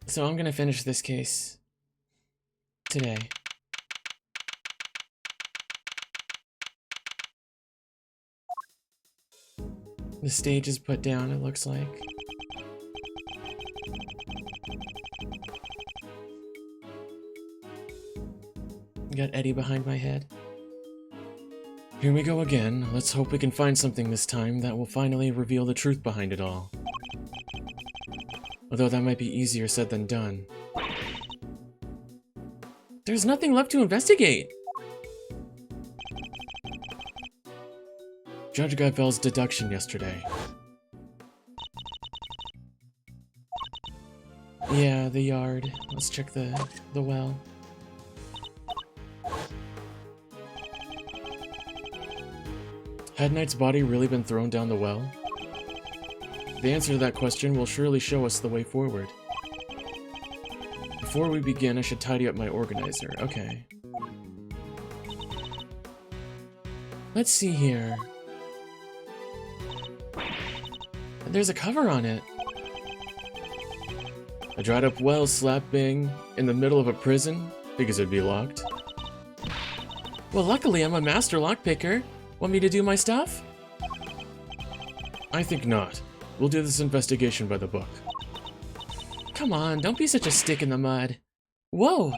So I'm gonna finish this case today. The stage is put down, it looks like. Got Eddie behind my head. Here we go again. Let's hope we can find something this time that will finally reveal the truth behind it all. Although that might be easier said than done. There's nothing left to investigate! Judge Guyvel's deduction yesterday. Yeah, the yard. Let's check the well. Had Knight's body really been thrown down the well? The answer to that question will surely show us the way forward. Before we begin, I should tidy up my organizer. Okay. Let's see here. There's a cover on it. A dried up well slapping in the middle of a prison? Because it'd be locked. Well, luckily I'm a master lockpicker. Want me to do my stuff? I think not. We'll do this investigation by the book. Come on, don't be such a stick in the mud. Whoa!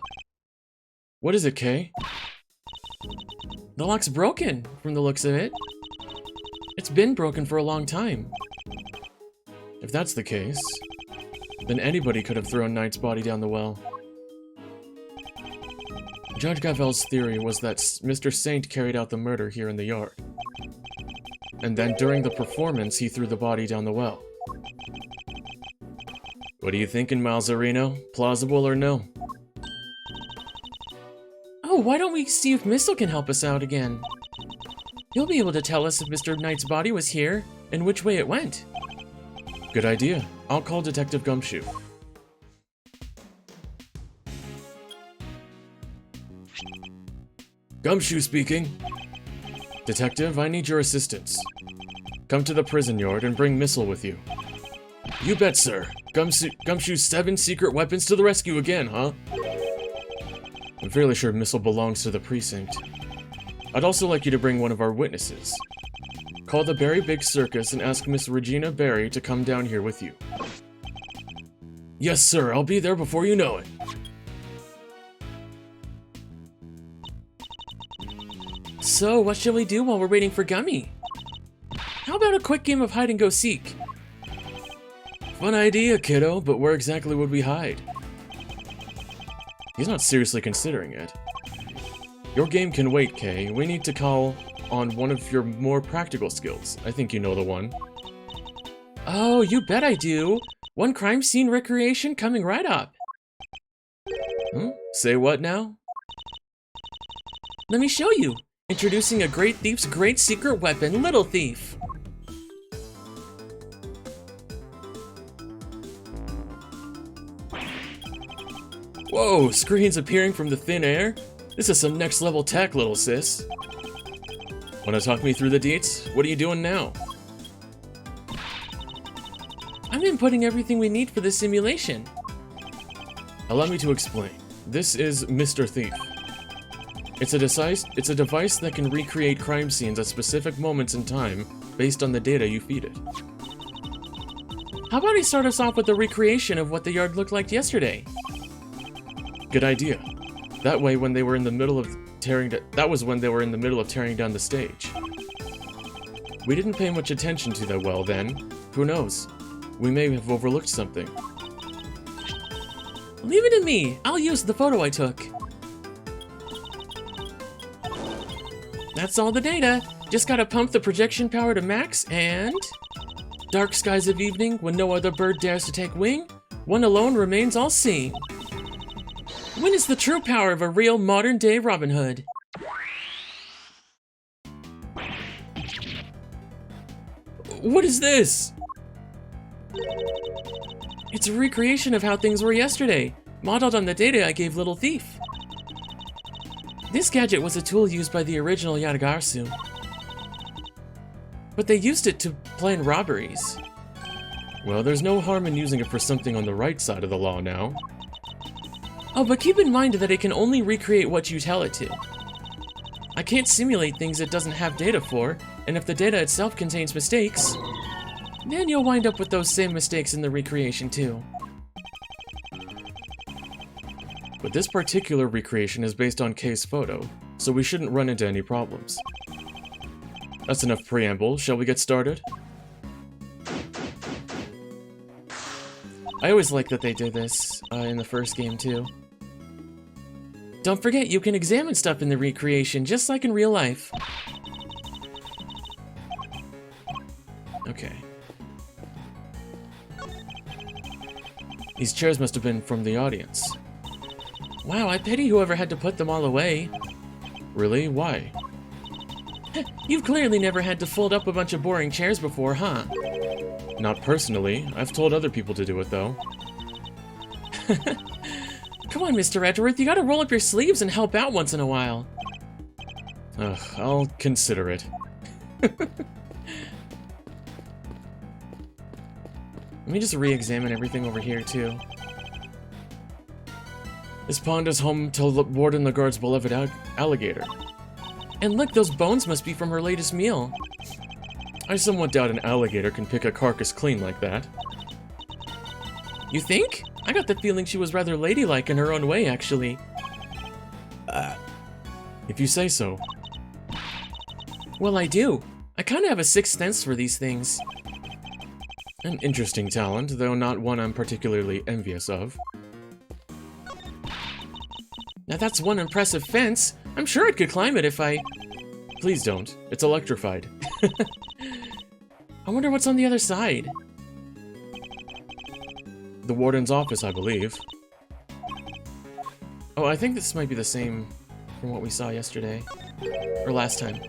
What is it, Kay? The lock's broken, from the looks of it. It's been broken for a long time. If that's the case, then anybody could have thrown Knight's body down the well. Judge Guyvel's theory was that Mr. Saint carried out the murder here in the yard. And then during the performance, he threw the body down the well. What are you thinking, Malzarino? Plausible or no? Oh, why don't we see if Missile can help us out again? He'll be able to tell us if Mr. Knight's body was here, and which way it went. Good idea. I'll call Detective Gumshoe. Gumshoe speaking. Detective, I need your assistance. Come to the prison yard and bring Missile with you. You bet, sir. Gumshoe's 7 secret weapons to the rescue again, huh? I'm fairly sure Missile belongs to the precinct. I'd also like you to bring one of our witnesses. Call the Berry Big Circus and ask Miss Regina Berry to come down here with you. Yes, sir. I'll be there before you know it. So, what shall we do while we're waiting for Gummy? How about a quick game of hide-and-go-seek? Fun idea, kiddo, but where exactly would we hide? He's not seriously considering it. Your game can wait, Kay. We need to call on one of your more practical skills. I think you know the one. Oh, you bet I do! One crime scene recreation coming right up! Say what now? Let me show you! Introducing a great thief's great secret weapon, Little Thief! Whoa, screens appearing from the thin air? This is some next level tech, little sis. Wanna talk me through the deets? What are you doing now? I'm inputting everything we need for this simulation. Allow me to explain. This is Mr. Thief. It's a device that can recreate crime scenes at specific moments in time based on the data you feed it. How about I start us off with a recreation of what the yard looked like yesterday? Good idea. That way, when they were in the middle of tearing down the stage. We didn't pay much attention to that well then. Who knows? We may have overlooked something. Leave it to me. I'll use the photo I took. That's all the data. Just gotta pump the projection power to max and... Dark skies of evening, when no other bird dares to take wing, one alone remains all seeing. When is the true power of a real modern-day Robin Hood? What is this? It's a recreation of how things were yesterday, modeled on the data I gave Little Thief. This gadget was a tool used by the original Yadagarsu, but they used it to plan robberies. Well, there's no harm in using it for something on the right side of the law now. Oh, but keep in mind that it can only recreate what you tell it to. I can't simulate things it doesn't have data for, and if the data itself contains mistakes, then you'll wind up with those same mistakes in the recreation too. But this particular recreation is based on Kay's photo, so we shouldn't run into any problems. That's enough preamble, shall we get started? I always like that they did this in the first game too. Don't forget, you can examine stuff in the recreation, just like in real life. Okay. These chairs must have been from the audience. Wow, I pity whoever had to put them all away. Really? Why? You've clearly never had to fold up a bunch of boring chairs before, huh? Not personally. I've told other people to do it, though. Come on, Mr. Edgeworth, you gotta roll up your sleeves and help out once in a while. Ugh, I'll consider it. Let me just re-examine everything over here, too. This pond is home to Warden Lagarde's beloved alligator. And look, those bones must be from her latest meal. I somewhat doubt an alligator can pick a carcass clean like that. You think? I got the feeling she was rather ladylike in her own way, actually. If you say so. Well, I do. I kind of have a sixth sense for these things. An interesting talent, though not one I'm particularly envious of. Now that's one impressive fence. I'm sure it could climb it if I... Please don't. It's electrified. I wonder what's on the other side. The warden's office, I believe. Oh, I think this might be the same from what we saw yesterday. Or last time.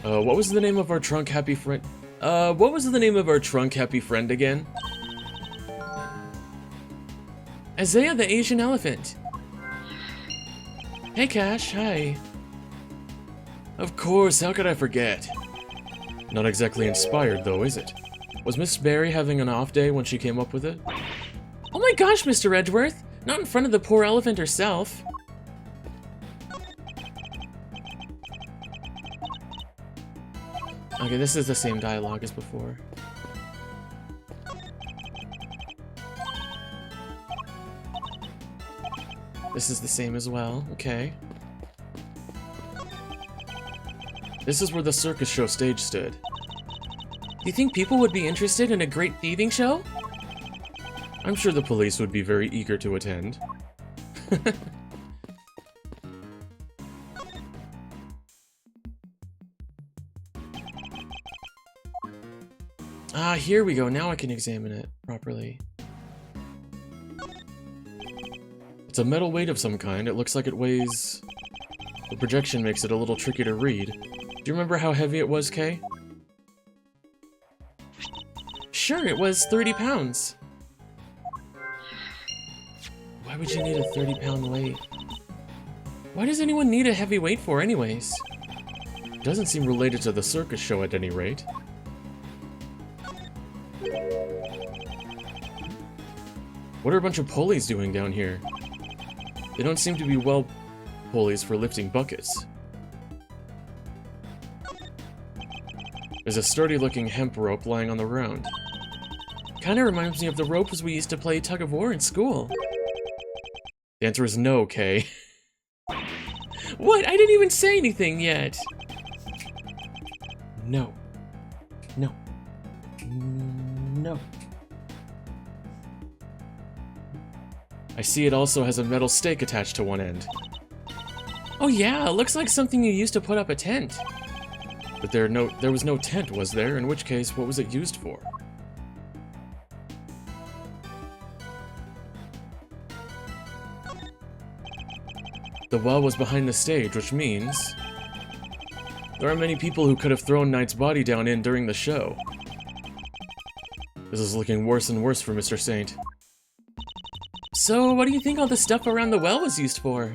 What was the name of our trunk happy friend? What was the name of our trunk happy friend again? Isaiah the Asian elephant. Hey Cash, hi. Of course, how could I forget? Not exactly inspired though, is it? Was Miss Barry having an off day when she came up with it? Oh my gosh, Mr. Edgeworth! Not in front of the poor elephant herself. Okay, this is the same dialogue as before. This is the same as well, okay. This is where the circus show stage stood. Do you think people would be interested in a great thieving show? I'm sure the police would be very eager to attend. Ah, here we go. Now I can examine it properly. It's a metal weight of some kind. It looks like it weighs... The projection makes it a little tricky to read. Do you remember how heavy it was, Kay? Sure, it was 30 pounds. Why would you need a 30-pound weight? Why does anyone need a heavy weight for, anyways? Doesn't seem related to the circus show at any rate. What are a bunch of pulleys doing down here? They don't seem to be well pulleys for lifting buckets. There's a sturdy-looking hemp rope lying on the ground. Kinda reminds me of the ropes we used to play tug-of-war in school. The answer is no, Kay. What? I didn't even say anything yet! No. No. No. I see it also has a metal stake attached to one end. Oh yeah, it looks like something you used to put up a tent. But there was no tent, was there? In which case, what was it used for? The well was behind the stage, which means... There are many people who could have thrown Knight's body down in during the show. This is looking worse and worse for Mr. Saint. So, what do you think all the stuff around the well was used for?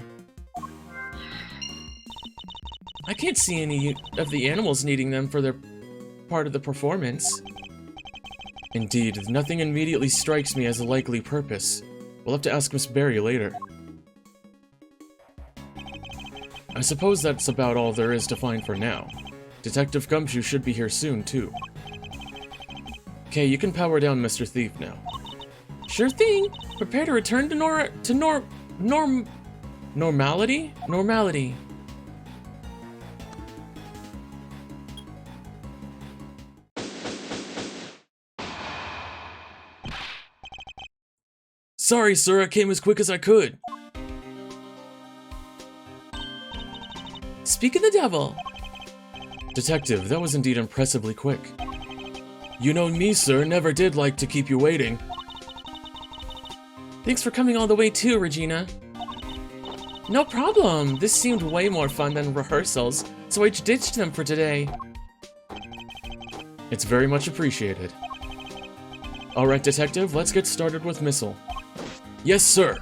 I can't see any of the animals needing them for their part of the performance. Indeed, nothing immediately strikes me as a likely purpose. We'll have to ask Miss Berry later. I suppose that's about all there is to find for now. Detective Gumshoe should be here soon, too. Okay, you can power down Mr. Thief now. Sure thing! Prepare to return to normality? Normality. Sorry, sir, I came as quick as I could. Speak of the devil. Detective, that was indeed impressively quick. You know me, sir, never did like to keep you waiting. Thanks for coming all the way too, Regina. No problem. This seemed way more fun than rehearsals, so I ditched them for today. It's very much appreciated. Alright, Detective, let's get started with Missile. Yes, sir.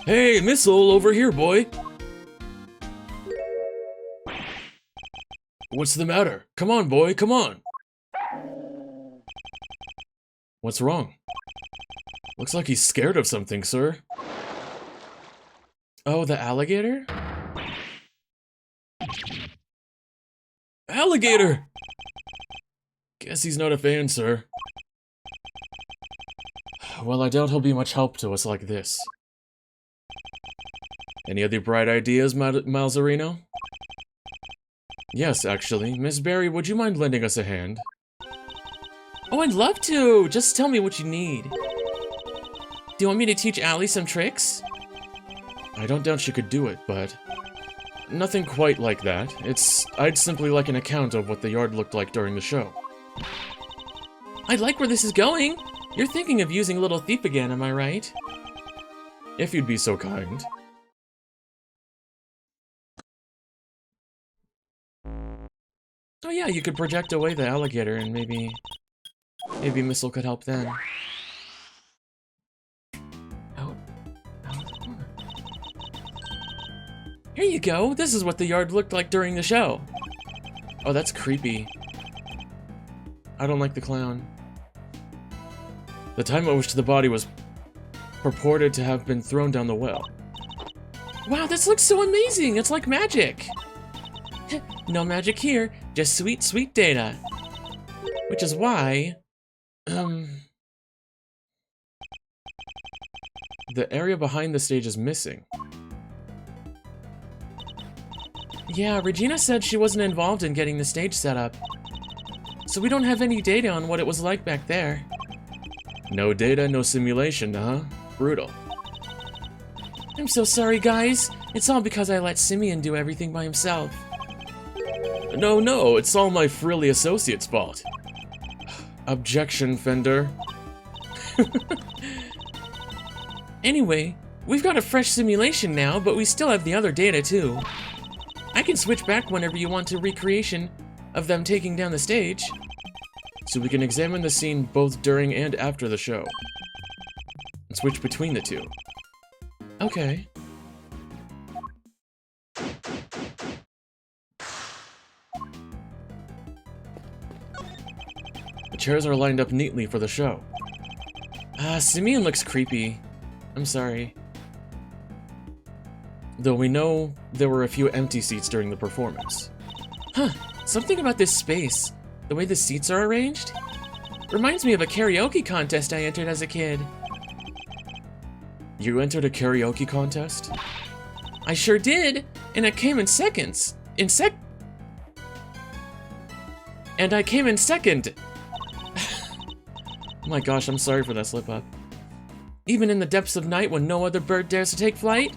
Hey, Missile, over here, boy. What's the matter? Come on, boy, come on. What's wrong? Looks like he's scared of something, sir. Oh, the alligator? Alligator! Guess he's not a fan, sir. Well, I doubt he'll be much help to us like this. Any other bright ideas, Malzarino? Yes, actually. Miss Berry, would you mind lending us a hand? Oh, I'd love to! Just tell me what you need. Do you want me to teach Allie some tricks? I don't doubt she could do it, but... nothing quite like that. I'd simply like an account of what the yard looked like during the show. I like where this is going! You're thinking of using Little Thief again, am I right? If you'd be so kind. Oh yeah, you could project away the alligator and maybe Missile could help then. Out of the corner. Here you go, this is what the yard looked like during the show. Oh, that's creepy. I don't like the clown. The time at which the body was purported to have been thrown down the well. Wow, this looks so amazing! It's like magic! No magic here, just sweet, sweet data. Which is why... the area behind the stage is missing. Yeah, Regina said she wasn't involved in getting the stage set up. So we don't have any data on what it was like back there. No data, no simulation, huh? Brutal. I'm so sorry, guys. It's all because I let Simeon do everything by himself. No, it's all my frilly associate's fault. Objection, Fender. Anyway, we've got a fresh simulation now, but we still have the other data too. I can switch back whenever you want to recreation of them taking down the stage. So we can examine the scene both during and after the show. And switch between the two. Okay. The chairs are lined up neatly for the show. Simeon looks creepy. I'm sorry. Though we know there were a few empty seats during the performance. Huh, something about this space. The way the seats are arranged? Reminds me of a karaoke contest I entered as a kid. You entered a karaoke contest? I sure did, and I came in seconds. And I came in second! Oh my gosh, I'm sorry for that slip-up. Even in the depths of night when no other bird dares to take flight,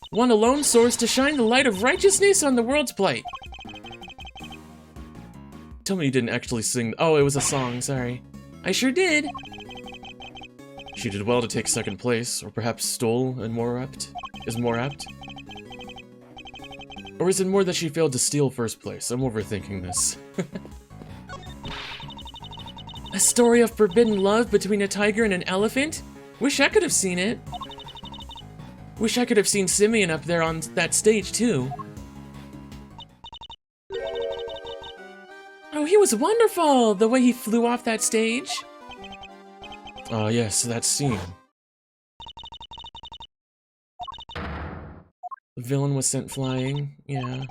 one alone soars to shine the light of righteousness on the world's plight. Tell me you didn't actually sing. Oh, it was a song, sorry. I sure did. She did well to take second place, or perhaps stole and is more apt? Or is it more that she failed to steal first place? I'm overthinking this. A story of forbidden love between a tiger and an elephant? Wish I could have seen it. Wish I could have seen Simeon up there on that stage, too. Oh, he was wonderful! The way he flew off that stage. Ah, yes, that scene. The villain was sent flying, yeah.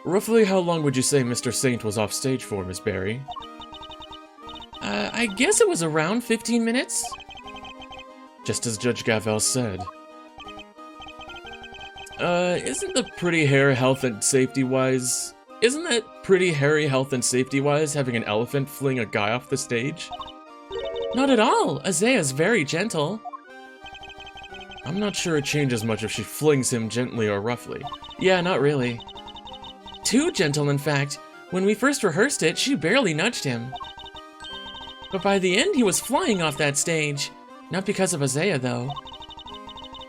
Roughly how long would you say Mr. Saint was off stage for, Miss Berry? I guess it was around 15 minutes. Just as Judge Gavel said. Isn't that pretty hairy health and safety-wise having an elephant fling a guy off the stage? Not at all. Azaya's very gentle. I'm not sure it changes much if she flings him gently or roughly. Yeah, not really. Too gentle, in fact. When we first rehearsed it, she barely nudged him. But by the end, he was flying off that stage. Not because of Azaya, though.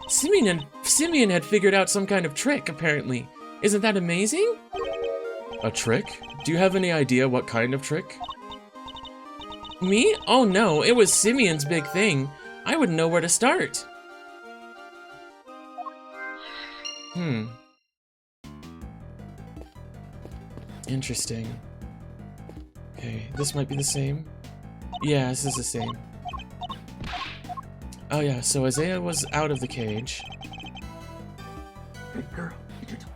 Simeon had figured out some kind of trick, apparently. Isn't that amazing? A trick? Do you have any idea what kind of trick? Me? Oh no, it was Simeon's big thing. I wouldn't know where to start. Interesting. Okay, this might be the same. Yeah, this is the same. Oh yeah, so Azaya was out of the cage. Good girl, get your toy.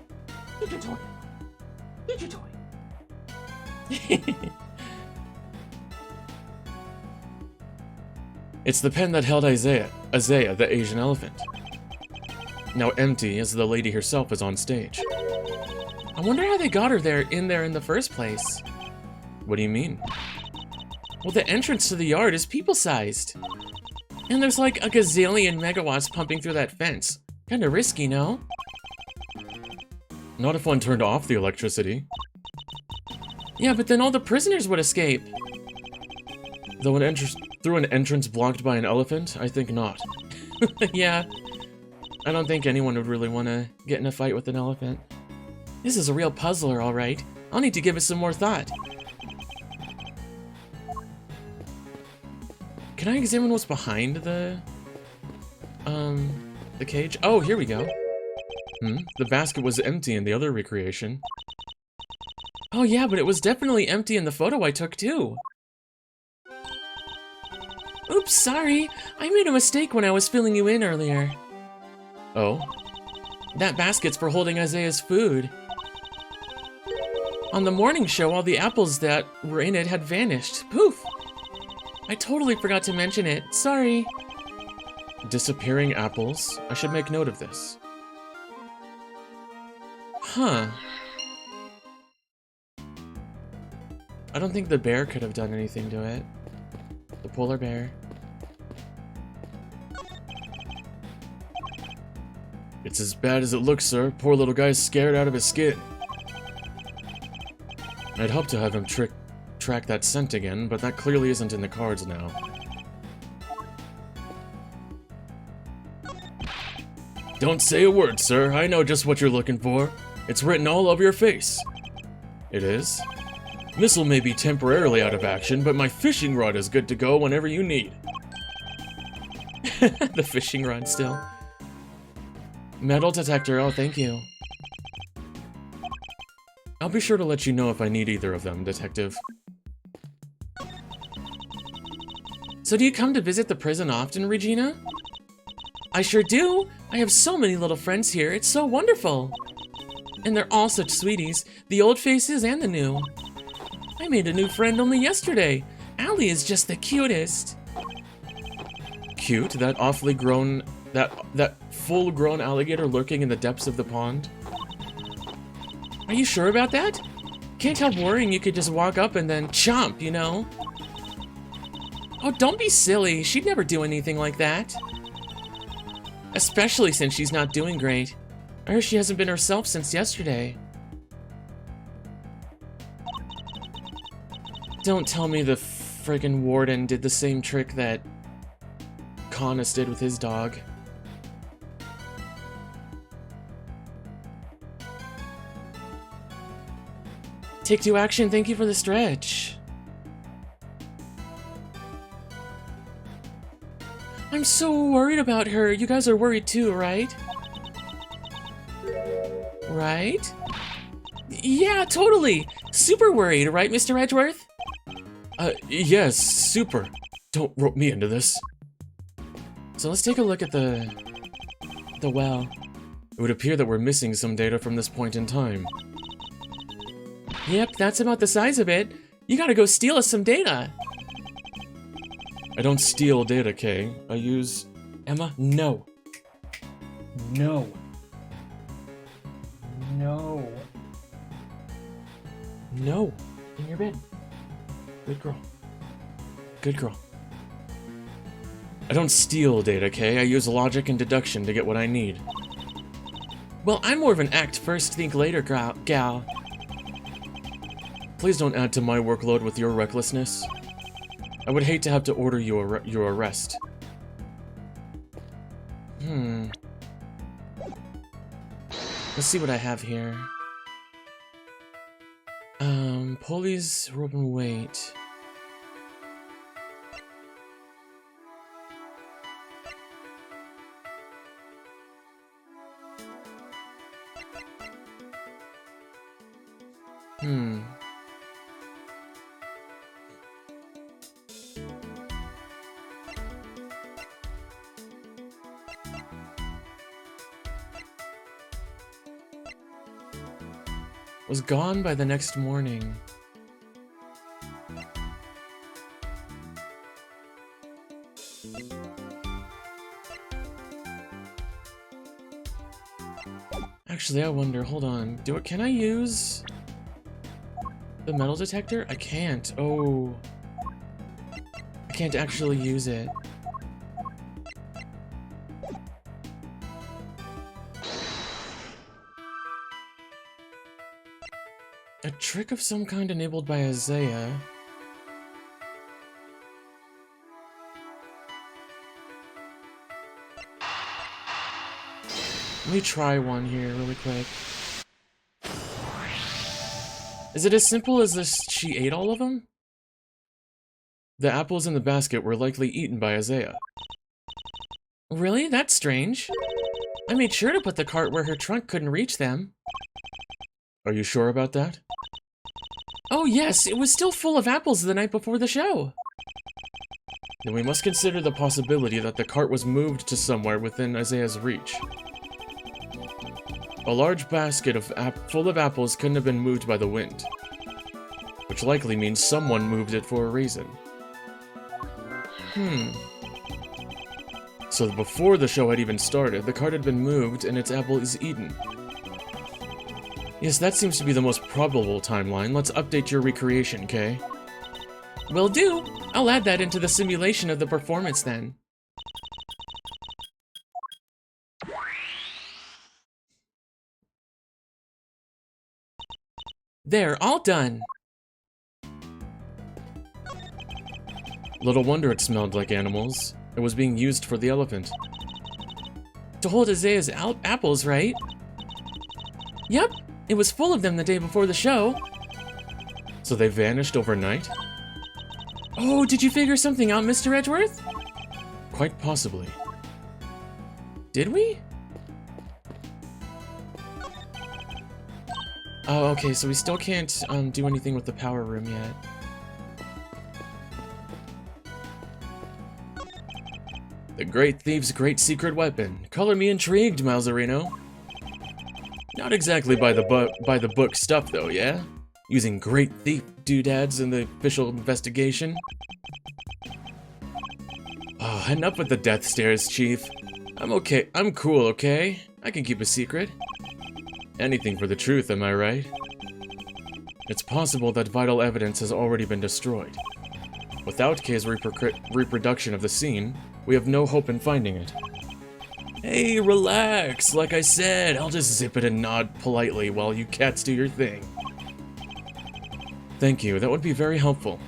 Get your toy. Get your toy. It's the pen that held Azaya, the Asian elephant. Now empty, as the lady herself is on stage. I wonder how they got her in there in the first place. What do you mean? Well, the entrance to the yard is people-sized. And there's like a gazillion megawatts pumping through that fence. Kinda risky, no? Not if one turned off the electricity. Yeah, but then all the prisoners would escape. Though through an entrance blocked by an elephant, I think not. Yeah. I don't think anyone would really want to get in a fight with an elephant. This is a real puzzler, alright. I'll need to give it some more thought. Can I examine what's behind the cage? Oh, here we go. The basket was empty in the other recreation. Oh yeah, but it was definitely empty in the photo I took too. Oops, sorry. I made a mistake when I was filling you in earlier. Oh? That basket's for holding Azaya's food. On the morning show, all the apples that were in it had vanished. Poof! I totally forgot to mention it. Sorry. Disappearing apples? I should make note of this. Huh. I don't think the bear could have done anything to it. The polar bear. It's as bad as it looks, sir. Poor little guy's scared out of his skin. I'd hope to have him track that scent again, but that clearly isn't in the cards now. Don't say a word, sir. I know just what you're looking for. It's written all over your face. It is? Missile may be temporarily out of action, but my fishing rod is good to go whenever you need. The fishing rod still. Metal detector, oh thank you. I'll be sure to let you know if I need either of them, Detective. So do you come to visit the prison often, Regina? I sure do! I have so many little friends here, it's so wonderful! And they're all such sweeties, the old faces and the new. I made a new friend only yesterday. Allie is just the cutest. Cute? That awfully grown... That full-grown alligator lurking in the depths of the pond? Are you sure about that? Can't help worrying you could just walk up and then chomp, you know? Oh, don't be silly. She'd never do anything like that. Especially since she's not doing great. I heard she hasn't been herself since yesterday. Don't tell me the friggin' warden did the same trick that Connus did with his dog. Take two action, thank you for the stretch. I'm so worried about her. You guys are worried too, right? Right? Yeah, totally. Super worried, right, Mr. Edgeworth? Yes, super. Don't rope me into this. So let's take a look at the well. It would appear that we're missing some data from this point in time. Yep, that's about the size of it. You gotta go steal us some data. I don't steal data, Kay. I use... Emma, no. No. No. No. In your bed. Good girl. Good girl. I don't steal data, Kay. I use logic and deduction to get what I need. Well, I'm more of an act first, think later gal. Please don't add to my workload with your recklessness. I would hate to have to order your arrest. Let's see what I have here. Pulleys, rope and weight. Was gone by the next morning. Actually, I wonder, hold on. Can I use the metal detector? I can't. Oh. I can't actually use it. A trick of some kind enabled by Isaiah. Let me try one here really quick. Is it as simple as this? She ate all of them? The apples in the basket were likely eaten by Isaiah. Really? That's strange. I made sure to put the cart where her trunk couldn't reach them. Are you sure about that? Oh yes, it was still full of apples the night before the show. Then we must consider the possibility that the cart was moved to somewhere within Isaiah's reach. A large basket full of apples couldn't have been moved by the wind, which likely means someone moved it for a reason. So before the show had even started, the cart had been moved and its apple is eaten. Yes, that seems to be the most probable timeline. Let's update your recreation, Kay. Will do. I'll add that into the simulation of the performance then. There, all done. Little wonder it smelled like animals. It was being used for the elephant. To hold Isaiah's apples, right? Yep, it was full of them the day before the show. So they vanished overnight? Oh, did you figure something out, Mr. Edgeworth? Quite possibly. Did we? Oh, okay, so we still can't do anything with the power room yet. The great thief's great secret weapon. Color me intrigued, Malzarino. Not exactly by the book stuff though, yeah? Using great thief doodads in the official investigation. Oh, enough with the death stares, Chief. I'm okay. I'm cool, okay? I can keep a secret. Anything for the truth, am I right? It's possible that vital evidence has already been destroyed. Without Kay's reproduction of the scene, we have no hope in finding it. Hey, relax. Like I said, I'll just zip it and nod politely while you cats do your thing. Thank you, that would be very helpful.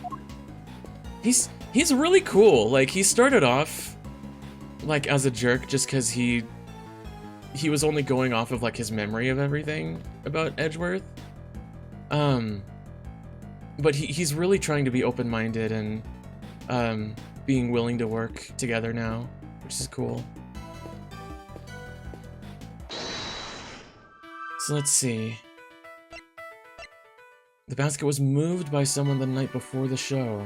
He's really cool. Like, he started off, like, as a jerk just because he was only going off of, like, his memory of everything about Edgeworth. But he's really trying to be open-minded and, being willing to work together now, which is cool. So let's see. The basket was moved by someone the night before the show.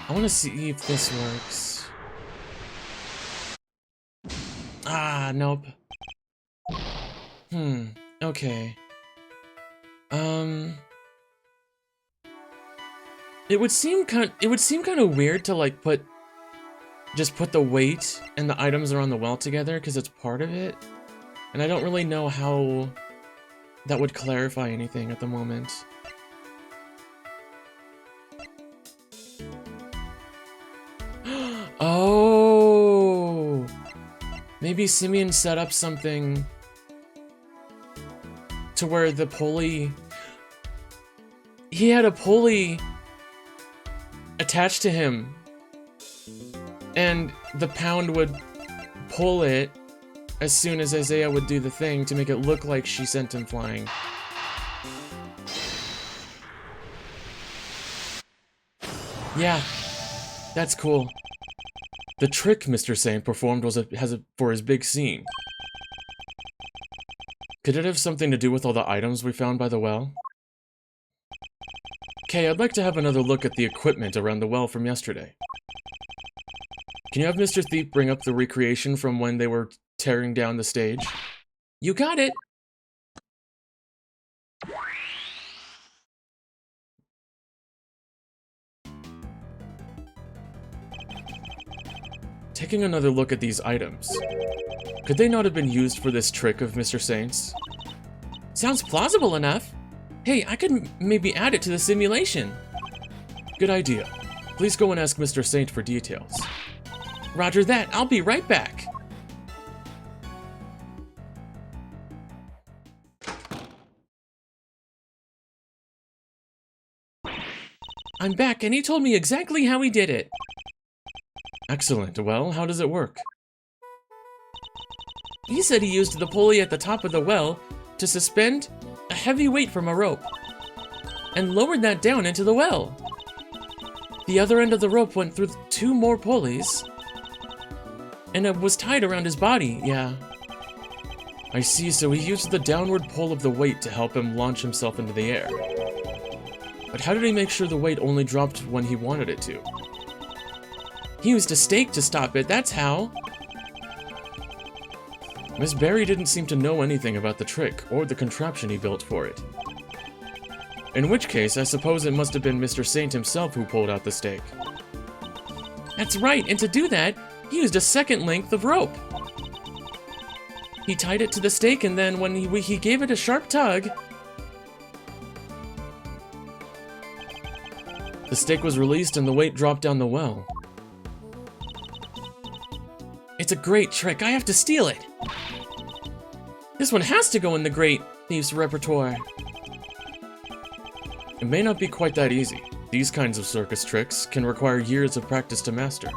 I want to see if this works. Ah, nope. Okay. It would seem kind of weird to like just put the weight and the items around the well together because it's part of it. And I don't really know how that would clarify anything at the moment. Oh! Maybe Simeon set up something to where the pulley... He had a pulley attached to him, and the pound would pull it as soon as Isaiah would do the thing to make it look like she sent him flying. Yeah, that's cool. The trick Mr. Saint performed was for his big scene. Could it have something to do with all the items we found by the well? Kay, I'd like to have another look at the equipment around the well from yesterday. Can you have Mr. Thief bring up the recreation from when they were tearing down the stage? You got it! Taking another look at these items. Could they not have been used for this trick of Mr. Saint's? Sounds plausible enough. Hey, I could maybe add it to the simulation. Good idea. Please go and ask Mr. Saint for details. Roger that, I'll be right back. I'm back, and he told me exactly how he did it. Excellent. Well, how does it work? He said he used the pulley at the top of the well to suspend a heavy weight from a rope, and lowered that down into the well. The other end of the rope went through 2 more pulleys, and it was tied around his body, yeah. I see, so he used the downward pull of the weight to help him launch himself into the air. But how did he make sure the weight only dropped when he wanted it to? He used a stake to stop it, that's how. Miss Berry didn't seem to know anything about the trick, or the contraption he built for it. In which case, I suppose it must have been Mr. Saint himself who pulled out the stake. That's right, and to do that, he used a second length of rope. He tied it to the stake, and then when he gave it a sharp tug... The stake was released and the weight dropped down the well. It's a great trick, I have to steal it. This one has to go in the Great Thief's repertoire. It may not be quite that easy. These kinds of circus tricks can require years of practice to master.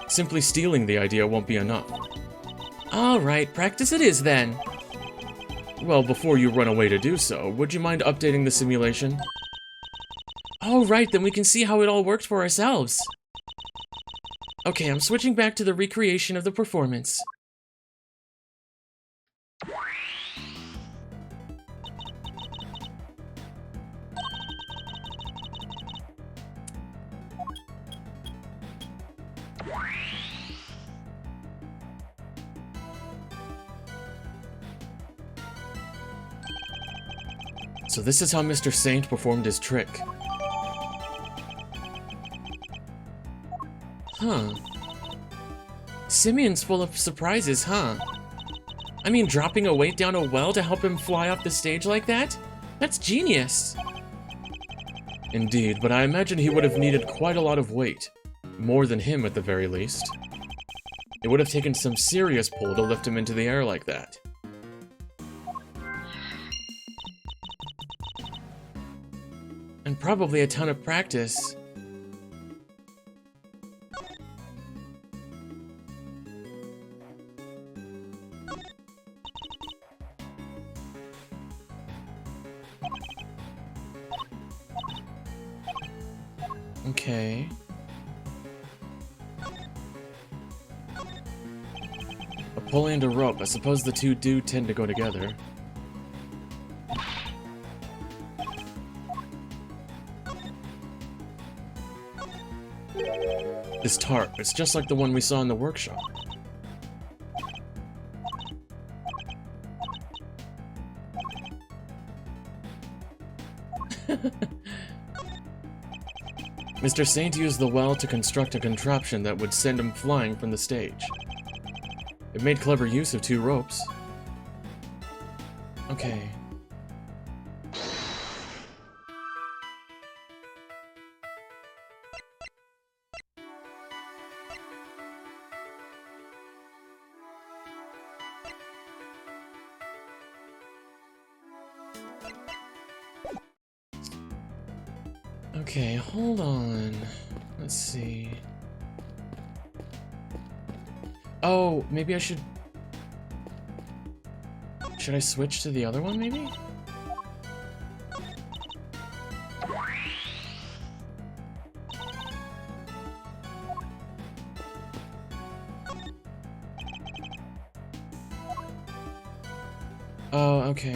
Simply stealing the idea won't be enough. Alright, practice it is then. Well, before you run away to do so, would you mind updating the simulation? Alright, then we can see how it all worked for ourselves. Okay, I'm switching back to the recreation of the performance. So this is how Mr. Saint performed his trick. Huh. Simeon's full of surprises, huh? I mean, dropping a weight down a well to help him fly off the stage like that? That's genius. Indeed, but I imagine he would have needed quite a lot of weight. More than him, at the very least. It would have taken some serious pull to lift him into the air like that. And probably a ton of practice. Okay. A pulley and a rope. I suppose the two do tend to go together. This tarp. It's just like the one we saw in the workshop. Mr. Saint used the well to construct a contraption that would send him flying from the stage. It made clever use of two ropes. Okay. Okay, hold on. Let's see. Oh, maybe I should... Should I switch to the other one, maybe? Oh, okay.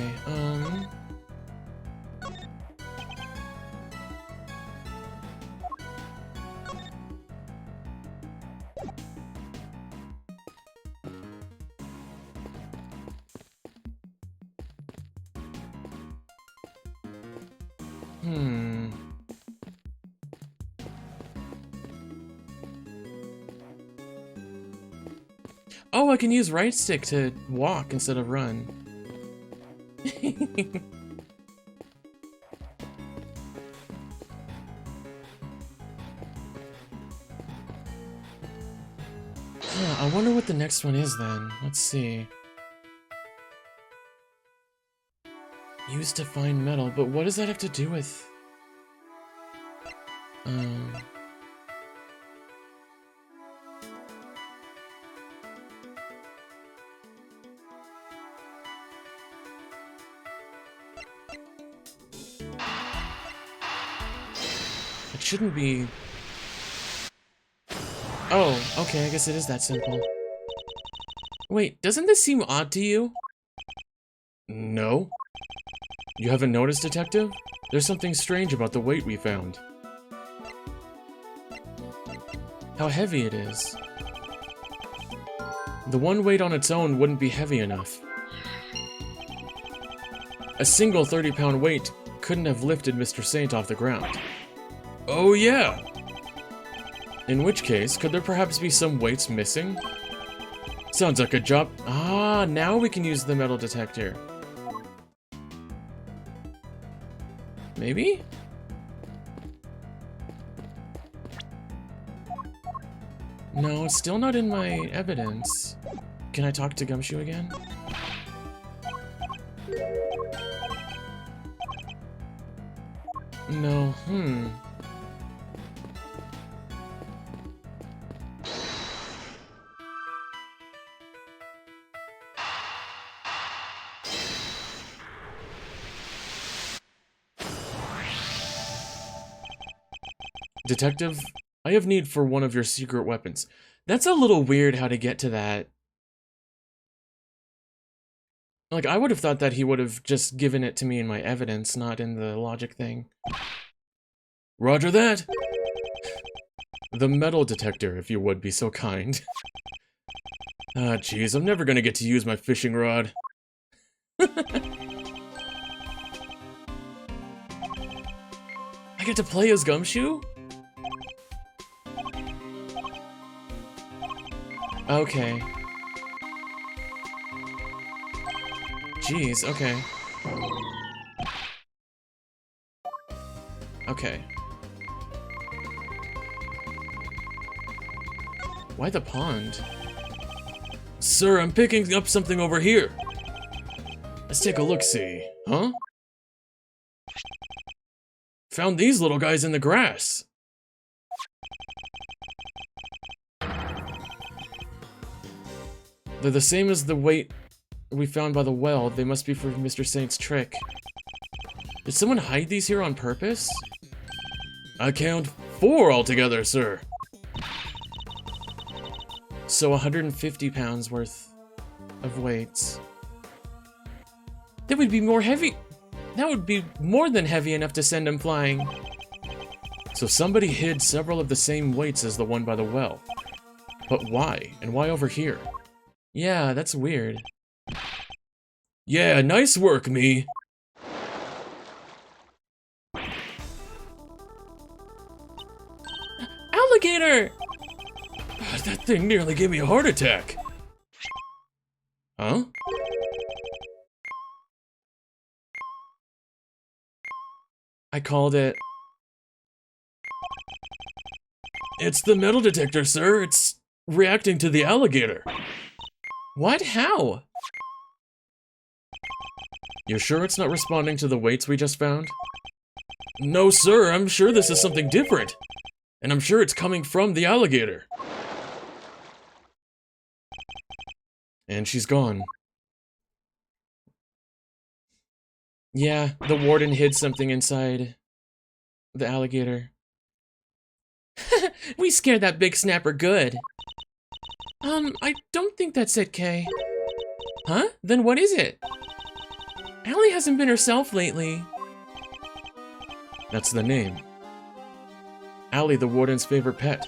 Oh, I can use right stick to walk instead of run. I wonder what the next one is then. Let's see. Used to find metal, but what does that have to do with... It shouldn't be... Oh, okay, I guess it is that simple. Wait, doesn't this seem odd to you? No. You haven't noticed, Detective? There's something strange about the weight we found. How heavy it is. The one weight on its own wouldn't be heavy enough. A single 30-pound weight couldn't have lifted Mr. Saint off the ground. Oh yeah! In which case, could there perhaps be some weights missing? Sounds like a job. Ah, now we can use the metal detector. Maybe? No, it's still not in my evidence. Can I talk to Gumshoe again? No, Detective, I have need for one of your secret weapons. That's a little weird how to get to that. Like, I would have thought that he would have just given it to me in my evidence, not in the logic thing. Roger that! The metal detector, if you would be so kind. Ah, jeez, I'm never gonna get to use my fishing rod. I get to play as Gumshoe? Okay. Jeez, okay. Okay. Why the pond? Sir, I'm picking up something over here. Let's take a look-see. Huh? Found these little guys in the grass. They're the same as the weight we found by the well. They must be for Mr. Saint's trick. Did someone hide these here on purpose? I can't 4 altogether, sir. So 150 pounds worth of weights. That would be more heavy. That would be more than heavy enough to send him flying. So somebody hid several of the same weights as the one by the well. But why? And why over here? Yeah, that's weird. Yeah, nice work, me. Alligator! That thing nearly gave me a heart attack. Huh? I called it. It's the metal detector, sir. It's reacting to the alligator. What? How? You sure it's not responding to the weights we just found? No, sir. I'm sure this is something different. And I'm sure it's coming from the alligator. And she's gone. Yeah, the warden hid something inside the alligator. We scared that big snapper good. I don't think that's it, Kay. Huh? Then what is it? Allie hasn't been herself lately. That's the name. Allie, the warden's favorite pet.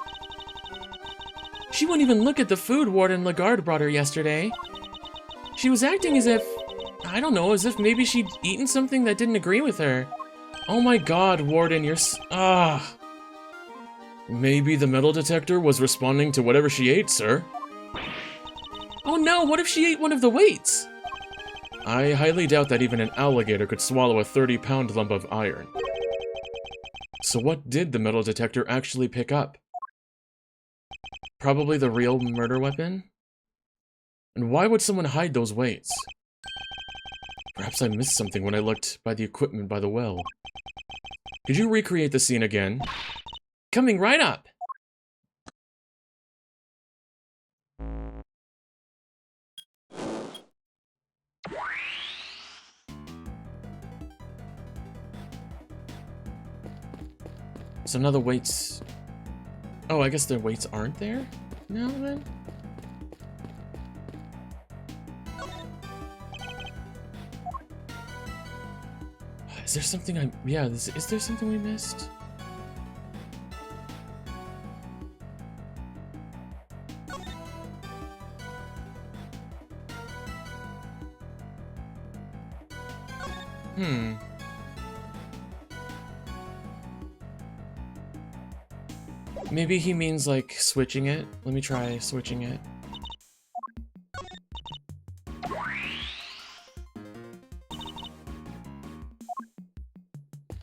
She wouldn't even look at the food Warden Lagarde brought her yesterday. She was acting as if, I don't know, as if maybe she'd eaten something that didn't agree with her. Oh my god, Warden, you're Maybe the metal detector was responding to whatever she ate, sir. Oh no, what if she ate one of the weights? I highly doubt that even an alligator could swallow a 30-pound lump of iron. So what did the metal detector actually pick up? Probably the real murder weapon? And why would someone hide those weights? Perhaps I missed something when I looked by the equipment by the well. Could you recreate the scene again? Coming right up! So now the weights... Oh, I guess the weights aren't there now, then? Is there something Yeah, is there something we missed? Maybe he means, like, switching it. Let me try switching it.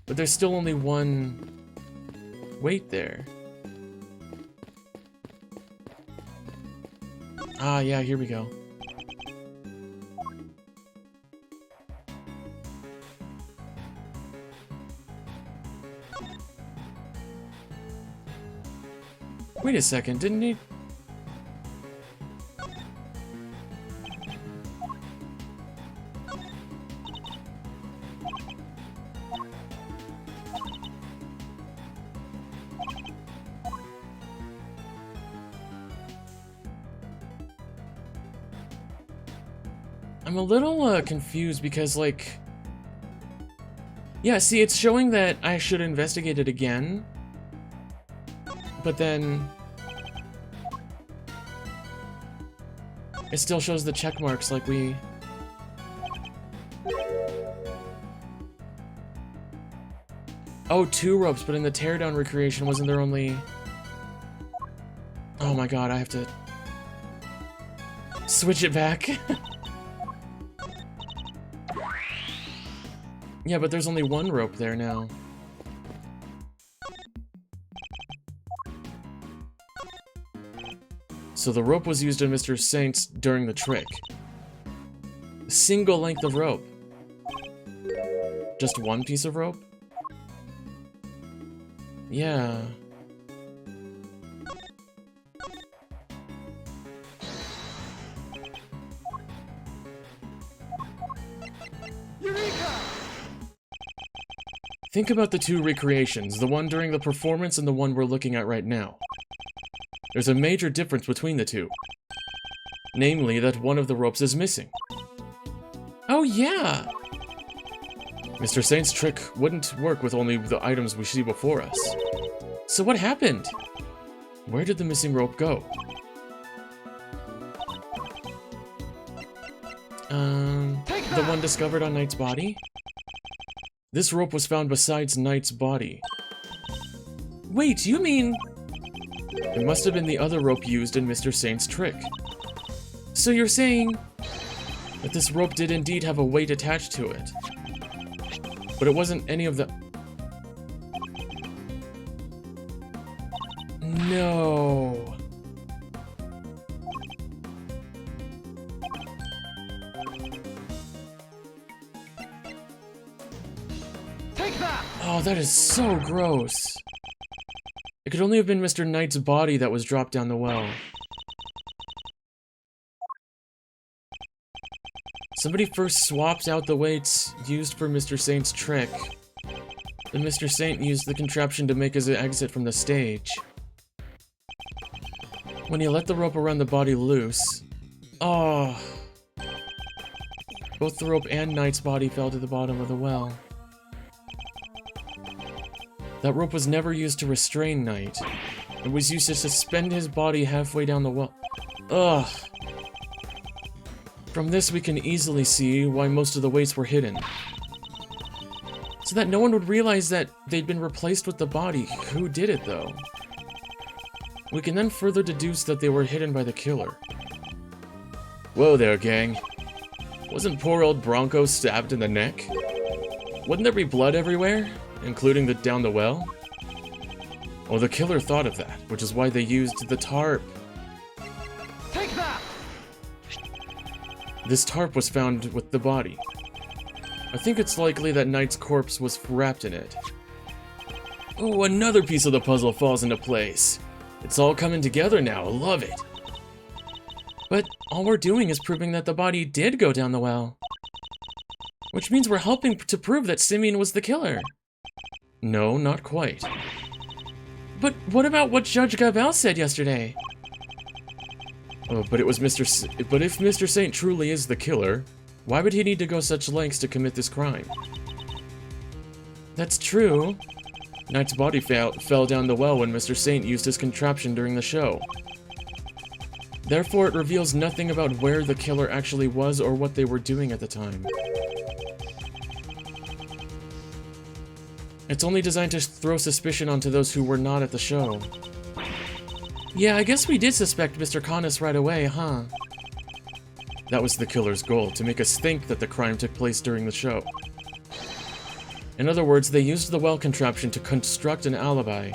But there's still only one weight there. Ah, yeah, here we go. Wait a second, didn't he? I'm a little confused because, like... Yeah, see, it's showing that I should investigate it again. But then... It still shows the check marks like we... Oh, 2 ropes, but in the teardown recreation, wasn't there only... Oh my god, I have to... switch it back. Yeah, but there's only 1 rope there now. So the rope was used on Mr. Saints during the trick. A single length of rope. Just 1 piece of rope? Yeah. Eureka! Think about the two recreations, the one during the performance and the one we're looking at right now. There's a major difference between the two. Namely, that one of the ropes is missing. Oh yeah! Mr. Saint's trick wouldn't work with only the items we see before us. So what happened? Where did the missing rope go? The one discovered on Knight's body? This rope was found besides Knight's body. Wait, you mean... It must have been the other rope used in Mr. Saint's trick. So you're saying... That this rope did indeed have a weight attached to it. But it wasn't any of the... No... Oh, that is so gross. It could only have been Mr. Knight's body that was dropped down the well. Somebody first swapped out the weights used for Mr. Saint's trick. Then Mr. Saint used the contraption to make his exit from the stage. When he let the rope around the body loose... Oh... Both the rope and Knight's body fell to the bottom of the well. That rope was never used to restrain Knight. It was used to suspend his body halfway down the well. Ugh. From this we can easily see why most of the weights were hidden. So that no one would realize that they'd been replaced with the body. Who did it, though? We can then further deduce that they were hidden by the killer. Whoa there, gang. Wasn't poor old Bronco stabbed in the neck? Wouldn't there be blood everywhere? Including down the well? Oh, the killer thought of that, which is why they used the tarp. Take that! This tarp was found with the body. I think it's likely that Knight's corpse was wrapped in it. Oh, another piece of the puzzle falls into place. It's all coming together now, I love it. But all we're doing is proving that the body did go down the well. Which means we're helping to prove that Simeon was the killer. No, not quite. But what about what Judge Gabel said yesterday? Oh, but it was but if Mr. Saint truly is the killer, why would he need to go such lengths to commit this crime? That's true. Knight's body fell down the well when Mr. Saint used his contraption during the show. Therefore, it reveals nothing about where the killer actually was or what they were doing at the time. It's only designed to throw suspicion onto those who were not at the show. Yeah, I guess we did suspect Mr. Connus right away, huh? That was the killer's goal, to make us think that the crime took place during the show. In other words, they used the well contraption to construct an alibi.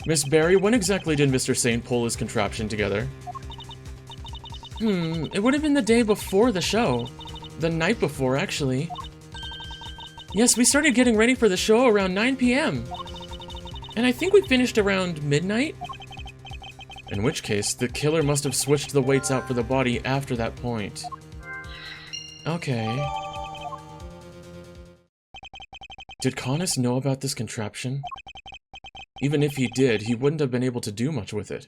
Miss Barry, when exactly did Mr. Saint pull his contraption together? It would have been the day before the show. The night before, actually. Yes, we started getting ready for the show around 9 p.m. And I think we finished around midnight? In which case, the killer must have switched the weights out for the body after that point. Okay. Did Connus know about this contraption? Even if he did, he wouldn't have been able to do much with it.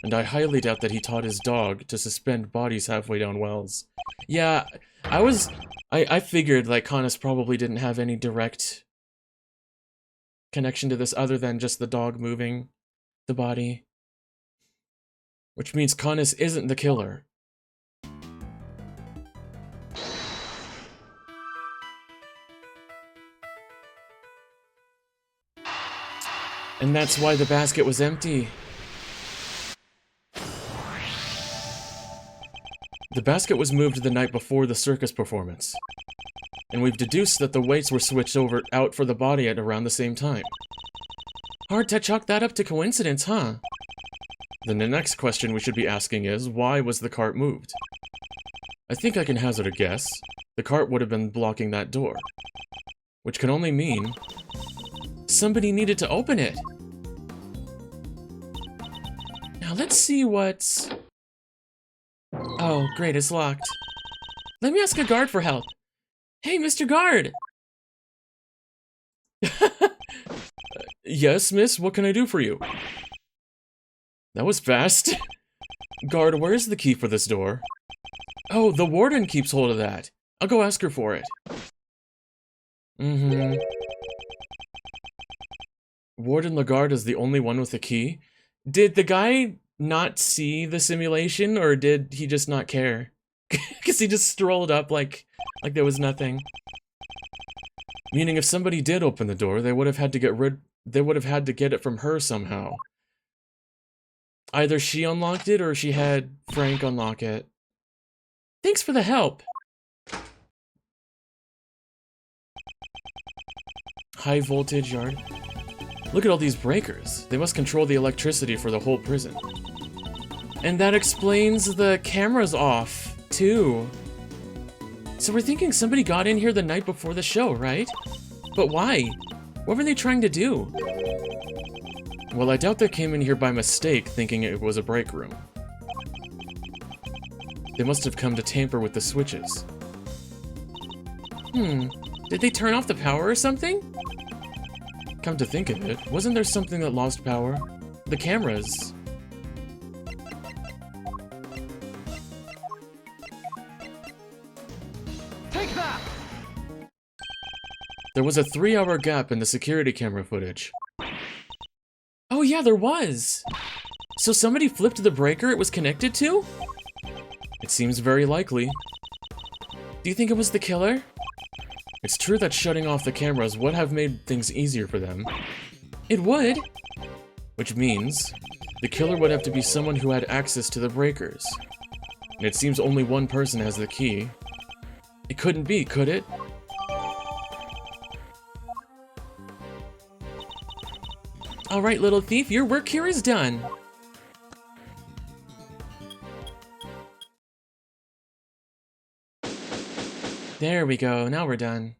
And I highly doubt that he taught his dog to suspend bodies halfway down wells. Yeah, I figured, like, Connus probably didn't have any direct connection to this other than just the dog moving the body. Which means Connus isn't the killer. And that's why the basket was empty. The basket was moved the night before the circus performance. And we've deduced that the weights were switched out for the body at around the same time. Hard to chalk that up to coincidence, huh? Then the next question we should be asking is, why was the cart moved? I think I can hazard a guess. The cart would have been blocking that door. Which can only mean... somebody needed to open it. Now let's see what's... Oh, great, it's locked. Let me ask a guard for help. Hey, Mr. Guard! Yes, miss, what can I do for you? That was fast. Guard, where's the key for this door? Oh, the warden keeps hold of that. I'll go ask her for it. Warden Lagarde is the only one with the key. Did the guy not see the simulation, or did he just not care? Because he just strolled up like there was nothing. Meaning if somebody did open the door, they would have had to get it from her somehow. Either she unlocked it or she had Frank unlock it. Thanks for the help. High voltage yard. Look at all these breakers. They must control the electricity for the whole prison. And that explains the cameras off, too. So we're thinking somebody got in here the night before the show, right? But why? What were they trying to do? Well, I doubt they came in here by mistake thinking it was a break room. They must have come to tamper with the switches. Did they turn off the power or something? Come to think of it, wasn't there something that lost power? The cameras. Take that! There was a 3-hour gap in the security camera footage. Oh yeah, there was! So somebody flipped the breaker it was connected to? It seems very likely. Do you think it was the killer? It's true that shutting off the cameras would have made things easier for them. It would. Which means, the killer would have to be someone who had access to the breakers. And it seems only one person has the key. It couldn't be, could it? Alright, little thief, your work here is done. There we go, now we're done.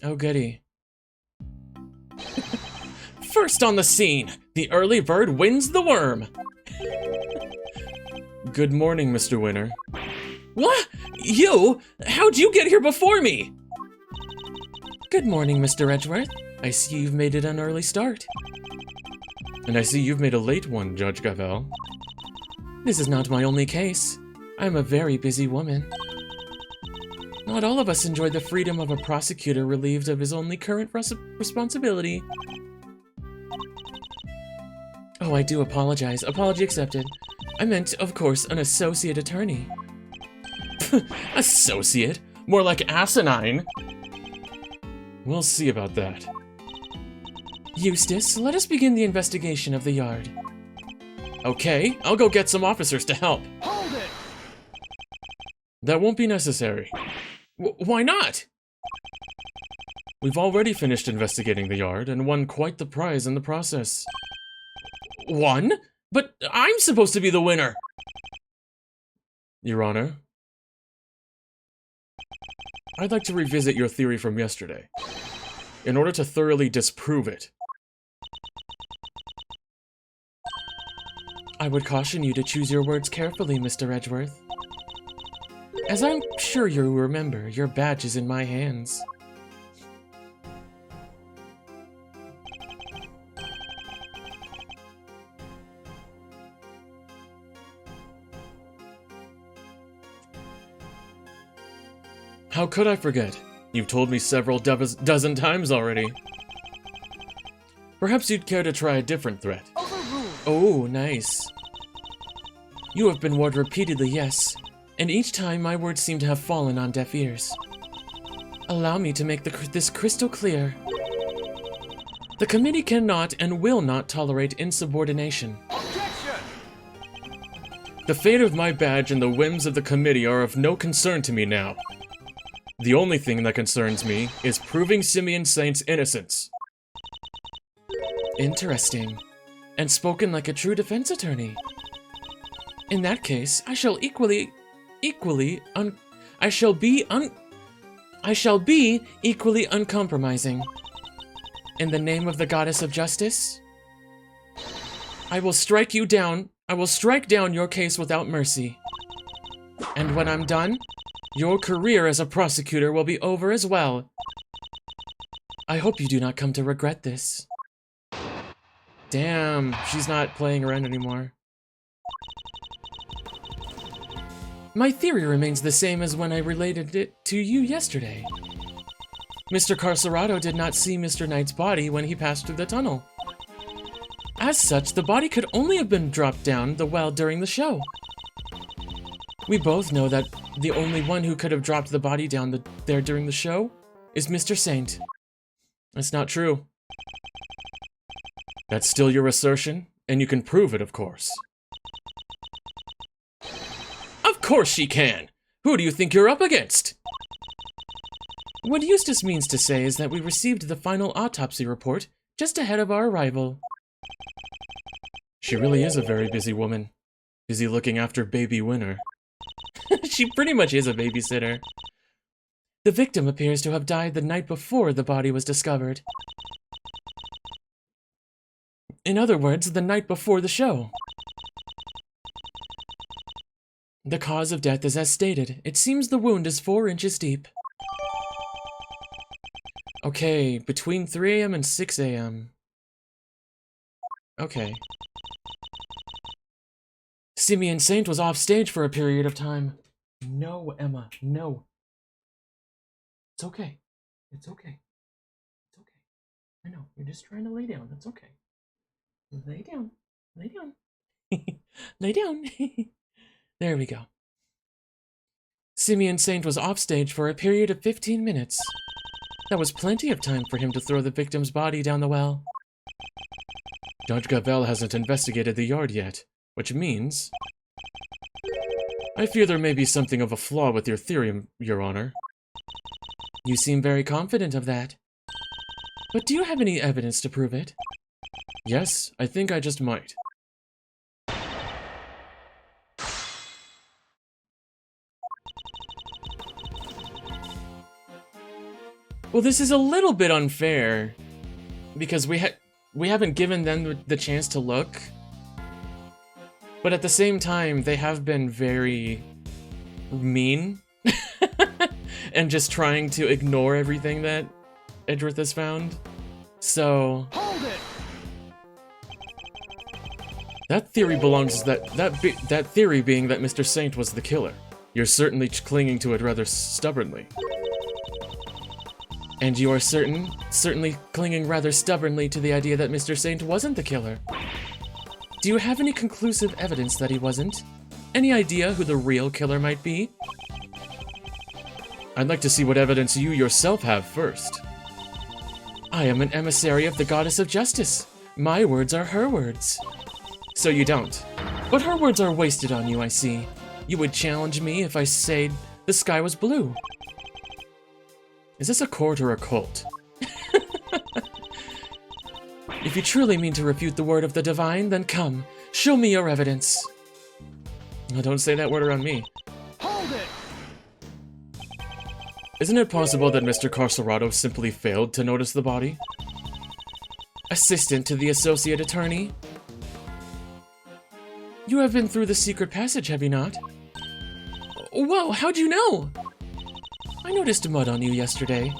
Oh goody. First on the scene, the early bird wins the worm. Good morning, Mr. Winner. What? You? How'd you get here before me? Good morning, Mr. Edgeworth. I see you've made it an early start. And I see you've made a late one, Judge Gavel. This is not my only case. I'm a very busy woman. Not all of us enjoy the freedom of a prosecutor relieved of his only current responsibility. Oh, I do apologize. Apology accepted. I meant, of course, an associate attorney. Associate? More like asinine. We'll see about that. Eustace, let us begin the investigation of the yard. Okay, I'll go get some officers to help. Hold it! That won't be necessary. Why not? We've already finished investigating the yard and won quite the prize in the process. Won? But I'm supposed to be the winner! Your Honor, I'd like to revisit your theory from yesterday, in order to thoroughly disprove it. I would caution you to choose your words carefully, Mr. Edgeworth. As I'm sure you remember, your badge is in my hands. How could I forget? You've told me several dozen times already. Perhaps you'd care to try a different threat. Oh, nice. You have been warned repeatedly, yes, and each time my words seem to have fallen on deaf ears. Allow me to make this crystal clear. The committee cannot and will not tolerate insubordination. Objection! The fate of my badge and the whims of the committee are of no concern to me now. The only thing that concerns me is proving Simeon Saint's innocence. Interesting. And spoken like a true defense attorney. In that case, I shall be equally uncompromising. In the name of the goddess of justice, I will strike down your case without mercy. And when I'm done, your career as a prosecutor will be over as well. I hope you do not come to regret this. Damn, she's not playing around anymore. My theory remains the same as when I related it to you yesterday. Mr. Carcerado did not see Mr. Knight's body when he passed through the tunnel. As such, the body could only have been dropped down the well during the show. We both know that the only one who could have dropped the body down there during the show is Mr. Saint. That's not true. That's still your assertion, and you can prove it, of course. Of course she can! Who do you think you're up against? What Eustace means to say is that we received the final autopsy report just ahead of our arrival. She really is a very busy woman. Busy looking after baby Winner. She pretty much is a babysitter. The victim appears to have died the night before the body was discovered. In other words, the night before the show. The cause of death is as stated. It seems the wound is 4 inches deep. Okay, between 3 a.m. and 6 a.m. Okay. Simeon Saint was off stage for a period of time. No, Emma, no. It's okay. It's okay. It's okay. I know, you're just trying to lay down. It's okay. Lay down. Lay down. Lay down. There we go. Simeon Saint was off stage for a period of 15 minutes. That was plenty of time for him to throw the victim's body down the well. Judge Gavel hasn't investigated the yard yet, which means... I fear there may be something of a flaw with your theory, Your Honor. You seem very confident of that. But do you have any evidence to prove it? Yes, I think I just might. Well, this is a little bit unfair, because we haven't given them the chance to look. But at the same time, they have been very mean and just trying to ignore everything that Edgeworth has found. So Hold it! that theory belongs that theory being that Mr. Saint was the killer. You're certainly clinging to it rather stubbornly. And you are certainly clinging rather stubbornly to the idea that Mr. Saint wasn't the killer. Do you have any conclusive evidence that he wasn't? Any idea who the real killer might be? I'd like to see what evidence you yourself have first. I am an emissary of the Goddess of Justice. My words are her words. So you don't. But her words are wasted on you, I see. You would challenge me if I said the sky was blue. Is this a court or a cult? If you truly mean to refute the word of the divine, then come, show me your evidence. Oh, don't say that word around me. Hold it! Isn't it possible that Mr. Carcerado simply failed to notice the body? Assistant to the Associate Attorney? You have been through the secret passage, have you not? Whoa, how'd you know? I noticed mud on you yesterday.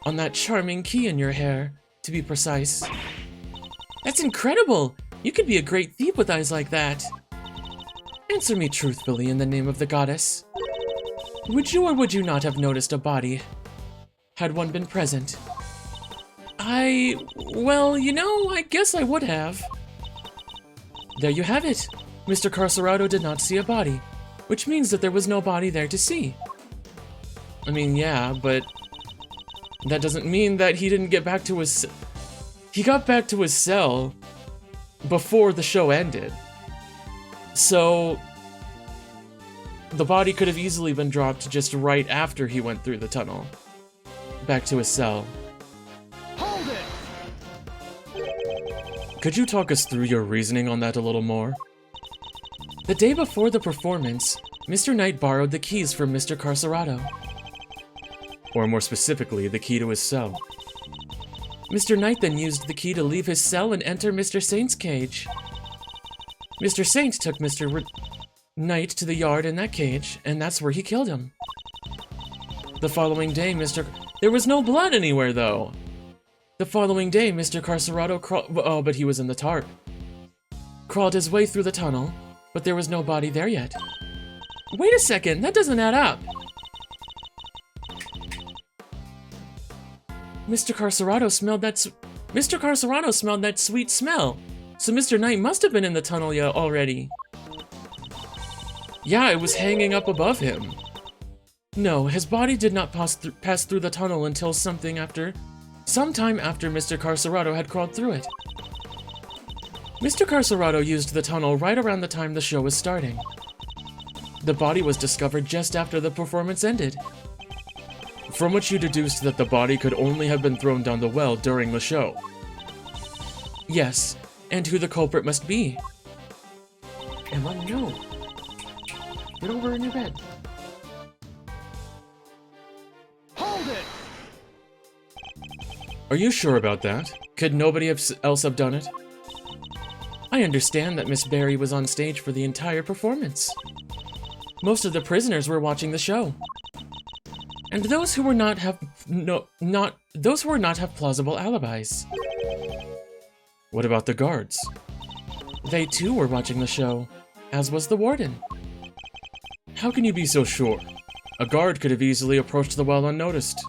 On that charming key in your hair, to be precise. That's incredible! You could be a great thief with eyes like that. Answer me truthfully in the name of the goddess. Would you or would you not have noticed a body, had one been present? Well, you know, I guess I would have. There you have it. Mr. Carcerado did not see a body, which means that there was no body there to see. I mean, yeah, but that doesn't mean that he didn't get back to his... He got back to his cell before the show ended. So the body could have easily been dropped just right after he went through the tunnel. Back to his cell. Hold it! Could you talk us through your reasoning on that a little more? The day before the performance, Mr. Knight borrowed the keys from Mr. Carcerado. Or more specifically, the key to his cell. Mr. Knight then used the key to leave his cell and enter Mr. Saint's cage. Mr. Saint took Knight to the yard in that cage, and that's where he killed him. The following day, There was no blood anywhere, though. The following day, Mr. Carcerado Oh, but he was in the tarp. Crawled his way through the tunnel, but there was no body there yet. Wait a second, that doesn't add up. Mr. Carcerado smelled that sweet smell. So Mr. Knight must have been in the tunnel already. Yeah, it was hanging up above him. No, his body did not pass through the tunnel until sometime after Mr. Carcerado had crawled through it. Mr. Carcerado used the tunnel right around the time the show was starting. The body was discovered just after the performance ended. From which you deduced that the body could only have been thrown down the well during the show. Yes, and who the culprit must be. And let me know. Get over in your bed. Hold it! Are you sure about that? Could nobody else have done it? I understand that Miss Berry was on stage for the entire performance. Most of the prisoners were watching the show. And those who were not have plausible alibis. What about the guards? They too were watching the show, as was the warden. How can you be so sure? A guard could have easily approached the well unnoticed.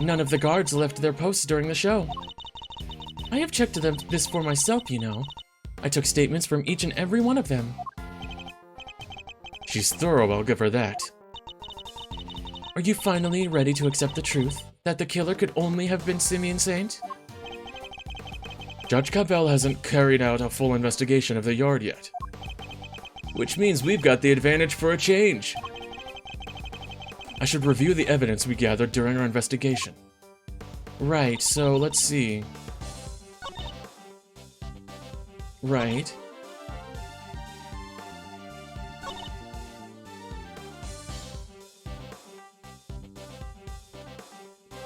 None of the guards left their posts during the show. I have checked this for myself, you know. I took statements from each and every one of them. She's thorough, I'll give her that. Are you finally ready to accept the truth that the killer could only have been Simeon Saint? Judge Cavell hasn't carried out a full investigation of the yard yet. Which means we've got the advantage for a change. I should review the evidence we gathered during our investigation. Right, so let's see. Right.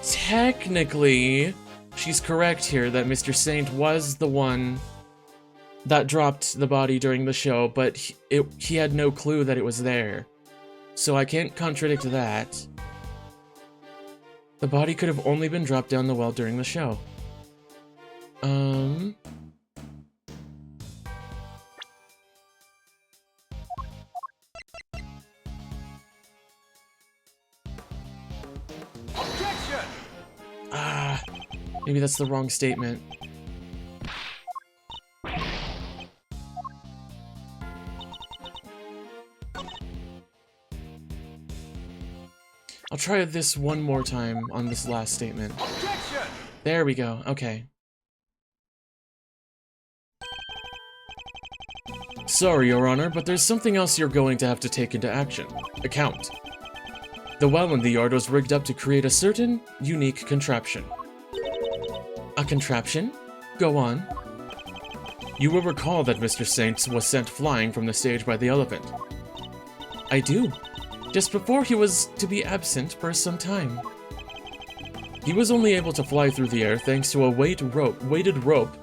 Technically, she's correct here that Mr. Saint was the one that dropped the body during the show, but he had no clue that it was there. So I can't contradict that. The body could have only been dropped down the well during the show. Maybe that's the wrong statement. I'll try this one more time on this last statement. Objection! There we go, okay. Sorry, Your Honor, but there's something else you're going to have to take into account. The well in the yard was rigged up to create a certain unique contraption. A contraption? Go on. You will recall that Mr. Saint was sent flying from the stage by the elephant. I do. Just before he was to be absent for some time. He was only able to fly through the air thanks to a weighted rope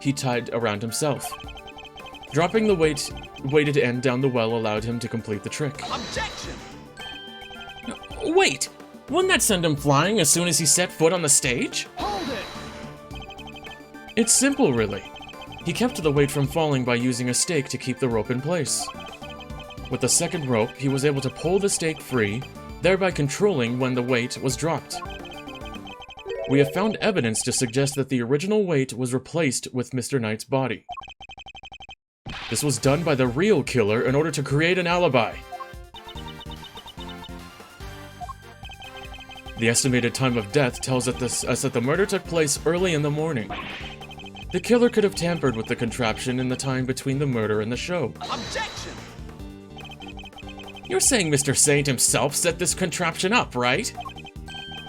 he tied around himself. Dropping the weighted end down the well allowed him to complete the trick. Objection! Wait! Wouldn't that send him flying as soon as he set foot on the stage? Hold it! It's simple, really. He kept the weight from falling by using a stake to keep the rope in place. With the second rope, he was able to pull the stake free, thereby controlling when the weight was dropped. We have found evidence to suggest that the original weight was replaced with Mr. Knight's body. This was done by the real killer in order to create an alibi. The estimated time of death tells us that the murder took place early in the morning. The killer could have tampered with the contraption in the time between the murder and the show. Objection! You're saying Mr. Saint himself set this contraption up, right?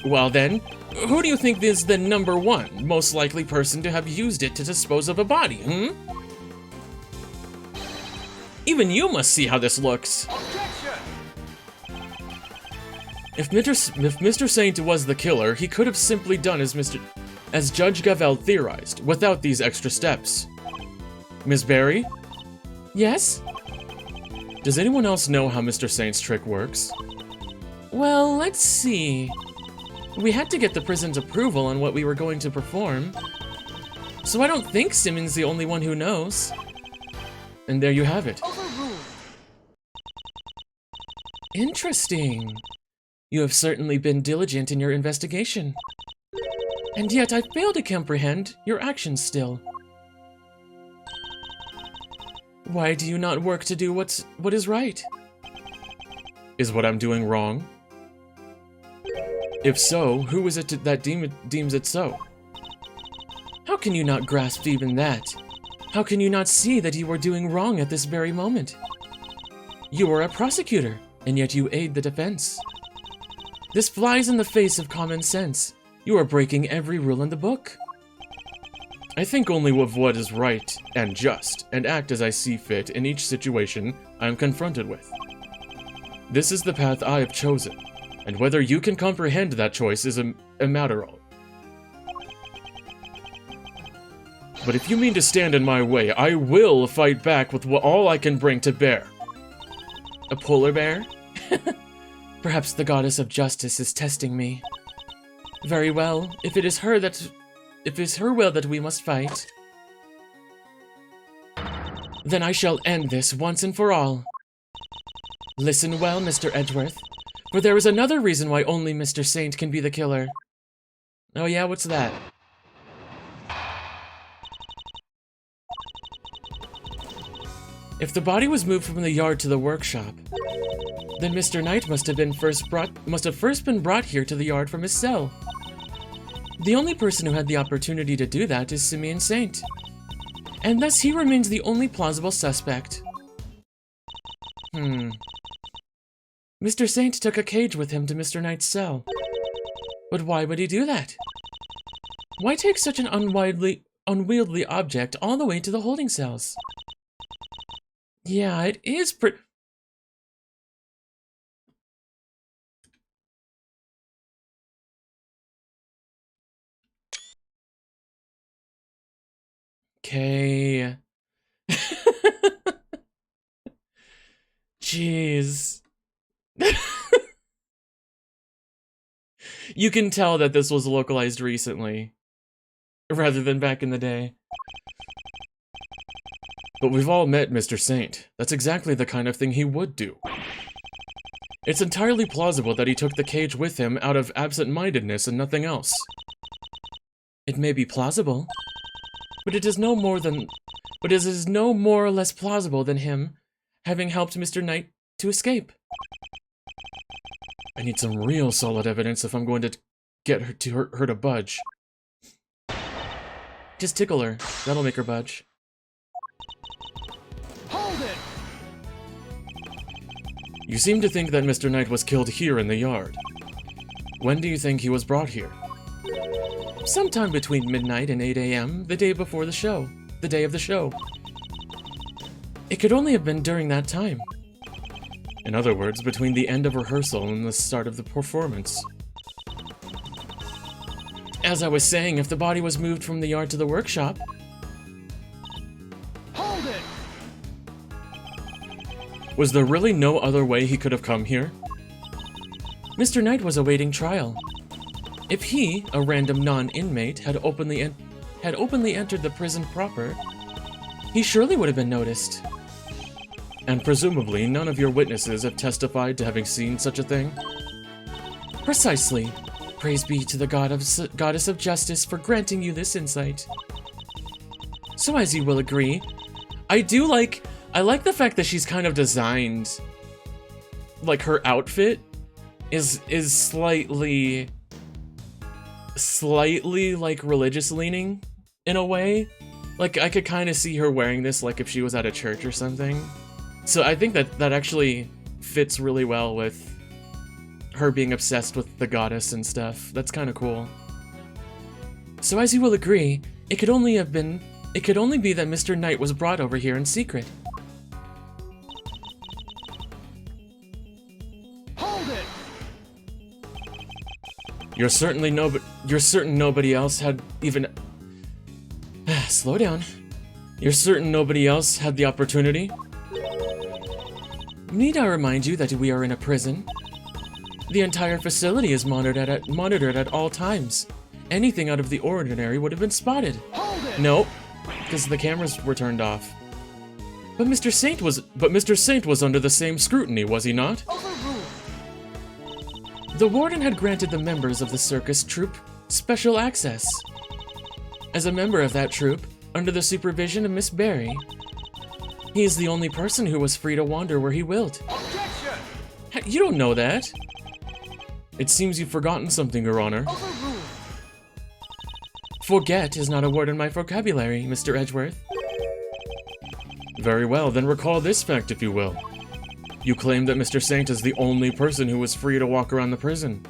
Well then, who do you think is the number one most likely person to have used it to dispose of a body, Even you must see how this looks. Objection! If Mr. Saint was the killer, he could have simply done as Judge Gavell theorized, without these extra steps. Miss Berry? Yes? Does anyone else know how Mr. Saint's trick works? Well, let's see. We had to get the prison's approval on what we were going to perform. So I don't think Simmons the only one who knows. And there you have it. Interesting. You have certainly been diligent in your investigation. And yet I fail to comprehend your actions still. Why do you not work to do what is right? Is what I'm doing wrong? If so, who is it that deems it so? How can you not grasp even that? How can you not see that you are doing wrong at this very moment? You are a prosecutor, and yet you aid the defense. This flies in the face of common sense. You are breaking every rule in the book. I think only of what is right and just, and act as I see fit in each situation I am confronted with. This is the path I have chosen, and whether you can comprehend that choice is a matter of. But if you mean to stand in my way, I will fight back with all I can bring to bear. A polar bear? Perhaps the goddess of justice is testing me. Very well, if it is her will that we must fight, then I shall end this once and for all. Listen well, Mr. Edgeworth, for there is another reason why only Mr. Saint can be the killer. Oh yeah, what's that? If the body was moved from the yard to the workshop, then Mr. Knight must have first been brought here to the yard from his cell. The only person who had the opportunity to do that is Simeon Saint, and thus he remains the only plausible suspect. Mr. Saint took a cage with him to Mr. Knight's cell. But why would he do that? Why take such an unwieldy object all the way to the holding cells? Yeah, it is pretty... Okay. Jeez. You can tell that this was localized recently, rather than back in the day. But we've all met Mr. Saint. That's exactly the kind of thing he would do. It's entirely plausible that he took the cage with him out of absent-mindedness and nothing else. It may be plausible, but it is no more or less plausible than him having helped Mr. Knight to escape. I need some real solid evidence if I'm going to get her to budge. Just tickle her. That'll make her budge. Hold it! You seem to think that Mr. Knight was killed here in the yard. When do you think he was brought here? Sometime between midnight and 8 a.m., the day before the show. The day of the show. It could only have been during that time. In other words, between the end of rehearsal and the start of the performance. As I was saying, if the body was moved from the yard to the workshop... Hold it! Was there really no other way he could have come here? Mr. Knight was awaiting trial. If he, a random non-inmate, had openly entered the prison proper, he surely would have been noticed. And presumably none of your witnesses have testified to having seen such a thing? Precisely. Praise be to the goddess of justice for granting you this insight. So as you will agree, I like the fact that she's kind of designed, like her outfit is slightly like religious leaning in a way. Like I could kind of see her wearing this like if she was at a church or something. So I think that actually fits really well with her being obsessed with the goddess and stuff. That's kind of cool. So as you will agree, it could only be that Mr. Knight was brought over here in secret. Hold it! You're certain nobody else had even... Slow down. You're certain nobody else had the opportunity? Need I remind you that we are in a prison? The entire facility is monitored at all times. Anything out of the ordinary would have been spotted. Nope, because the cameras were turned off. But Mr. Saint was under the same scrutiny, was he not? The warden had granted the members of the circus troupe special access. As a member of that troupe, under the supervision of Miss Berry, he is the only person who was free to wander where he willed. Objection! You don't know that. It seems you've forgotten something, Your Honor. Forget is not a word in my vocabulary, Mr. Edgeworth. Very well, then recall this fact, if you will. You claim that Mr. Saint is the only person who was free to walk around the prison.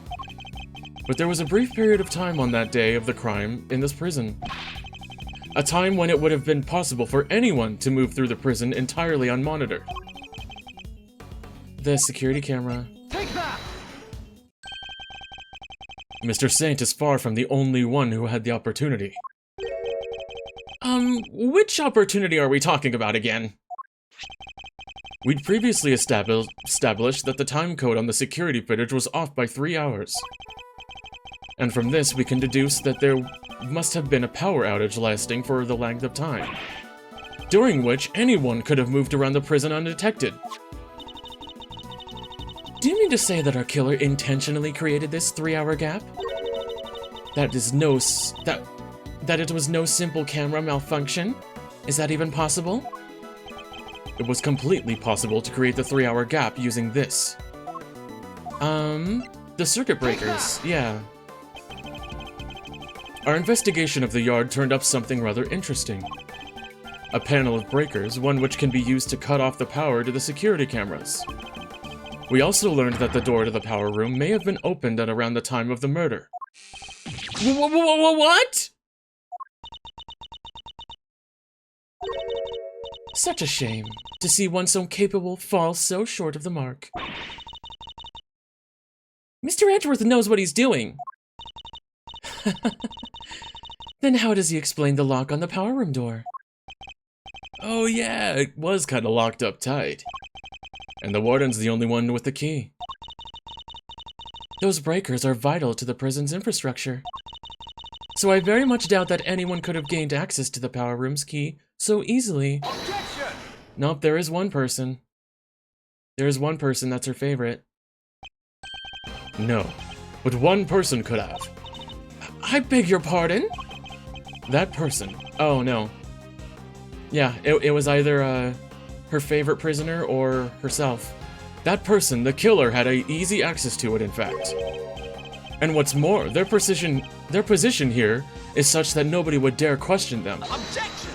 But there was a brief period of time on that day of the crime in this prison. A time when it would have been possible for anyone to move through the prison entirely unmonitored. The security camera. Take that! Mr. Saint is far from the only one who had the opportunity. Which opportunity are we talking about again? We'd previously established that the time code on the security footage was off by 3 hours. And from this, we can deduce that there must have been a power outage lasting for the length of time, during which anyone could have moved around the prison undetected. Do you mean to say that our killer intentionally created this 3-hour gap? That it was no simple camera malfunction? Is that even possible? It was completely possible to create the 3-hour gap using this. The circuit breakers, yeah. Our investigation of the yard turned up something rather interesting. A panel of breakers, one which can be used to cut off the power to the security cameras. We also learned that the door to the power room may have been opened at around the time of the murder. What? Such a shame to see one so capable fall so short of the mark. Mr. Edgeworth knows what he's doing. Then how does he explain the lock on the power room door? Oh yeah, it was kind of locked up tight. And the warden's the only one with the key. Those breakers are vital to the prison's infrastructure. So I very much doubt that anyone could have gained access to the power room's key so easily. Objection! Nope, there is one person. There is one person that's her favorite. No, but one person could have. I beg your pardon? That person. Oh, no. Yeah, it was either, her favorite prisoner or herself. That person, the killer, had easy access to it, in fact. And what's more, their position here is such that nobody would dare question them. Objection!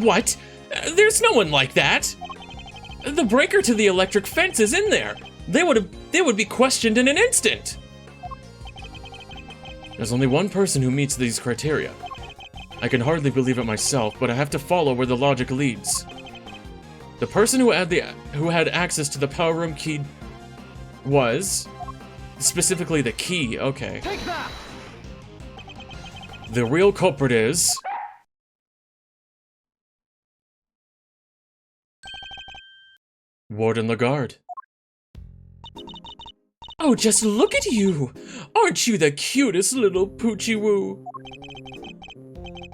What? There's no one like that! The breaker to the electric fence is in there! They would be questioned in an instant! There's only one person who meets these criteria. I can hardly believe it myself, but I have to follow where the logic leads. The person who had access to the power room key was... specifically the key, okay. Take that! The real culprit is... Warden Lagarde. Oh, just look at you! Aren't you the cutest little poochie-woo?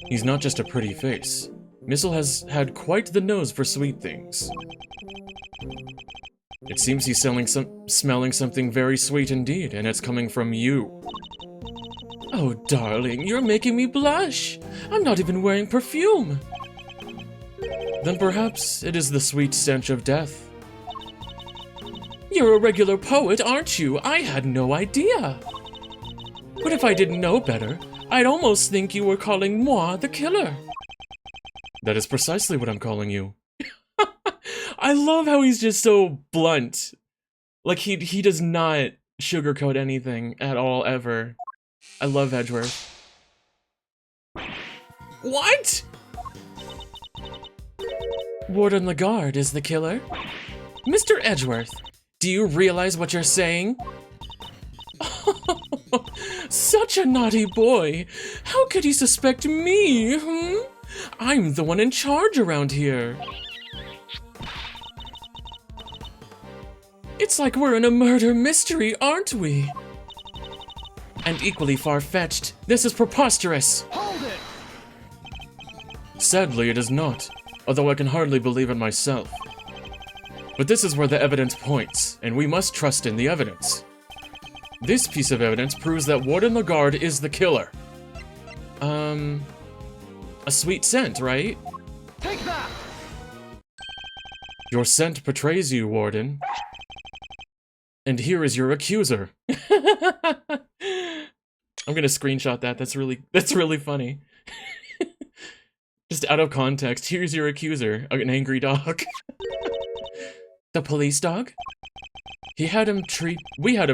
He's not just a pretty face. Missile has had quite the nose for sweet things. It seems he's smelling something very sweet indeed, and it's coming from you. Oh, darling, you're making me blush. I'm not even wearing perfume. Then perhaps it is the sweet stench of death. You're a regular poet, aren't you? I had no idea. But if I didn't know better, I'd almost think you were calling moi the killer. That is precisely what I'm calling you. I love how he's just so blunt. Like, he does not sugarcoat anything at all, ever. I love Edgeworth. What? Warden Lagarde is the killer? Mr. Edgeworth, do you realize what you're saying? Such a naughty boy. How could he suspect me, I'm the one in charge around here. It's like we're in a murder mystery, aren't we? And equally far-fetched. This is preposterous. Hold it! Sadly, it is not, although I can hardly believe it myself. But this is where the evidence points, and we must trust in the evidence. This piece of evidence proves that Warden Lagarde is the killer. A sweet scent, right? Take that! Your scent betrays you, Warden. And here is your accuser. I'm gonna screenshot that. That's really funny. Just out of context, here's your accuser, an angry dog. The police dog? We had him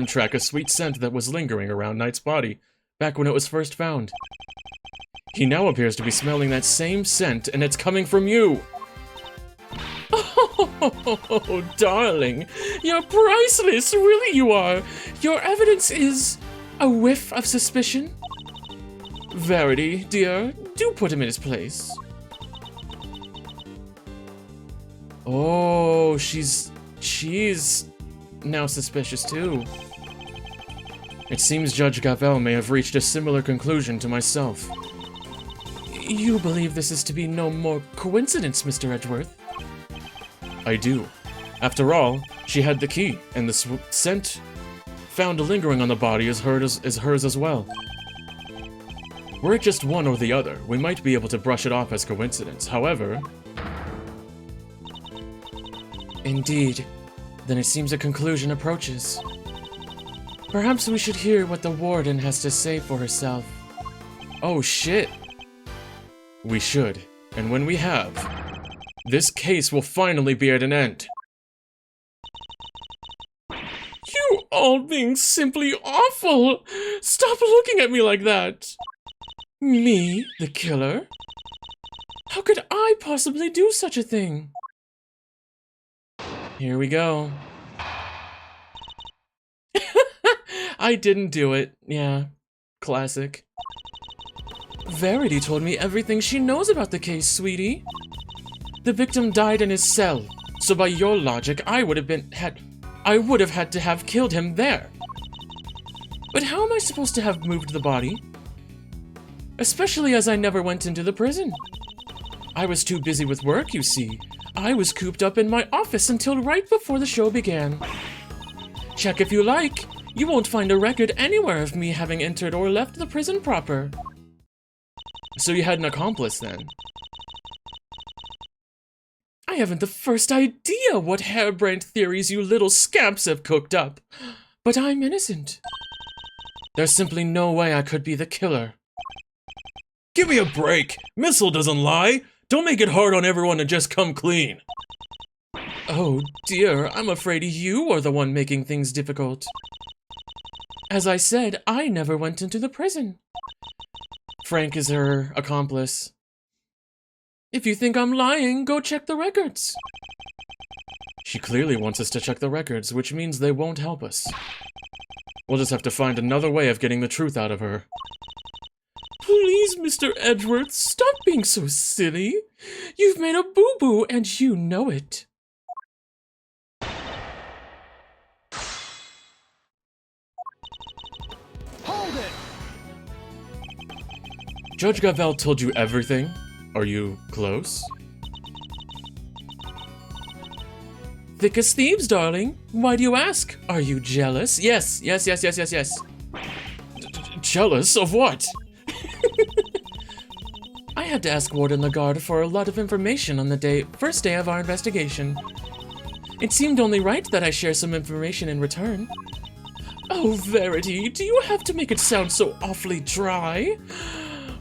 track a sweet scent that was lingering around Knight's body, back when it was first found. He now appears to be smelling that same scent, and it's coming from you! Oh, darling, you're priceless, really you are. Your evidence is a whiff of suspicion. Verity, dear, do put him in his place. Oh, she's now suspicious too. It seems Judge Gavel may have reached a similar conclusion to myself. You believe this is to be no more coincidence, Mr. Edgeworth? I do. After all, she had the key, and the scent found lingering on the body is hers as well. Were it just one or the other, we might be able to brush it off as coincidence. However... Indeed. Then it seems a conclusion approaches. Perhaps we should hear what the warden has to say for herself. Oh shit! We should. And when we have, this case will finally be at an end. You all being simply awful! Stop looking at me like that! Me, the killer? How could I possibly do such a thing? Here we go. I didn't do it. Yeah, classic. Verity told me everything she knows about the case, sweetie. The victim died in his cell, so by your logic, I would have had to have killed him there. But how am I supposed to have moved the body? Especially as I never went into the prison. I was too busy with work, you see. I was cooped up in my office until right before the show began. Check if you like. You won't find a record anywhere of me having entered or left the prison proper. So you had an accomplice then? I haven't the first idea what harebrained theories you little scamps have cooked up. But I'm innocent. There's simply no way I could be the killer. Give me a break! Missile doesn't lie! Don't make it hard on everyone to just come clean! Oh dear, I'm afraid you are the one making things difficult. As I said, I never went into the prison. Frank is her accomplice. If you think I'm lying, go check the records. She clearly wants us to check the records, which means they won't help us. We'll just have to find another way of getting the truth out of her. Please, Mr. Edgeworth, stop being so silly. You've made a boo-boo, and you know it. Hold it! Judge Gavel told you everything? Are you close? Thick as thieves, darling. Why do you ask? Are you jealous? Yes. Jealous of what? I had to ask Warden Lagarde for a lot of information on the first day of our investigation. It seemed only right that I share some information in return. Oh, Verity, do you have to make it sound so awfully dry?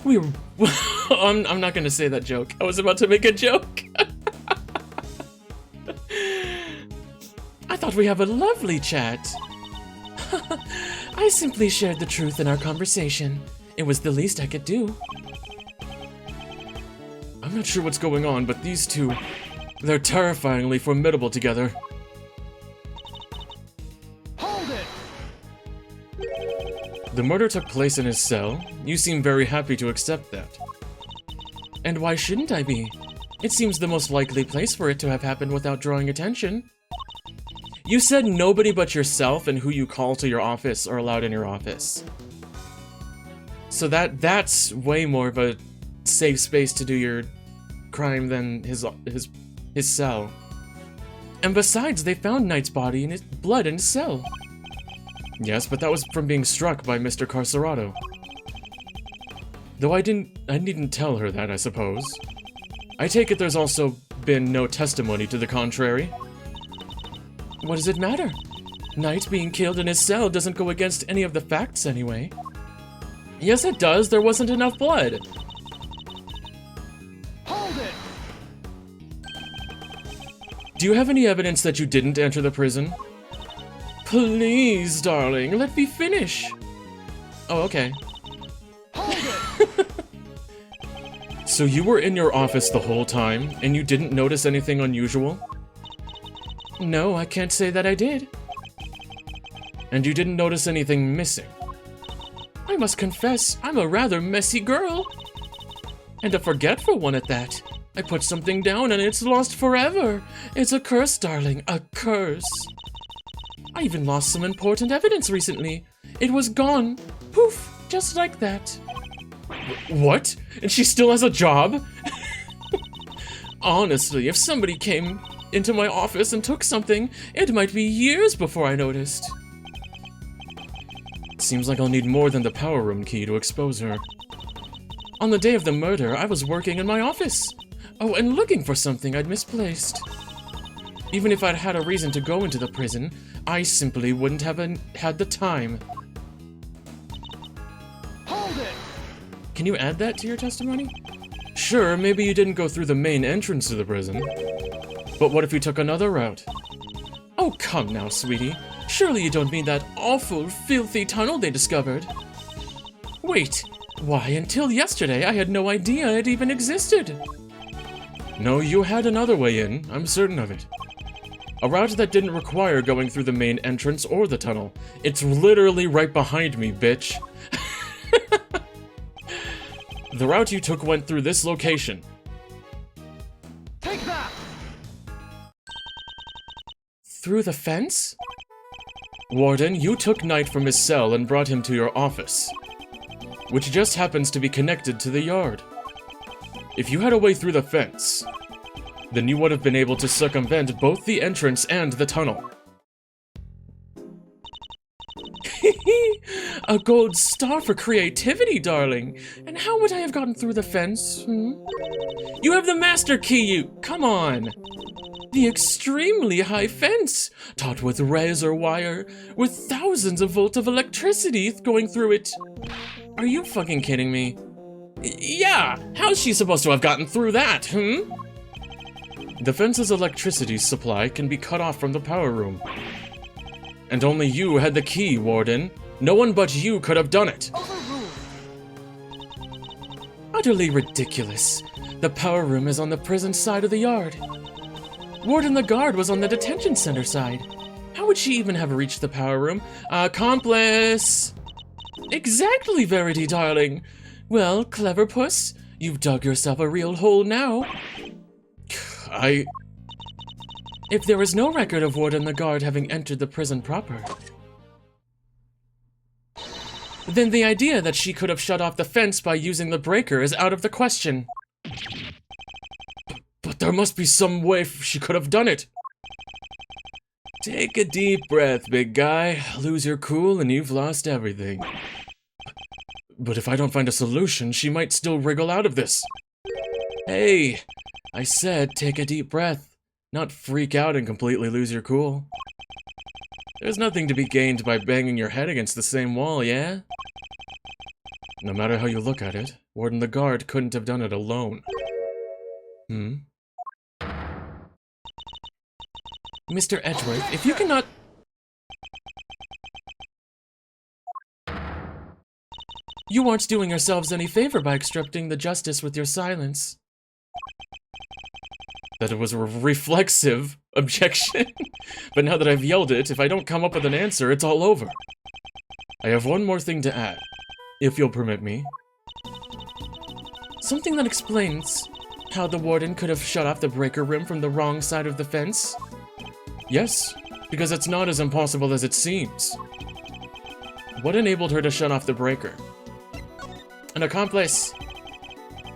I'm not gonna say that joke. I was about to make a joke. I thought we have a lovely chat. I simply shared the truth in our conversation. It was the least I could do. I'm not sure what's going on, but these two, they're terrifyingly formidable together. Hold it! The murder took place in his cell. You seem very happy to accept that. And why shouldn't I be? It seems the most likely place for it to have happened without drawing attention. You said nobody but yourself and who you call to your office are allowed in your office. So that's way more of a safe space to do your crime than his cell. And besides, they found Knight's body and his blood in his cell. Yes, but that was from being struck by Mr. Carcerado. Though I needn't tell her that, I suppose. I take it there's also been no testimony to the contrary. What does it matter? Knight being killed in his cell doesn't go against any of the facts anyway. Yes, it does. There wasn't enough blood. Hold it! Do you have any evidence that you didn't enter the prison? Please, darling, let me finish. Oh, okay. So you were in your office the whole time, and you didn't notice anything unusual? No, I can't say that I did. And you didn't notice anything missing? I must confess, I'm a rather messy girl. And a forgetful one at that. I put something down and it's lost forever. It's a curse, darling, a curse. I even lost some important evidence recently. It was gone. Poof, just like that. What? And she still has a job? Honestly, if somebody came into my office and took something, it might be years before I noticed. Seems like I'll need more than the power room key to expose her. On the day of the murder, I was working in my office. Oh, and looking for something I'd misplaced. Even if I'd had a reason to go into the prison, I simply wouldn't have had the time. Hold it! Can you add that to your testimony? Sure, maybe you didn't go through the main entrance to the prison. But what if you took another route? Oh, come now, sweetie. Surely you don't mean that awful, filthy tunnel they discovered. Wait, why, until yesterday I had no idea it even existed. No, you had another way in, I'm certain of it. A route that didn't require going through the main entrance or the tunnel. It's literally right behind me, bitch. The route you took went through this location. Take that! Through the fence? Warden, you took Knight from his cell and brought him to your office, which just happens to be connected to the yard. If you had a way through the fence, then you would have been able to circumvent both the entrance and the tunnel. A gold star for creativity, darling. And how would I have gotten through the fence? You have the master key, you... Come on. The extremely high fence, topped with razor wire, with thousands of volts of electricity going through it. Are you fucking kidding me? Yeah, how's she supposed to have gotten through that, The fence's electricity supply can be cut off from the power room. And only you had the key, Warden. No one but you could have done it. Utterly ridiculous. The power room is on the prison side of the yard. Warden the guard was on the detention center side. How would she even have reached the power room? Accomplice! Exactly, Verity, darling. Well, clever puss, you've dug yourself a real hole now. If there is no record of Warden the guard having entered the prison proper, then the idea that she could have shut off the fence by using the breaker is out of the question. But there must be some way she could have done it. Take a deep breath, big guy. Lose your cool and you've lost everything. But if I don't find a solution, she might still wriggle out of this. Hey, I said take a deep breath, not freak out and completely lose your cool. There's nothing to be gained by banging your head against the same wall, yeah? No matter how you look at it, Warden the guard couldn't have done it alone. Mr. Edgeworth, if you cannot... You aren't doing yourselves any favor by obstructing the justice with your silence. That it was a reflexive objection. But now that I've yelled it, if I don't come up with an answer, it's all over. I have one more thing to add, if you'll permit me. Something that explains how the warden could have shut off the breaker room from the wrong side of the fence. Yes, because it's not as impossible as it seems. What enabled her to shut off the breaker? An accomplice.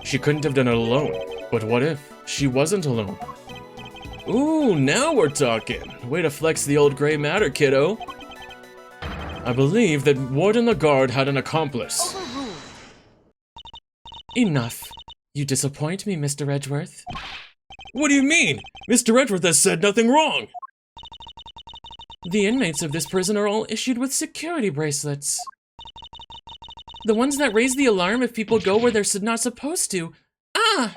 She couldn't have done it alone. But what if she wasn't alone? Ooh, now we're talking. Way to flex the old gray matter, kiddo. I believe that Warden the Guard had an accomplice. Enough. You disappoint me, Mr. Edgeworth. What do you mean? Mr. Edgeworth has said nothing wrong. The inmates of this prison are all issued with security bracelets. The ones that raise the alarm if people go where they're not supposed to. Ah!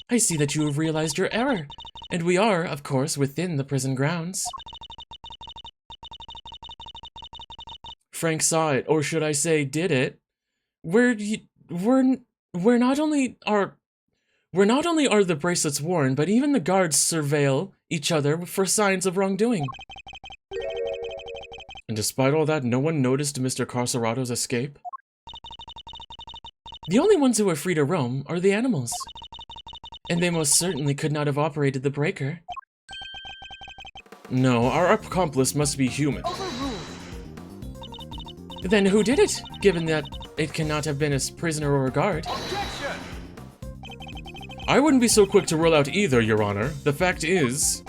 I see that you have realized your error, and we are, of course, within the prison grounds. Frank saw it, or should I say, did it. We're not only are the bracelets worn, but even the guards surveil each other for signs of wrongdoing. And despite all that, no one noticed Mr. Carcerato's escape? The only ones who are free to roam are the animals. And they most certainly could not have operated the breaker. No, our accomplice must be human. Then who did it, given that it cannot have been a prisoner or a guard? I wouldn't be so quick to rule out either, Your Honor. The fact is,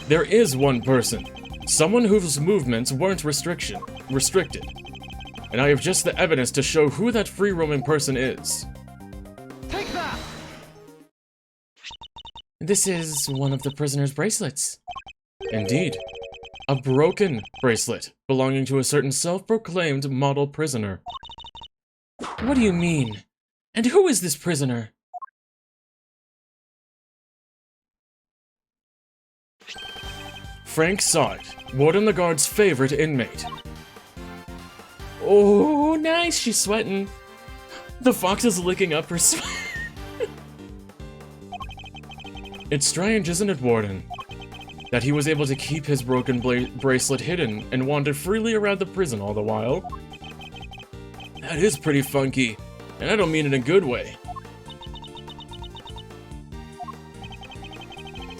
there is one person. Someone whose movements weren't restricted. And I have just the evidence to show who that free-roaming person is. Take that! This is one of the prisoner's bracelets. Indeed. A broken bracelet belonging to a certain self-proclaimed model prisoner. What do you mean? And who is this prisoner? Frank saw it. Warden the Guard's favorite inmate. Oh, nice, she's sweating. The fox is licking up her sweat. It's strange, isn't it, Warden? That he was able to keep his broken bracelet hidden and wander freely around the prison all the while. That is pretty funky, and I don't mean it in a good way.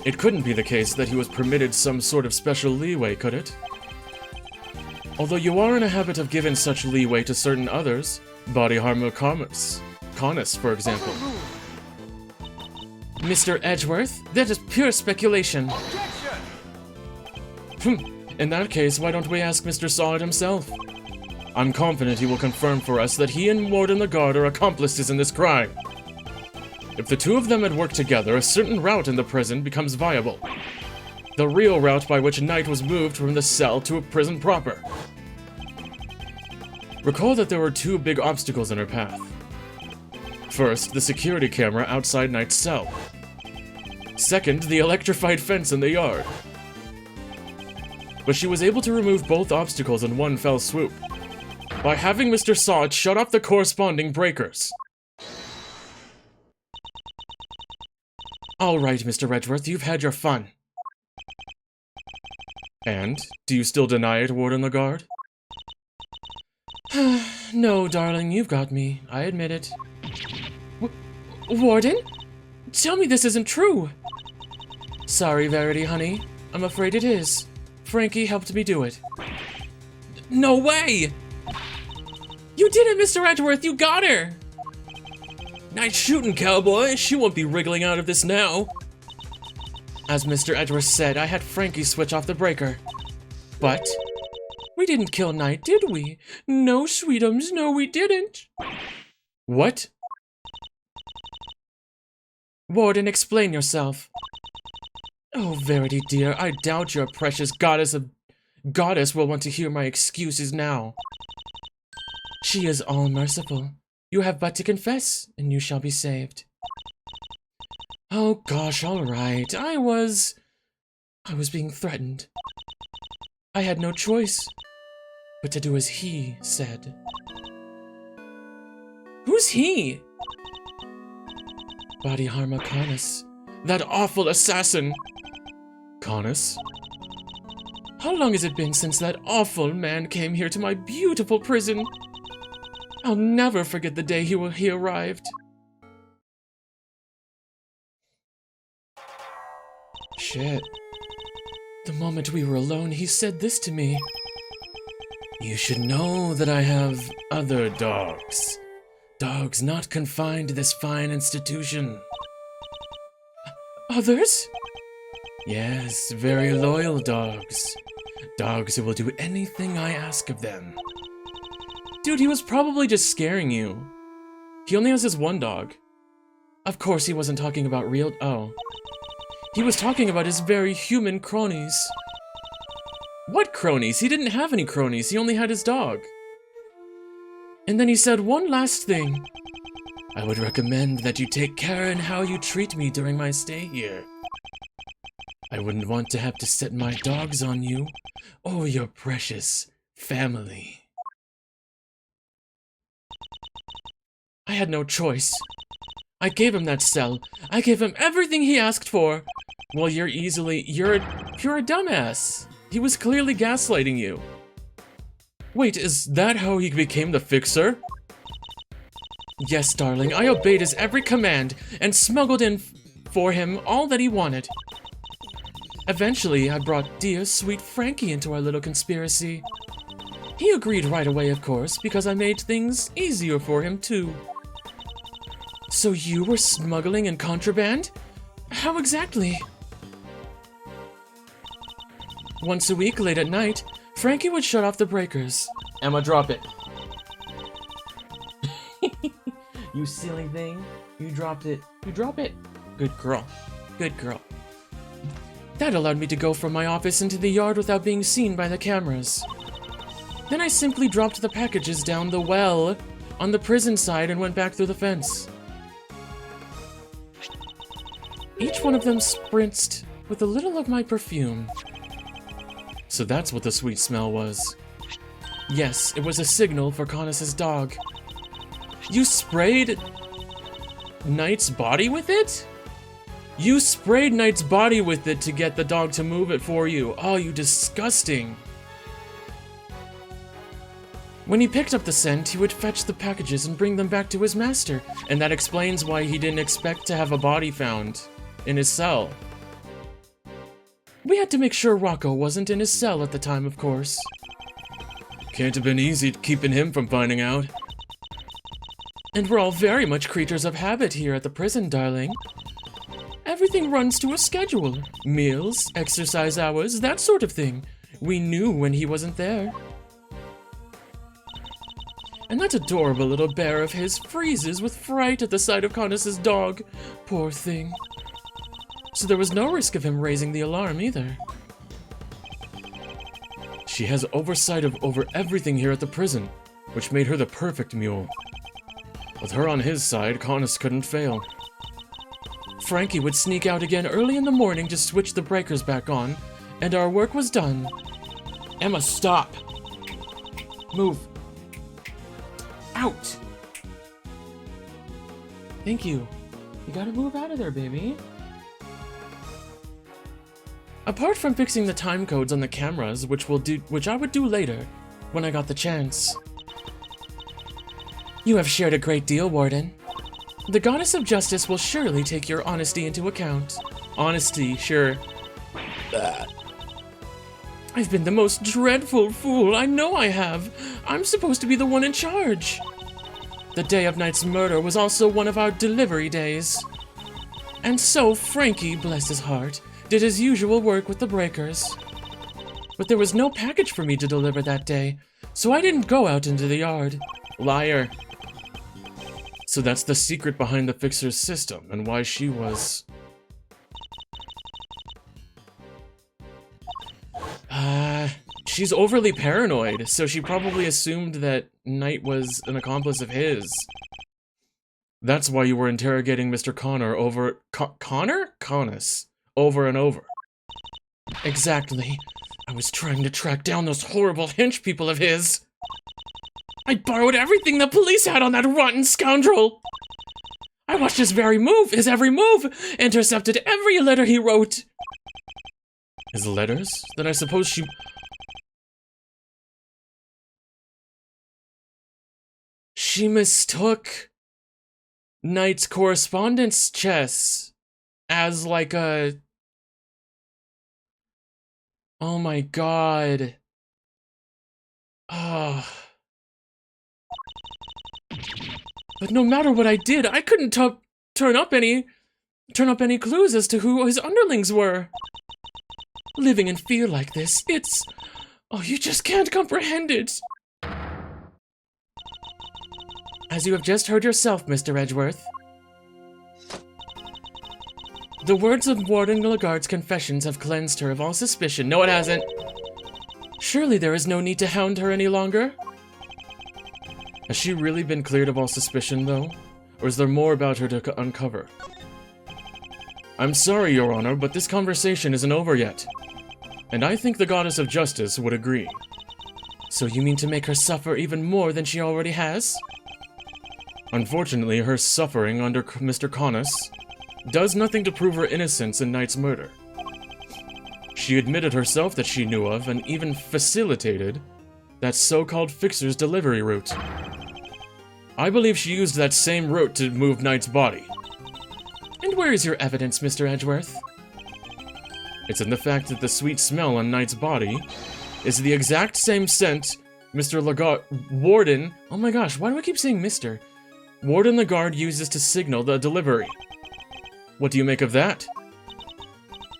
It couldn't be the case that he was permitted some sort of special leeway, could it? Although you are in a habit of giving such leeway to certain others, body harmer Canis, for example. Mr. Edgeworth, that is pure speculation. In that case, why don't we ask Mr. Saw It himself? I'm confident he will confirm for us that he and Warden the Guard are accomplices in this crime. If the two of them had worked together, a certain route in the prison becomes viable. The real route by which Knight was moved from the cell to a prison proper. Recall that there were two big obstacles in her path. First, the security camera outside Knight's cell. Second, the electrified fence in the yard. But she was able to remove both obstacles in one fell swoop, by having Mr. Saw It shut off the corresponding breakers. All right, Mr. Edgeworth, you've had your fun. And? Do you still deny it, Warden the Guard? No, darling, you've got me. I admit it. Warden? Tell me this isn't true. Sorry, Verity, honey. I'm afraid it is. Frankie helped me do it. No way! You did it, Mr. Edgeworth! You got her! Nice shooting, cowboy! She won't be wriggling out of this now. As Mr. Edgeworth said, I had Frankie switch off the breaker. But we didn't kill Knight, did we? No, sweetums, no, we didn't. What? Warden, explain yourself. Oh, Verity dear, I doubt your precious goddess will want to hear my excuses now. She is all merciful. You have but to confess, and you shall be saved. Oh gosh, all right. I was being threatened. I had no choice but to do as he said. Who's he? Body Harma Canis. That awful assassin. Canis? How long has it been since that awful man came here to my beautiful prison? I'll never forget the day he arrived. Shit. The moment we were alone, he said this to me. You should know that I have other dogs. Dogs not confined to this fine institution. Others? Yes, very loyal dogs. Dogs who will do anything I ask of them. Dude, he was probably just scaring you. He only has his one dog. Of course he wasn't talking about real— oh. He was talking about his very human cronies. What cronies? He didn't have any cronies, he only had his dog. And then he said one last thing. I would recommend that you take care in how you treat me during my stay here. I wouldn't want to have to set my dogs on you, or your precious family. I had no choice. I gave him that cell. I gave him everything he asked for. Well, you're a dumbass. He was clearly gaslighting you. Wait, is that how he became the fixer? Yes, darling, I obeyed his every command and smuggled in for him all that he wanted. Eventually, I brought dear, sweet Frankie into our little conspiracy. He agreed right away, of course, because I made things easier for him, too. So you were smuggling in contraband? How exactly? Once a week, late at night, Frankie would shut off the breakers. Emma, drop it. You silly thing. You dropped it. You drop it. Good girl. Good girl. That allowed me to go from my office into the yard without being seen by the cameras. Then I simply dropped the packages down the well on the prison side and went back through the fence. Each one of them spritzed with a little of my perfume. So that's what the sweet smell was. Yes, it was a signal for Conus's dog. You sprayed Knight's body with it? You sprayed Knight's body with it to get the dog to move it for you. Oh, you disgusting. When he picked up the scent, he would fetch the packages and bring them back to his master, and that explains why he didn't expect to have a body found in his cell. We had to make sure Rocco wasn't in his cell at the time, of course. Can't have been easy keeping him from finding out. And we're all very much creatures of habit here at the prison, darling. Everything runs to a schedule. Meals, exercise hours, that sort of thing. We knew when he wasn't there. And that adorable little bear of his freezes with fright at the sight of Conus's dog. Poor thing. So there was no risk of him raising the alarm either. She has oversight over everything here at the prison, which made her the perfect mule. With her on his side, Conus couldn't fail. Frankie would sneak out again early in the morning to switch the breakers back on, and our work was done. Emma, stop. Move. Out! Thank you. You gotta move out of there, baby. Apart from fixing the time codes on the cameras, which I would do later, when I got the chance. You have shared a great deal, Warden. The Goddess of Justice will surely take your honesty into account. Honesty, sure. I've been the most dreadful fool, I know I have. I'm supposed to be the one in charge. The day of Knight's murder was also one of our delivery days. And so Frankie, bless his heart, did his usual work with the breakers. But there was no package for me to deliver that day, so I didn't go out into the yard. Liar. So that's the secret behind the Fixer's system, and why she was... She's overly paranoid, so she probably assumed that Knight was an accomplice of his. That's why you were interrogating Mr. Connor over... Conus. Over and over. Exactly. I was trying to track down those horrible hench people of his. I borrowed everything the police had on that rotten scoundrel. I watched his every move, intercepted every letter he wrote. His letters? Then I suppose she... She mistook Knight's correspondence chess as like a... Oh my god. Ah. But no matter what I did, I couldn't turn up any clues as to who his underlings were. Living in fear like this, it's... Oh, you just can't comprehend it. As you have just heard yourself, Mr. Edgeworth, the words of Warden Lagarde's confessions have cleansed her of all suspicion. No, it hasn't. Surely there is no need to hound her any longer. Has she really been cleared of all suspicion, though? Or is there more about her to uncover? I'm sorry, Your Honor, but this conversation isn't over yet. And I think the Goddess of Justice would agree. So you mean to make her suffer even more than she already has? Unfortunately, her suffering under Mr. Connus does nothing to prove her innocence in Knight's murder. She admitted herself that she knew of and even facilitated that so-called fixer's delivery route. I believe she used that same route to move Knight's body. And where is your evidence, Mr. Edgeworth? It's in the fact that the sweet smell on Knight's body is the exact same scent Mr. Lagarde... Warden... Oh my gosh, why do I keep saying Mr.? Warden Lagarde uses to signal the delivery. What do you make of that?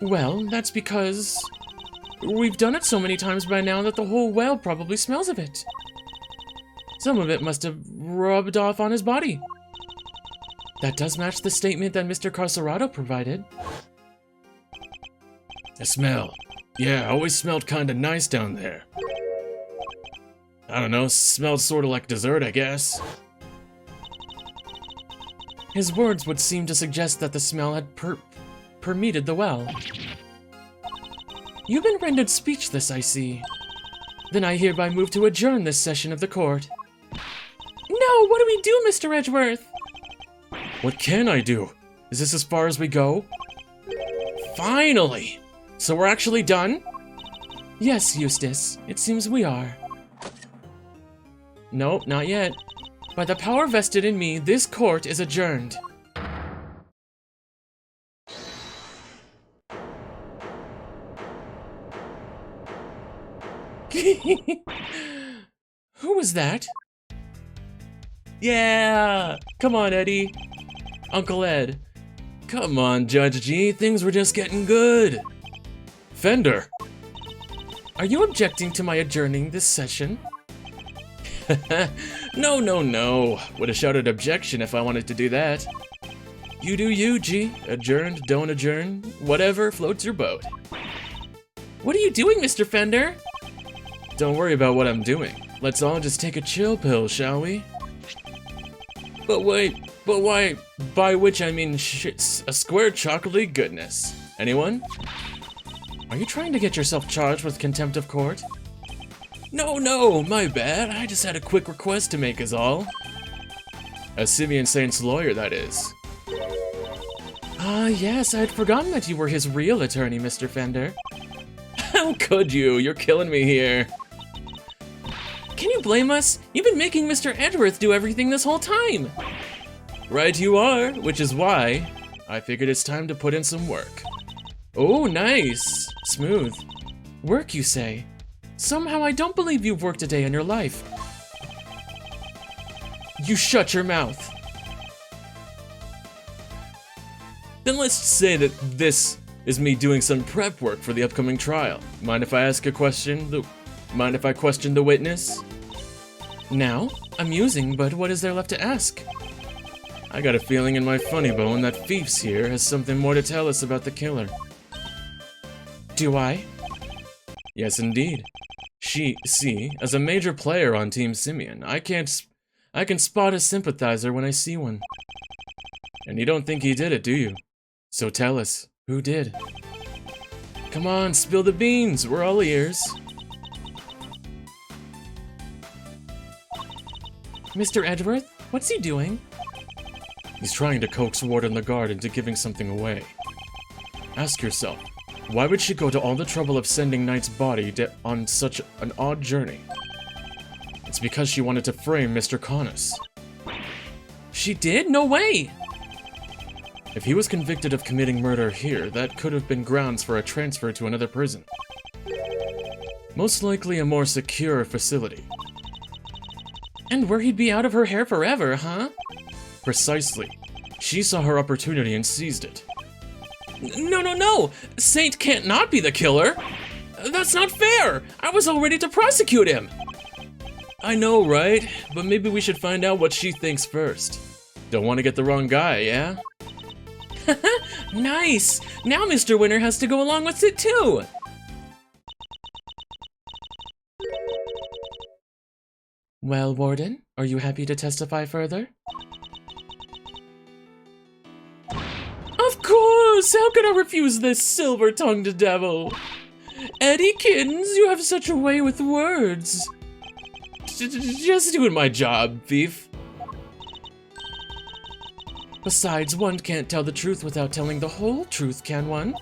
Well, that's because... we've done it so many times by now that the whole well probably smells of it. Some of it must have rubbed off on his body. That does match the statement that Mr. Carcerado provided. The smell. Yeah, always smelled kinda nice down there. I don't know, smelled sorta like dessert, I guess. His words would seem to suggest that the smell had permeated the well. You've been rendered speechless, I see. Then I hereby move to adjourn this session of the court. No, what do we do, Mr. Edgeworth? What can I do? Is this as far as we go? Finally! So we're actually done? Yes, Eustace, it seems we are. Nope, not yet. By the power vested in me, this court is adjourned. Who was that? Yeah! Come on, Eddie. Uncle Ed. Come on, Judge G, things were just getting good. Fender. Are you objecting to my adjourning this session? No. Would have shouted objection if I wanted to do that. You do you, G. Adjourned, don't adjourn, whatever floats your boat. What are you doing, Mr. Fender? Don't worry about what I'm doing. Let's all just take a chill pill, shall we? But why? By which I mean a square chocolatey goodness. Anyone? Are you trying to get yourself charged with contempt of court? No, my bad. I just had a quick request to make is all. A Simeon Saint's lawyer, that is. Ah, yes, I had forgotten that you were his real attorney, Mr. Fender. How could you? You're killing me here. Can you blame us? You've been making Mr. Edgeworth do everything this whole time. Right you are, which is why I figured it's time to put in some work. Oh, nice. Smooth. Work, you say? Somehow I don't believe you've worked a day in your life. You shut your mouth. Then let's say that this is me doing some prep work for the upcoming trial. Mind if I ask a question? Mind if I question the witness? Now? Amusing, but what is there left to ask? I got a feeling in my funny bone that Fiefs here has something more to tell us about the killer. Do I? Yes, indeed. As a major player on Team Simeon, I can spot a sympathizer when I see one. And you don't think he did it, do you? So tell us, who did? Come on, spill the beans, we're all ears. Mr. Edgeworth, what's he doing? He's trying to coax Warden Lagarde into giving something away. Ask yourself, why would she go to all the trouble of sending Knight's body on such an odd journey? It's because she wanted to frame Mr. Connus. She did? No way! If he was convicted of committing murder here, that could have been grounds for a transfer to another prison. Most likely a more secure facility. And where he'd be out of her hair forever, huh? Precisely. She saw her opportunity and seized it. No! Saint can't not be the killer! That's not fair! I was all ready to prosecute him! I know, right? But maybe we should find out what she thinks first. Don't want to get the wrong guy, yeah? Nice! Now Mr. Winner has to go along with it too! Well, Warden, are you happy to testify further? Of course! How could I refuse this silver-tongued devil? Eddie Kittens, you have such a way with words. Just doing my job, thief. Besides, one can't tell the truth without telling the whole truth, can one?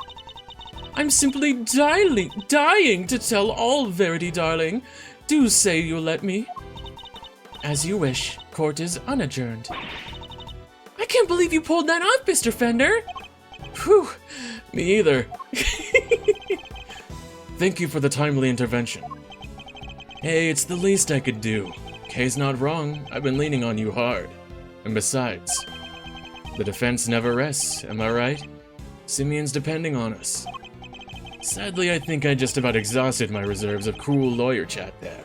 I'm simply dying to tell all verity, darling. Do say you'll let me. As you wish. Court is unadjourned. I can't believe you pulled that off, Mr. Fender. Whew. Me either. Thank you for the timely intervention. Hey, it's the least I could do. Kay's not wrong. I've been leaning on you hard. And besides, the defense never rests, am I right? Simeon's depending on us. Sadly, I think I just about exhausted my reserves of cool lawyer chat there.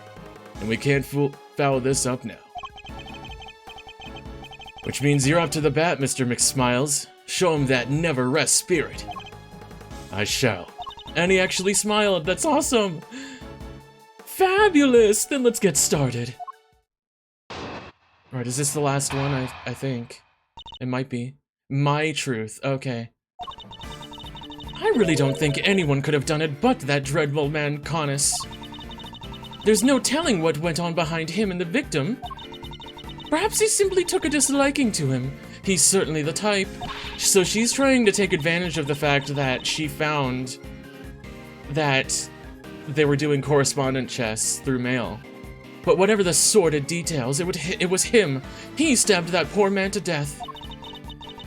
And we can't foul this up now. Which means you're up to the bat, Mr. McSmiles. Show him that never rest spirit. I shall. And he actually smiled. That's awesome. Fabulous. Then let's get started. Alright, is this the last one? I think. It might be. My truth. Okay. I really don't think anyone could have done it but that dreadful man, Connus. There's no telling what went on behind him and the victim. Perhaps he simply took a disliking to him. He's certainly the type. So she's trying to take advantage of the fact that she found that they were doing correspondent chess through mail. But whatever the sordid details, it was him. He stabbed that poor man to death.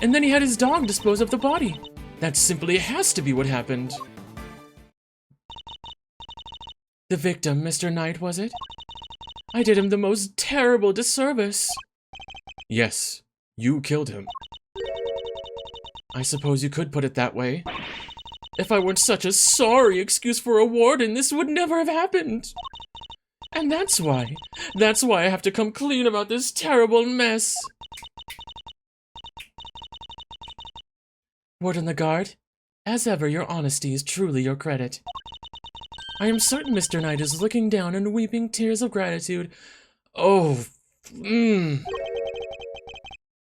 And then he had his dog dispose of the body. That simply has to be what happened. The victim, Mr. Knight, was it? I did him the most terrible disservice. Yes, you killed him. I suppose you could put it that way. If I weren't such a sorry excuse for a warden, this would never have happened. And that's why I have to come clean about this terrible mess. Warden the Guard, as ever, your honesty is truly your credit. I am certain Mr. Knight is looking down and weeping tears of gratitude. Oh,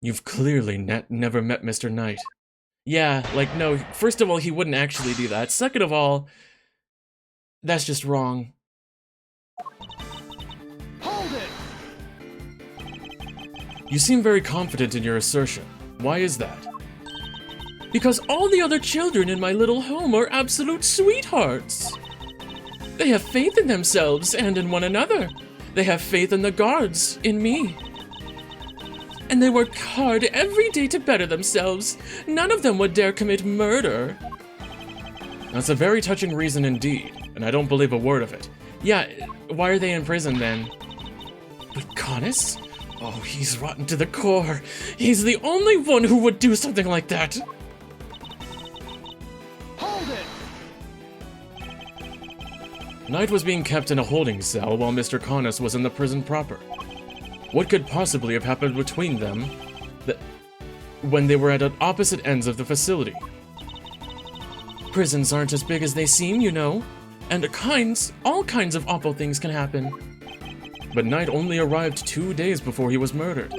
You've clearly never met Mr. Knight. Yeah, like, no, first of all, he wouldn't actually do that. Second of all, that's just wrong. Hold it! You seem very confident in your assertion. Why is that? Because all the other children in my little home are absolute sweethearts. They have faith in themselves and in one another. They have faith in the guards, in me. And they work hard every day to better themselves. None of them would dare commit murder. That's a very touching reason indeed, and I don't believe a word of it. Yeah, why are they in prison then? But Connus? Oh, he's rotten to the core. He's the only one who would do something like that. Hold it! Knight was being kept in a holding cell while Mr. Connus was in the prison proper. What could possibly have happened between them when they were at opposite ends of the facility? Prisons aren't as big as they seem, you know. And all kinds of awful things can happen. But Knight only arrived 2 days before he was murdered.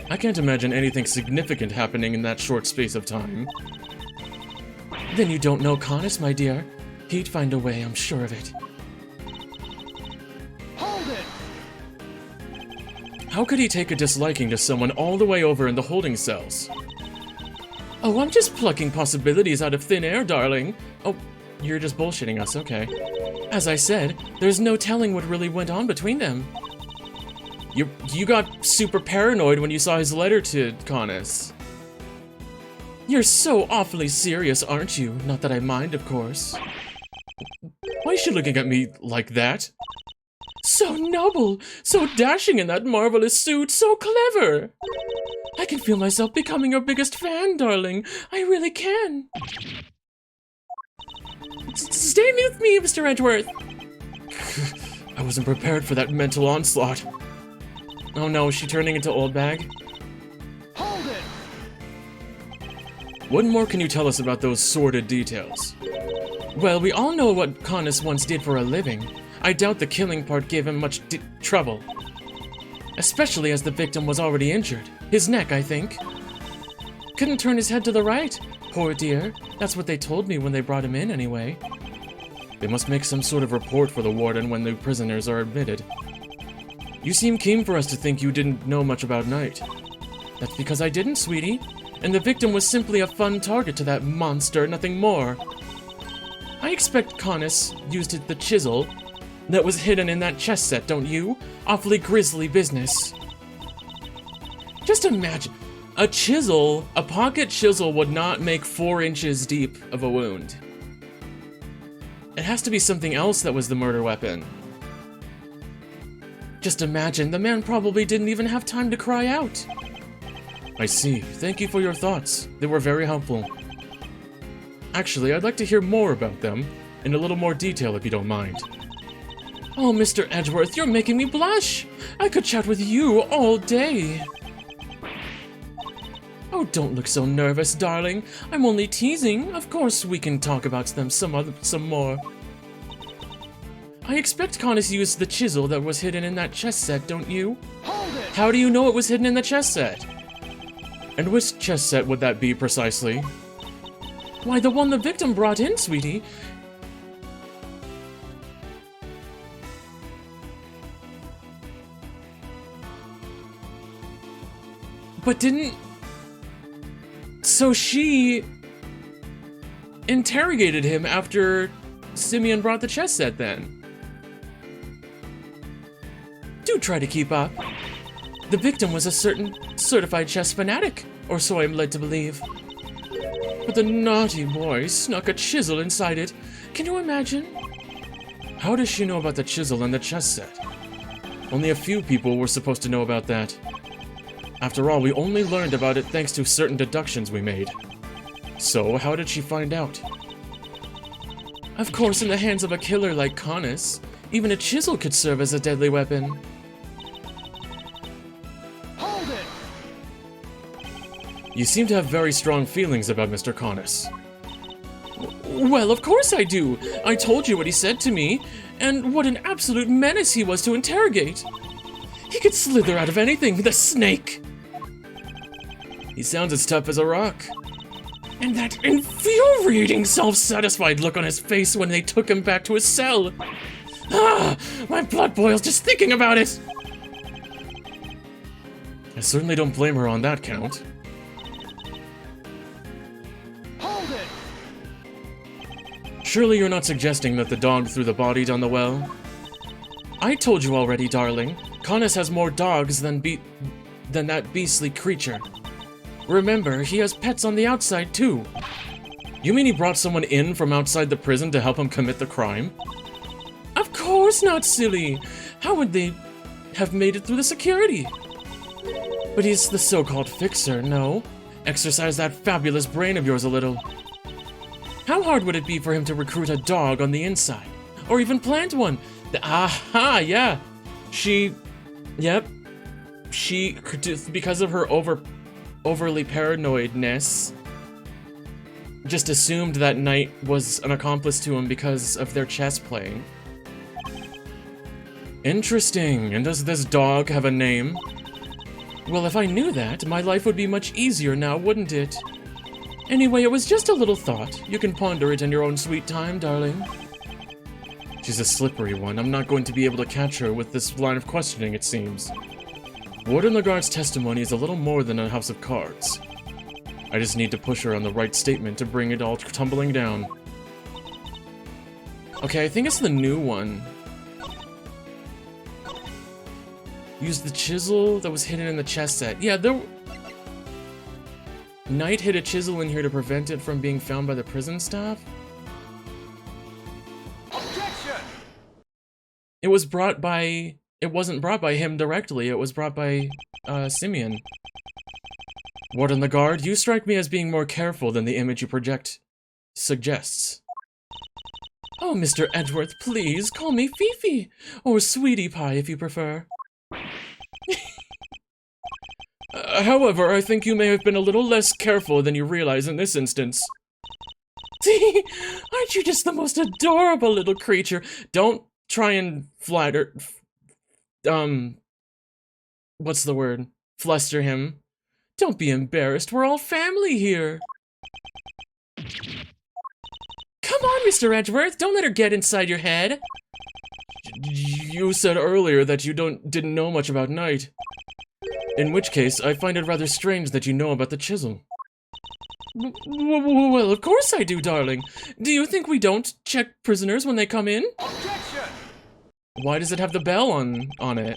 I can't imagine anything significant happening in that short space of time. Then you don't know Connus, my dear. He'd find a way, I'm sure of it. Hold it! How could he take a disliking to someone all the way over in the holding cells? Oh, I'm just plucking possibilities out of thin air, darling. Oh, you're just bullshitting us, okay. As I said, there's no telling what really went on between them. You got super paranoid when you saw his letter to Connus. You're so awfully serious, aren't you? Not that I mind, of course. Why is she looking at me like that? So noble, so dashing in that marvelous suit, so clever! I can feel myself becoming your biggest fan, darling. I really can. Stay with me, Mr. Edgeworth. I wasn't prepared for that mental onslaught. Oh no, is she turning into Old Bag? Hold it! What more can you tell us about those sordid details? Well, we all know what Connus once did for a living. I doubt the killing part gave him much trouble. Especially as the victim was already injured. His neck, I think. Couldn't turn his head to the right. Poor dear. That's what they told me when they brought him in, anyway. They must make some sort of report for the warden when the prisoners are admitted. You seem keen for us to think you didn't know much about Knight. That's because I didn't, sweetie. And the victim was simply a fun target to that monster, nothing more. I expect Connus used the chisel that was hidden in that chess set, don't you? Awfully grisly business. Just imagine, a chisel, a pocket chisel would not make 4 inches deep of a wound. It has to be something else that was the murder weapon. Just imagine, the man probably didn't even have time to cry out. I see. Thank you for your thoughts. They were very helpful. Actually, I'd like to hear more about them, in a little more detail if you don't mind. Oh, Mr. Edgeworth, you're making me blush! I could chat with you all day! Oh, don't look so nervous, darling. I'm only teasing. Of course we can talk about them some more. I expect Connus used the chisel that was hidden in that chess set, don't you? Hold it! How do you know it was hidden in the chess set? And which chess set would that be, precisely? Why, the one the victim brought in, sweetie. But didn't... So she... interrogated him after Simeon brought the chess set, then. Do try to keep up. The victim was a certain certified chess fanatic, or so I'm led to believe. But the naughty boy snuck a chisel inside it. Can you imagine? How does she know about the chisel and the chess set? Only a few people were supposed to know about that. After all, we only learned about it thanks to certain deductions we made. So, how did she find out? Of course, in the hands of a killer like Connus, even a chisel could serve as a deadly weapon. Hold it! You seem to have very strong feelings about Mr. Connus. Well, of course I do. I told you what he said to me, and what an absolute menace he was to interrogate. He could slither out of anything, the snake! He sounds as tough as a rock. And that infuriating self-satisfied look on his face when they took him back to his cell. Ah, my blood boils just thinking about it! I certainly don't blame her on that count. Hold it! Surely you're not suggesting that the dog threw the body down the well? I told you already, darling. Connus has more dogs than that beastly creature. Remember, he has pets on the outside, too. You mean he brought someone in from outside the prison to help him commit the crime? Of course not, silly. How would they have made it through the security? But he's the so-called fixer, no? Exercise that fabulous brain of yours a little. How hard would it be for him to recruit a dog on the inside? Or even plant one? Aha, yeah. Yep. She, because of her overly paranoidness, just assumed that Knight was an accomplice to him because of their chess playing. Interesting. And does this dog have a name? Well, if I knew that, my life would be much easier now, wouldn't it? Anyway, it was just a little thought. You can ponder it in your own sweet time, darling. She's a slippery one. I'm not going to be able to catch her with this line of questioning, it seems. Warden Lagarde's testimony is a little more than a house of cards. I just need to push her on the right statement to bring it all tumbling down. Okay, I think it's the new one. Use the chisel that was hidden in the chess set. Yeah, Knight hid a chisel in here to prevent it from being found by the prison staff? was brought by... It wasn't brought by him directly, it was brought by, Simeon. Warden the Guard, you strike me as being more careful than the image you project suggests. Oh, Mr. Edgeworth, please, call me Fifi, or Sweetie Pie if you prefer. However, I think you may have been a little less careful than you realize in this instance. Aren't you just the most adorable little creature? Don't try and flatter... what's the word? Fluster him. Don't be embarrassed, we're all family here. Come on, Mr. Edgeworth, don't let her get inside your head. You said earlier that you didn't know much about Knight. In which case, I find it rather strange that you know about the chisel. Well, of course I do, darling. Do you think we don't check prisoners when they come in? Objection! Why does it have the bell on it?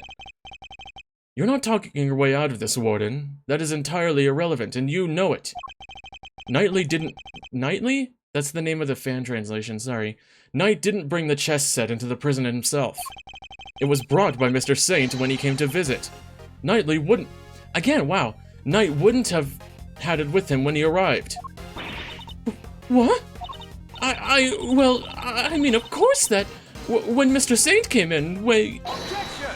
You're not talking your way out of this, Warden. That is entirely irrelevant, and you know it. Knightley? That's the name of the fan translation, sorry. Knight didn't bring the chess set into the prison himself. It was brought by Mr. Saint when he came to visit. Knightley wouldn't... Again, wow. Knight wouldn't have had it with him when he arrived. What? Well, I mean, of course that... when Mr. Saint came in, Objection!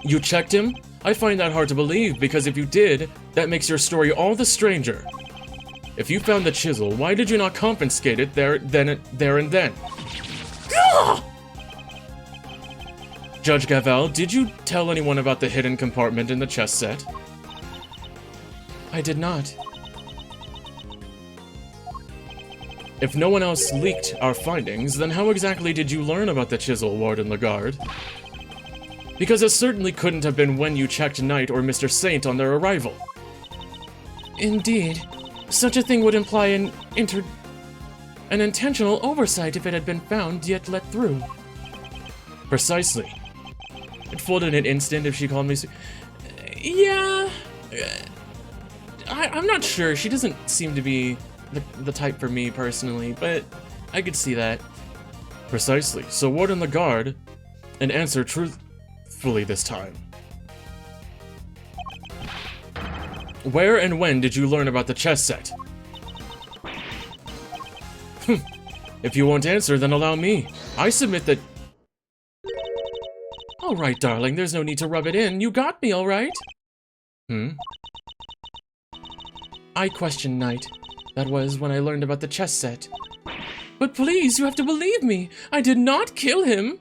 You checked him? I find that hard to believe, because if you did, that makes your story all the stranger. If you found the chisel, why did you not confiscate it there and then? Judge Gavel, did you tell anyone about the hidden compartment in the chess set? I did not. If no one else leaked our findings, then how exactly did you learn about the chisel, Warden Lagarde? Because it certainly couldn't have been when you checked Knight or Mr. Saint on their arrival. Indeed. Such a thing would imply an intentional oversight if it had been found yet let through. Precisely. I'd fold in an instant if she called me... Yeah... I'm not sure. She doesn't seem to be the type for me, personally, but I could see that. Precisely. So Warden Lagarde, and answer truthfully this time. Where and when did you learn about the chess set? If you won't answer, then allow me. I submit that... Alright, darling, there's no need to rub it in. You got me, alright? I questioned Knight. That was when I learned about the chess set. But please, you have to believe me. I did not kill him.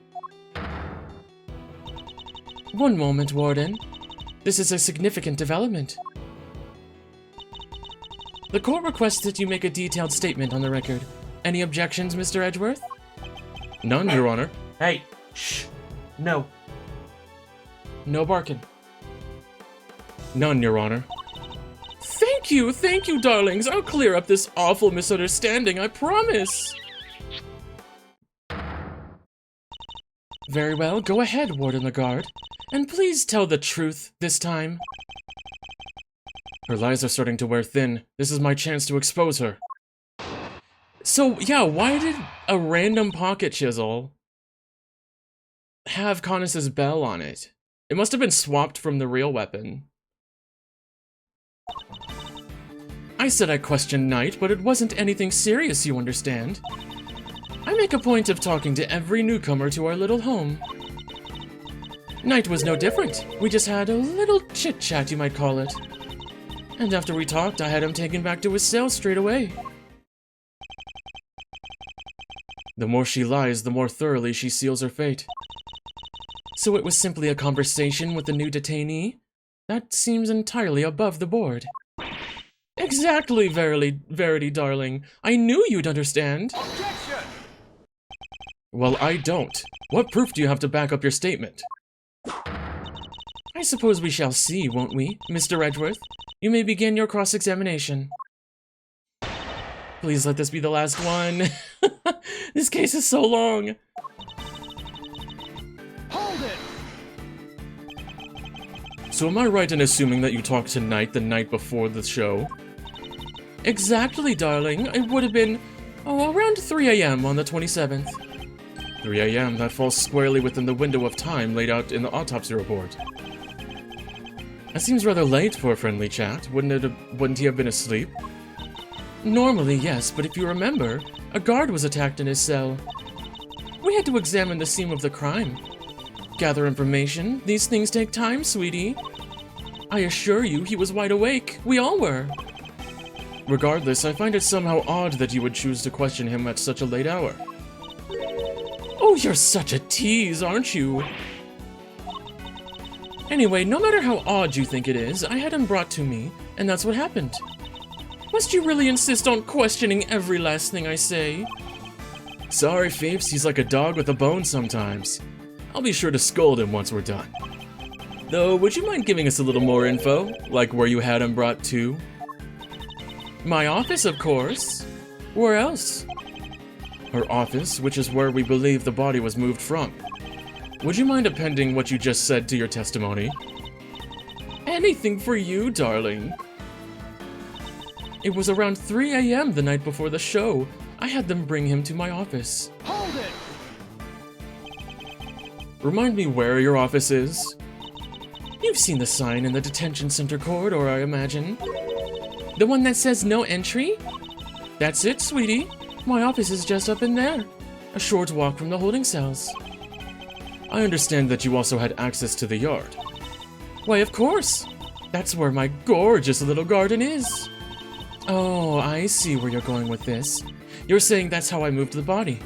One moment, Warden. This is a significant development. The court requests that you make a detailed statement on the record. Any objections, Mr. Edgeworth? None, Your Honor. Hey, shh. No. No barking. None, Your Honor. Thank you, darlings. I'll clear up this awful misunderstanding, I promise. Very well, go ahead, Warden Lagarde. And please tell the truth this time. Her lies are starting to wear thin. This is my chance to expose her. So, yeah, why did a random pocket chisel have Conus's bell on it? It must have been swapped from the real weapon. I said I questioned Knight, but it wasn't anything serious, you understand. I make a point of talking to every newcomer to our little home. Knight was no different. We just had a little chit-chat, you might call it. And after we talked, I had him taken back to his cell straight away. The more she lies, the more thoroughly she seals her fate. So it was simply a conversation with the new detainee? That seems entirely above the board. Exactly, Verity, darling. I knew you'd understand. Objection! Well, I don't. What proof do you have to back up your statement? I suppose we shall see, won't we, Mr. Edgeworth? You may begin your cross-examination. Please let this be the last one. This case is so long. Hold it! So am I right in assuming that you talked to Knight the night before the show? Exactly, darling. It would have been, around 3 AM on the 27th. 3 a.m., that falls squarely within the window of time laid out in the autopsy report. That seems rather late for a friendly chat. Wouldn't he have been asleep? Normally, yes, but if you remember, a guard was attacked in his cell. We had to examine the scene of the crime. Gather information. These things take time, sweetie. I assure you, he was wide awake. We all were. Regardless, I find it somehow odd that you would choose to question him at such a late hour. Oh, you're such a tease, aren't you? Anyway, no matter how odd you think it is, I had him brought to me, and that's what happened. Must you really insist on questioning every last thing I say? Sorry, Phoebes, he's like a dog with a bone sometimes. I'll be sure to scold him once we're done. Though, would you mind giving us a little more info? Like where you had him brought to? My office, of course. Where else? Her office, which is where we believe the body was moved from. Would you mind appending what you just said to your testimony? Anything for you, darling. It was around 3 a.m. the night before the show. I had them bring him to my office. Hold it! Remind me where your office is? You've seen the sign in the detention center corridor, I imagine. The one that says no entry? That's it, sweetie. My office is just up in there. A short walk from the holding cells. I understand that you also had access to the yard. Why, of course. That's where my gorgeous little garden is. Oh, I see where you're going with this. You're saying that's how I moved the body.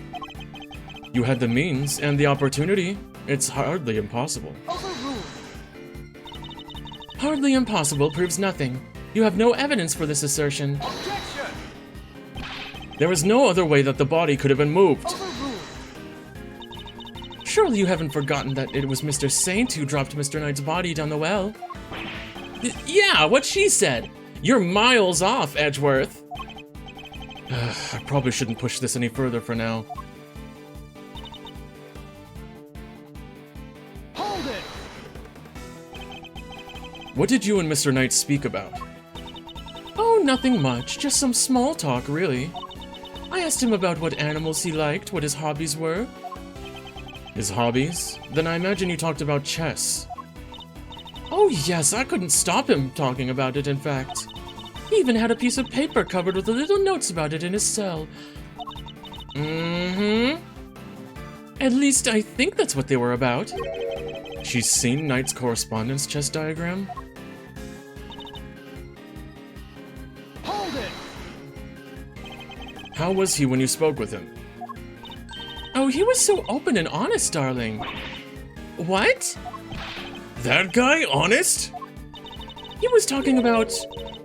You had the means and the opportunity. It's hardly impossible. Overruled! Hardly impossible proves nothing. You have no evidence for this assertion. Objection! There is no other way that the body could have been moved. Overruled! Surely you haven't forgotten that it was Mr. Saint who dropped Mr. Knight's body down the well. Yeah, what she said. You're miles off, Edgeworth. I probably shouldn't push this any further for now. Hold it! What did you and Mr. Knight speak about? Oh, nothing much. Just some small talk, really. I asked him about what animals he liked, what his hobbies were. His hobbies? Then I imagine you talked about chess. Oh yes, I couldn't stop him talking about it, in fact. He even had a piece of paper covered with little notes about it in his cell. Mm-hmm. At least I think that's what they were about. She's seen Knight's correspondence chess diagram? Hold it! How was he when you spoke with him? Oh, he was so open and honest, darling. What? That guy honest? He was talking about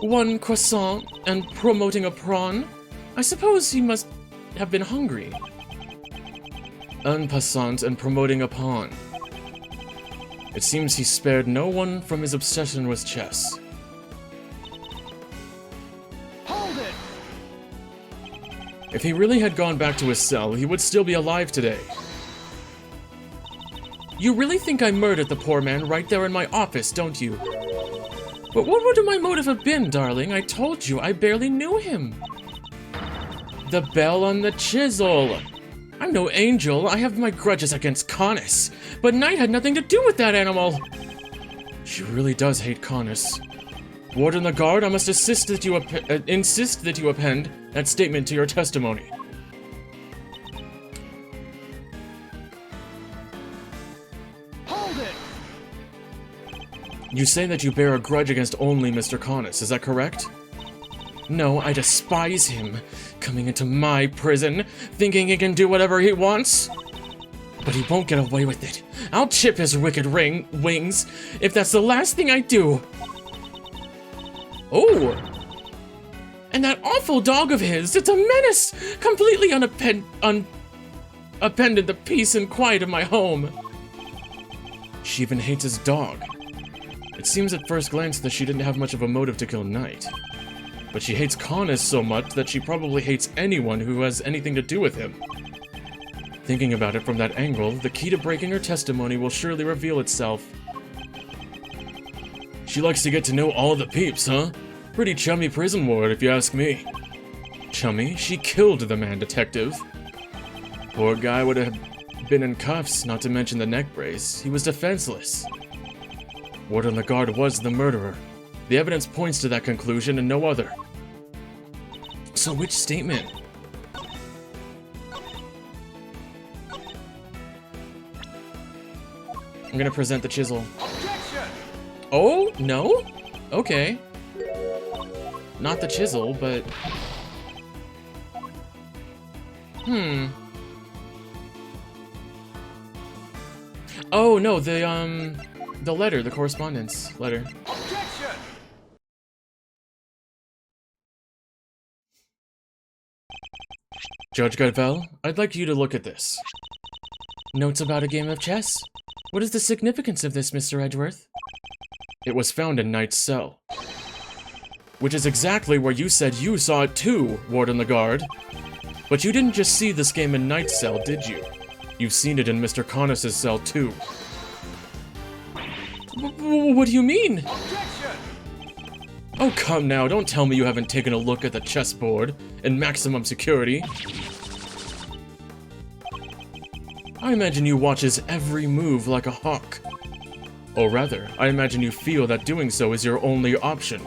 one croissant and promoting a prawn. I suppose he must have been hungry. En passant and promoting a pawn. It seems he spared no one from his obsession with chess. Hold it! If he really had gone back to his cell, he would still be alive today. You really think I murdered the poor man right there in my office, don't you? But what would my motive have been, darling? I told you I barely knew him. The bell on the chisel. I'm no angel. I have my grudges against Canis, but Knight had nothing to do with that animal. She really does hate Canis. Warden the guard, I must insist that you append that statement to your testimony. Hold it! You say that you bear a grudge against only Mr. Canis, is that correct? No, I despise him, coming into my prison, thinking he can do whatever he wants. But he won't get away with it. I'll chip his wicked wings, if that's the last thing I do. Oh! And that awful dog of his, it's a menace! Completely unappended the peace and quiet of my home. She even hates his dog. It seems at first glance that she didn't have much of a motive to kill Knight. But she hates Canis so much that she probably hates anyone who has anything to do with him. Thinking about it from that angle, the key to breaking her testimony will surely reveal itself. She likes to get to know all the peeps, huh? Pretty chummy prison ward, if you ask me. Chummy? She killed the man, detective. Poor guy would have been in cuffs, not to mention the neck brace, he was defenseless. Warden Lagarde was the murderer. The evidence points to that conclusion and no other. So which statement? I'm gonna present the chisel. Objection! Oh, no? Okay. Not the chisel, but... Oh, no, the letter, the correspondence letter. Objection! Judge Godvel, I'd like you to look at this. Notes about a game of chess? What is the significance of this, Mr. Edgeworth? It was found in Knight's cell. Which is exactly where you said you saw it too, Warden Lagarde. But you didn't just see this game in Knight's cell, did you? You've seen it in Mr. Connis's cell too. What do you mean? Objection! Oh, come now, don't tell me you haven't taken a look at the chessboard in maximum security. I imagine you watch his every move like a hawk. Or rather, I imagine you feel that doing so is your only option.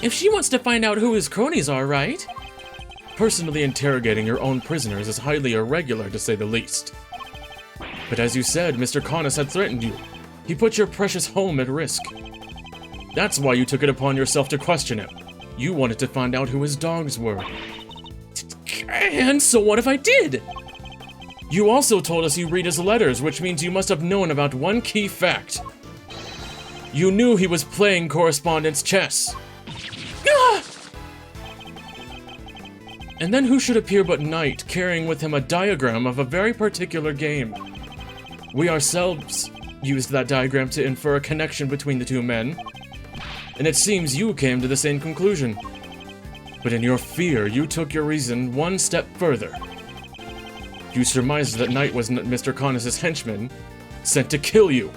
If she wants to find out who his cronies are, right? Personally interrogating your own prisoners is highly irregular, to say the least. But as you said, Mr. Connis had threatened you. He put your precious home at risk. That's why you took it upon yourself to question him. You wanted to find out who his dogs were. And so what if I did? You also told us you read his letters, which means you must have known about one key fact. You knew he was playing correspondence chess. Ah! And then who should appear but Knight, carrying with him a diagram of a very particular game. We ourselves used that diagram to infer a connection between the two men, and it seems you came to the same conclusion. But in your fear, you took your reason one step further. You surmised that Knight was Mr. Connis's henchman, sent to kill you.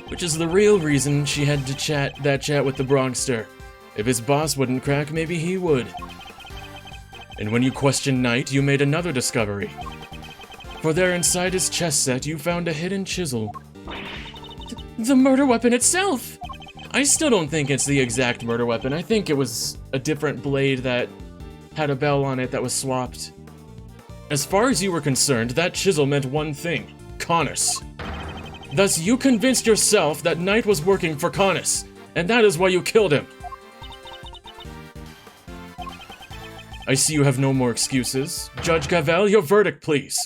Which is the real reason she had to chat with the Bronxster. If his boss wouldn't crack, maybe he would. And when you questioned Knight, you made another discovery. For there inside his chess set, you found a hidden chisel. The murder weapon itself! I still don't think it's the exact murder weapon. I think it was a different blade that had a bell on it that was swapped. As far as you were concerned, that chisel meant one thing: Connis. Thus, you convinced yourself that Knight was working for Connis, and that is why you killed him. I see you have no more excuses. Judge Gavel, your verdict, please.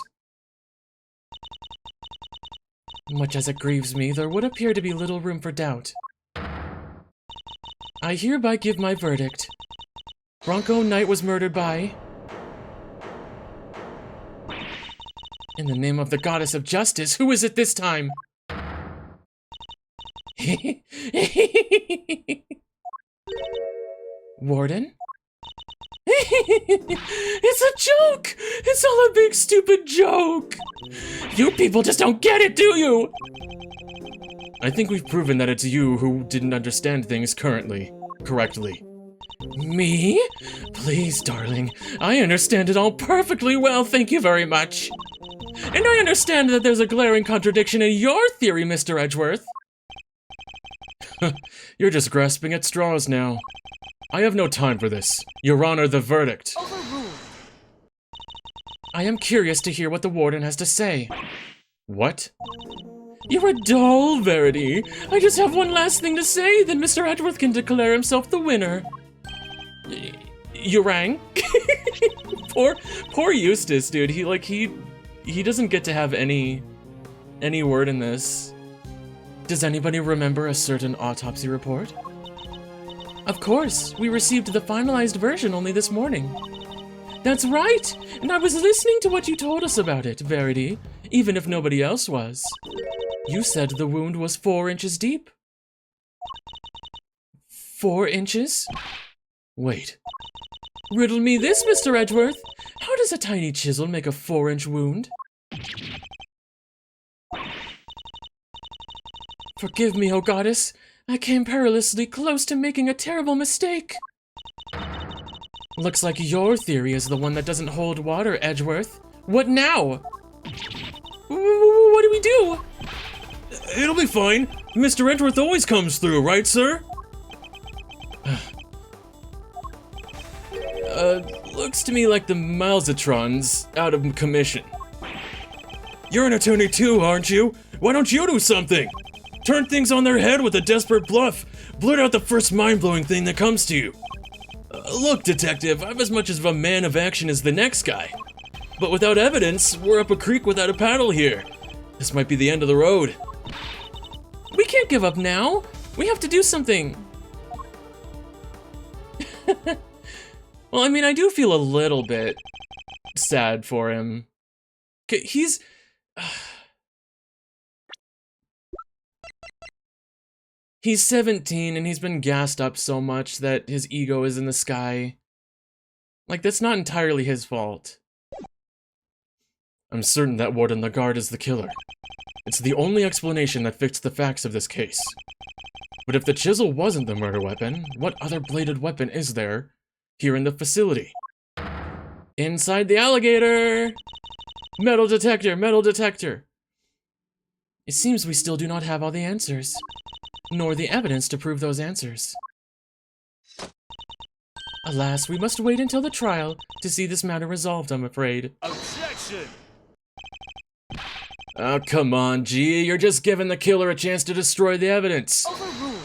Much as it grieves me, there would appear to be little room for doubt. I hereby give my verdict. Bronco Knight was murdered by... In the name of the goddess of justice, who is it this time? Warden? It's a joke! It's all a big stupid joke! You people just don't get it, do you? I think we've proven that it's you who didn't understand things correctly. Me? Please, darling. I understand it all perfectly well, thank you very much. And I understand that there's a glaring contradiction in your theory, Mr. Edgeworth. You're just grasping at straws now. I have no time for this. Your Honor, the verdict. Overruled. I am curious to hear what the warden has to say. What? You're a dull, Verity. I just have one last thing to say, then Mr. Edgeworth can declare himself the winner. You rang? Poor Eustace, dude. He doesn't get to have any word in this. Does anybody remember a certain autopsy report? Of course, we received the finalized version only this morning. That's right, and I was listening to what you told us about it, Verity, even if nobody else was. You said the wound was 4 inches deep. 4 inches? Wait. Riddle me this, Mr. Edgeworth. How does a tiny chisel make a 4-inch wound? Forgive me, O goddess. I came perilously close to making a terrible mistake. Looks like your theory is the one that doesn't hold water, Edgeworth. What now? What do we do? It'll be fine. Mr. Edgeworth always comes through, right, sir? Looks to me like the Milesatron's out of commission. You're an attorney too, aren't you? Why don't you do something? Turn things on their head with a desperate bluff. Blurt out the first mind-blowing thing that comes to you. Look, detective, I'm as much of a man of action as the next guy. But without evidence, we're up a creek without a paddle here. This might be the end of the road. We can't give up now. We have to do something. Well, I mean, I do feel a little bit sad for him. He's... He's 17 and he's been gassed up so much that his ego is in the sky. Like, that's not entirely his fault. I'm certain that Warden Lagarde is the killer. It's the only explanation that fits the facts of this case. But if the chisel wasn't the murder weapon, what other bladed weapon is there here in the facility? Inside the alligator! Metal detector, metal detector! It seems we still do not have all the answers, nor the evidence to prove those answers. Alas, we must wait until the trial to see this matter resolved, I'm afraid. Objection! Oh, come on, G. You're just giving the killer a chance to destroy the evidence. Overruled.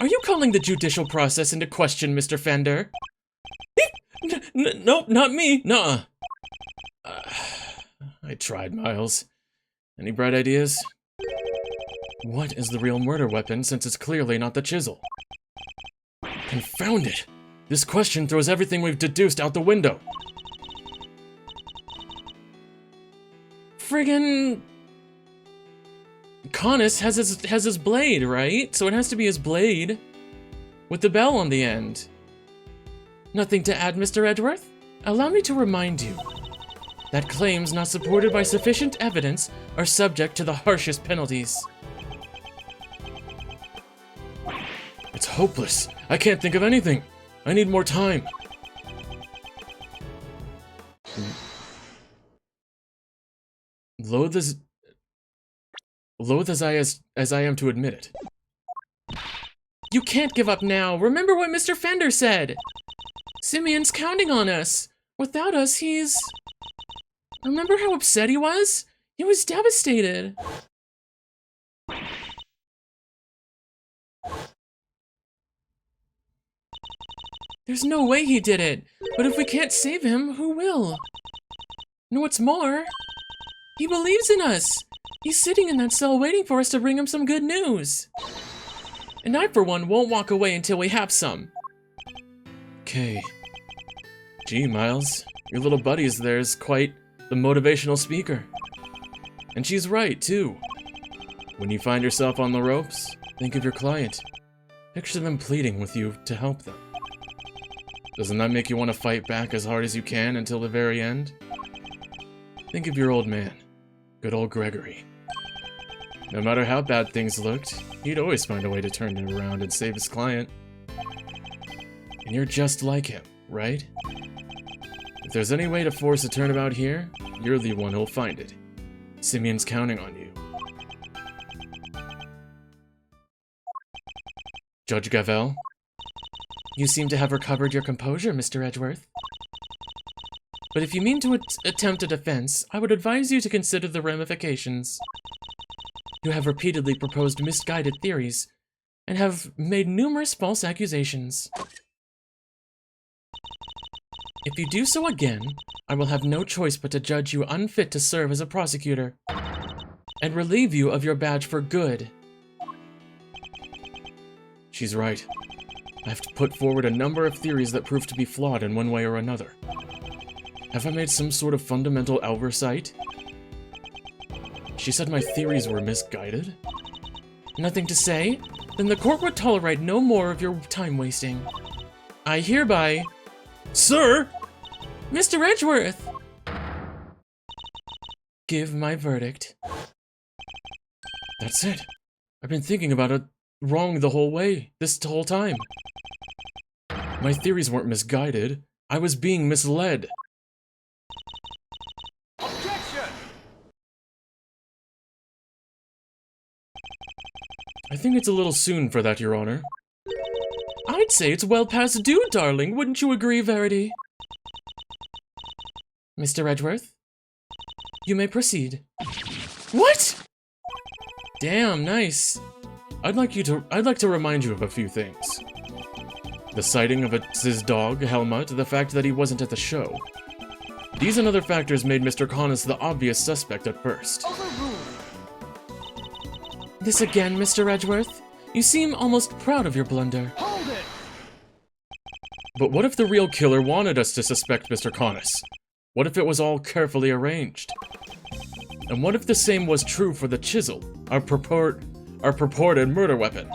Are you calling the judicial process into question, Mr. Fender? No, not me. Nuh-uh. I tried, Miles. Any bright ideas? What is the real murder weapon, since it's clearly not the chisel? Confound it! This question throws everything we've deduced out the window. Friggin' Connus has his blade, right? So it has to be his blade with the bell on the end. Nothing to add, Mr. Edgeworth? Allow me to remind you that claims not supported by sufficient evidence are subject to the harshest penalties. It's hopeless. I can't think of anything. I need more time. Loath as I am to admit it. You can't give up now. Remember what Mr. Fender said. Simeon's counting on us. Without us, he's... Remember how upset he was? He was devastated. There's no way he did it. But if we can't save him, who will? And what's more, he believes in us. He's sitting in that cell waiting for us to bring him some good news. And I, for one, won't walk away until we have some. Okay. Gee, Miles, your little buddy is there is quite the motivational speaker. And she's right, too. When you find yourself on the ropes, think of your client. Picture them pleading with you to help them. Doesn't that make you want to fight back as hard as you can until the very end? Think of your old man, good old Gregory. No matter how bad things looked, he'd always find a way to turn it around and save his client. And you're just like him, right? If there's any way to force a turnabout here, you're the one who'll find it. Simeon's counting on you. Judge Gavel? You seem to have recovered your composure, Mr. Edgeworth. But if you mean to attempt a defense, I would advise you to consider the ramifications. You have repeatedly proposed misguided theories, and have made numerous false accusations. If you do so again, I will have no choice but to judge you unfit to serve as a prosecutor, and relieve you of your badge for good. She's right. I have to put forward a number of theories that prove to be flawed in one way or another. Have I made some sort of fundamental oversight? She said my theories were misguided? Nothing to say? Then the court would tolerate no more of your time wasting. I hereby... Sir! Mr. Edgeworth! Give my verdict. That's it. I've been thinking about it wrong the whole way, this whole time. My theories weren't misguided. I was being misled. I think it's a little soon for that, Your Honor. I'd say it's well past due, darling. Wouldn't you agree, Verity? Mr. Edgeworth, you may proceed. What? Damn, nice. I'd like to remind you of a few things. The sighting of his dog, Helmut, the fact that he wasn't at the show. These and other factors made Mr. Connus the obvious suspect at first. This again, Mr. Edgeworth? You seem almost proud of your blunder. Hold it! But what if the real killer wanted us to suspect Mr. Connus? What if it was all carefully arranged? And what if the same was true for the chisel, our purported murder weapon?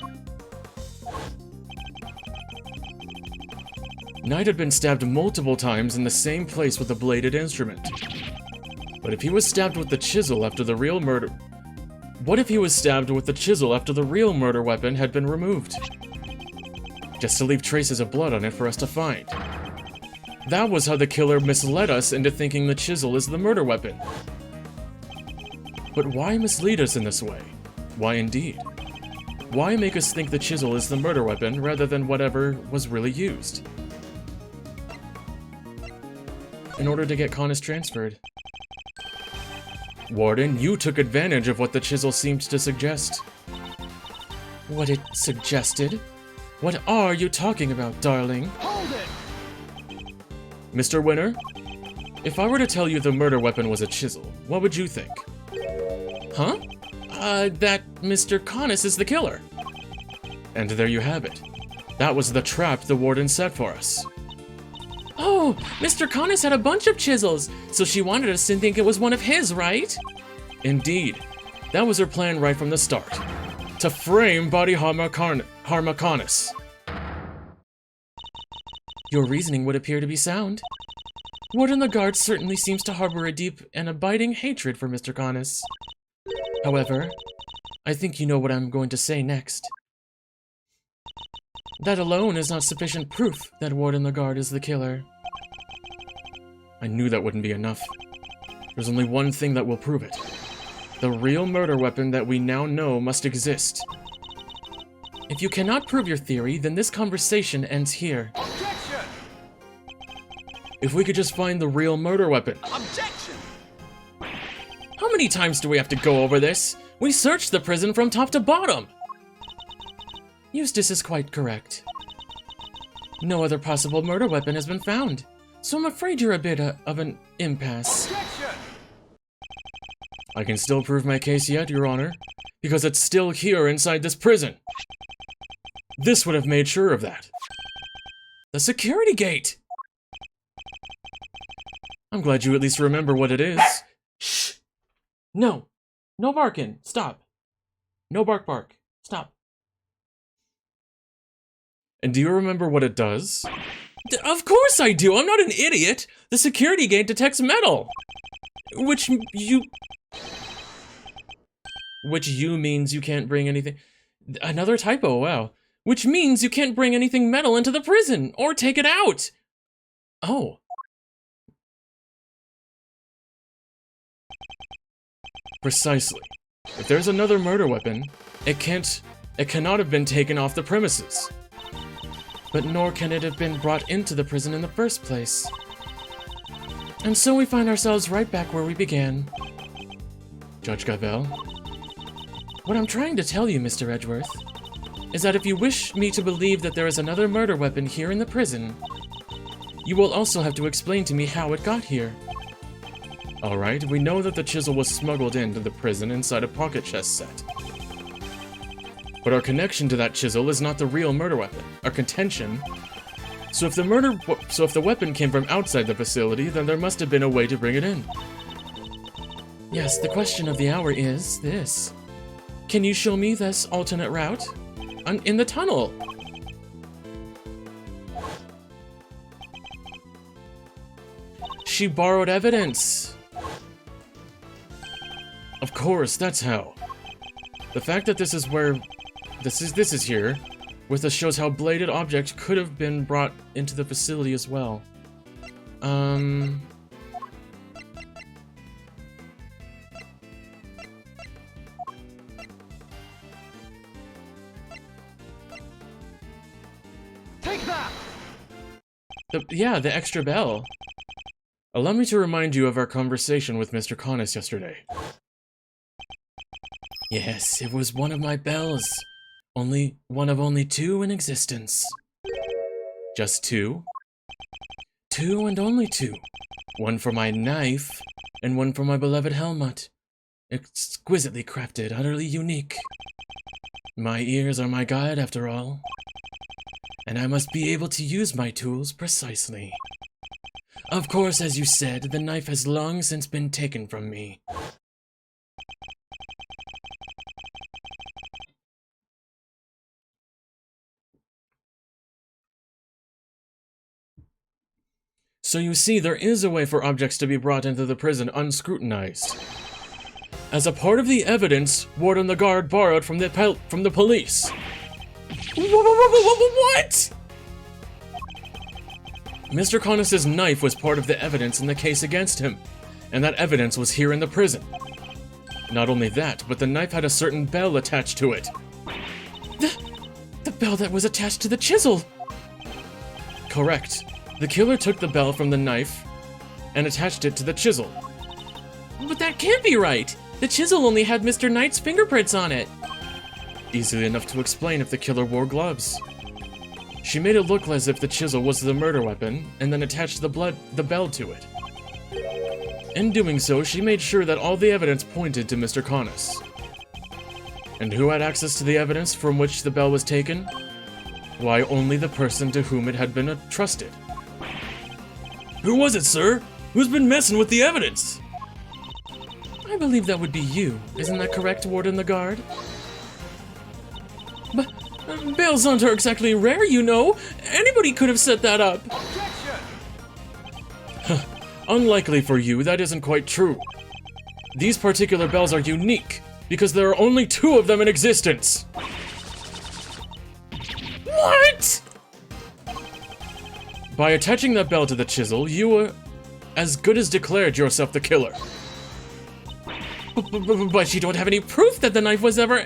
Knight had been stabbed multiple times in the same place with a bladed instrument. But if he was stabbed with the chisel after the real murder... What if he was stabbed with the chisel after the real murder weapon had been removed? Just to leave traces of blood on it for us to find. That was how the killer misled us into thinking the chisel is the murder weapon. But why mislead us in this way? Why indeed? Why make us think the chisel is the murder weapon rather than whatever was really used? In order to get Connus transferred. Warden, you took advantage of what the chisel seemed to suggest. What it suggested? What are you talking about, darling? Hold it! Mr. Winner, if I were to tell you the murder weapon was a chisel, what would you think? Huh? That Mr. Connus is the killer. And there you have it. That was the trap the warden set for us. Oh, Mr. Connus had a bunch of chisels, so she wanted us to think it was one of his, right? Indeed. That was her plan right from the start. To frame Body Harma Connus. Your reasoning would appear to be sound. Warden Lagarde certainly seems to harbor a deep and abiding hatred for Mr. Connus. However, I think you know what I'm going to say next. That alone is not sufficient proof that Warden Lagarde is the killer. I knew that wouldn't be enough. There's only one thing that will prove it. The real murder weapon that we now know must exist. If you cannot prove your theory, then this conversation ends here. Objection! If we could just find the real murder weapon. Objection! How many times do we have to go over this? We searched the prison from top to bottom! Eustace is quite correct. No other possible murder weapon has been found, so I'm afraid you're a bit of an impasse. Objection! I can still prove my case yet, Your Honor, because it's still here inside this prison. This would have made sure of that. The security gate! I'm glad you at least remember what it is. Shh! No! No barking! Stop! No bark. Stop. And do you remember what it does? Of course I do! I'm not an idiot! The security gate detects metal! Which means you can't bring anything... Another typo, wow. Which means you can't bring anything metal into the prison, or take it out! Oh. Precisely. If there's another murder weapon, it cannot have been taken off the premises. But nor can it have been brought into the prison in the first place. And so we find ourselves right back where we began. Judge Gavelle? What I'm trying to tell you, Mr. Edgeworth, is that if you wish me to believe that there is another murder weapon here in the prison, you will also have to explain to me how it got here. Alright, we know that the chisel was smuggled into the prison inside a pocket chest set. But our connection to that chisel is not the real murder weapon. Our contention... So if the weapon came from outside the facility, then there must have been a way to bring it in. Yes, the question of the hour is this. Can you show me this alternate route? In the tunnel. She borrowed evidence. Of course, that's how. The fact that this is where... This is here, with us shows how bladed objects could have been brought into the facility as well. Take that! The extra bell. Allow me to remind you of our conversation with Mr. Connus yesterday. Yes, it was one of my bells. One of only two in existence. Just two? Two and only two. One for my knife, and one for my beloved helmet. Exquisitely crafted, utterly unique. My ears are my guide, after all. And I must be able to use my tools precisely. Of course, as you said, the knife has long since been taken from me. So you see, there is a way for objects to be brought into the prison unscrutinized. As a part of the evidence, Warden the Guard borrowed from the police. What? Mr. Connus' knife was part of the evidence in the case against him, and that evidence was here in the prison. Not only that, but the knife had a certain bell attached to it. The bell that was attached to the chisel! Correct. The killer took the bell from the knife and attached it to the chisel. But that can't be right! The chisel only had Mr. Knight's fingerprints on it. Easily enough to explain if the killer wore gloves. She made it look as if the chisel was the murder weapon, and then attached the bell to it. In doing so, she made sure that all the evidence pointed to Mr. Connus. And who had access to the evidence from which the bell was taken? Why, only the person to whom it had been entrusted. Who was it, sir? Who's been messing with the evidence? I believe that would be you. Isn't that correct, Warden the Guard? But bells aren't exactly rare, you know. Anybody could have set that up. Objection! Unlikely for you, that isn't quite true. These particular bells are unique, because there are only two of them in existence. What? By attaching that bell to the chisel, you were as good as declared yourself the killer. But you don't have any proof that the knife was ever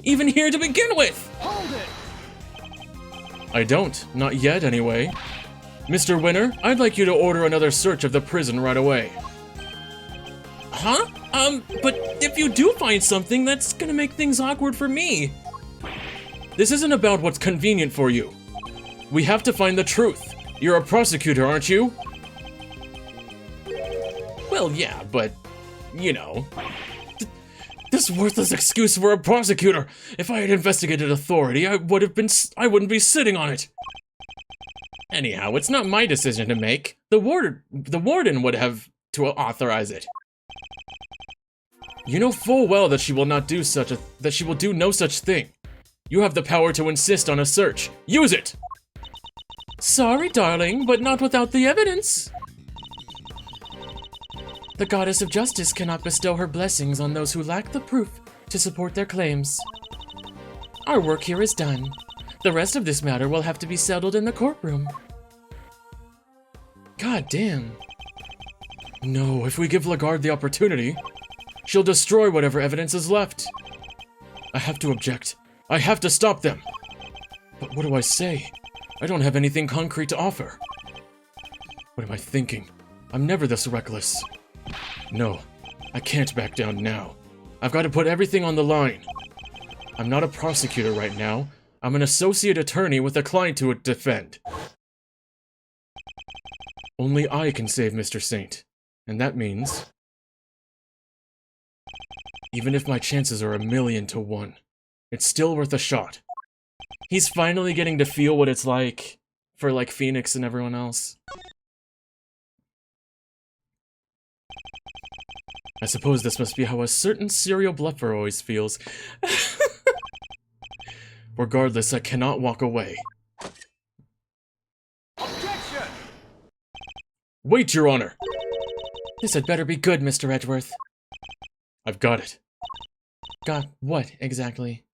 even here to begin with. Hold it! I don't. Not yet, anyway. Mr. Winner, I'd like you to order another search of the prison right away. Huh? But if you do find something, that's gonna make things awkward for me. This isn't about what's convenient for you. We have to find the truth. You're a prosecutor, aren't you? Well, yeah, but, you know. This worthless excuse for a prosecutor! If I had investigated authority, I wouldn't be sitting on it. Anyhow, it's not my decision to make. The warden would have to authorize it. You know full well that she will do no such thing. You have the power to insist on a search. Use it! Sorry, darling, but not without the evidence. The goddess of justice cannot bestow her blessings on those who lack the proof to support their claims. Our work here is done. The rest of this matter will have to be settled in the courtroom. God damn. No, if we give Lagarde the opportunity, she'll destroy whatever evidence is left. I have to object. I have to stop them. But what do I say? I don't have anything concrete to offer. What am I thinking? I'm never this reckless. No, I can't back down now. I've got to put everything on the line. I'm not a prosecutor right now. I'm an associate attorney with a client to defend. Only I can save Mr. Saint. And that means... even if my chances are 1,000,000 to 1, it's still worth a shot. He's finally getting to feel what it's like for, like, Phoenix and everyone else. I suppose this must be how a certain serial bluffer always feels. Regardless, I cannot walk away. Objection! Wait, Your Honor! This had better be good, Mr. Edgeworth. I've got it. Got what, exactly?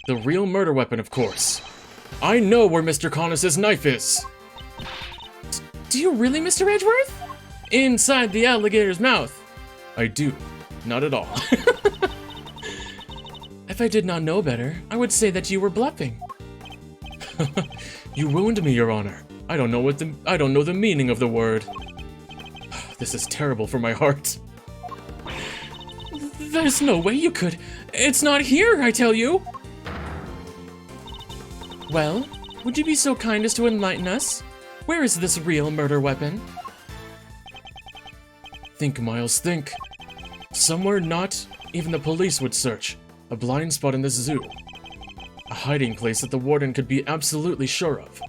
The real murder weapon, of course. I know where Mr. Connus' knife is! Do you really, Mr. Edgeworth? Inside the alligator's mouth. I do. Not at all. If I did not know better, I would say that you were bluffing. You wound me, Your Honor. I don't know the meaning of the word. This is terrible for my heart. There's no way you could. It's not here, I tell you. Well, would you be so kind as to enlighten us? Where is this real murder weapon? Think, Miles, think. Somewhere not even the police would search. A blind spot in this zoo. A hiding place that the warden could be absolutely sure of.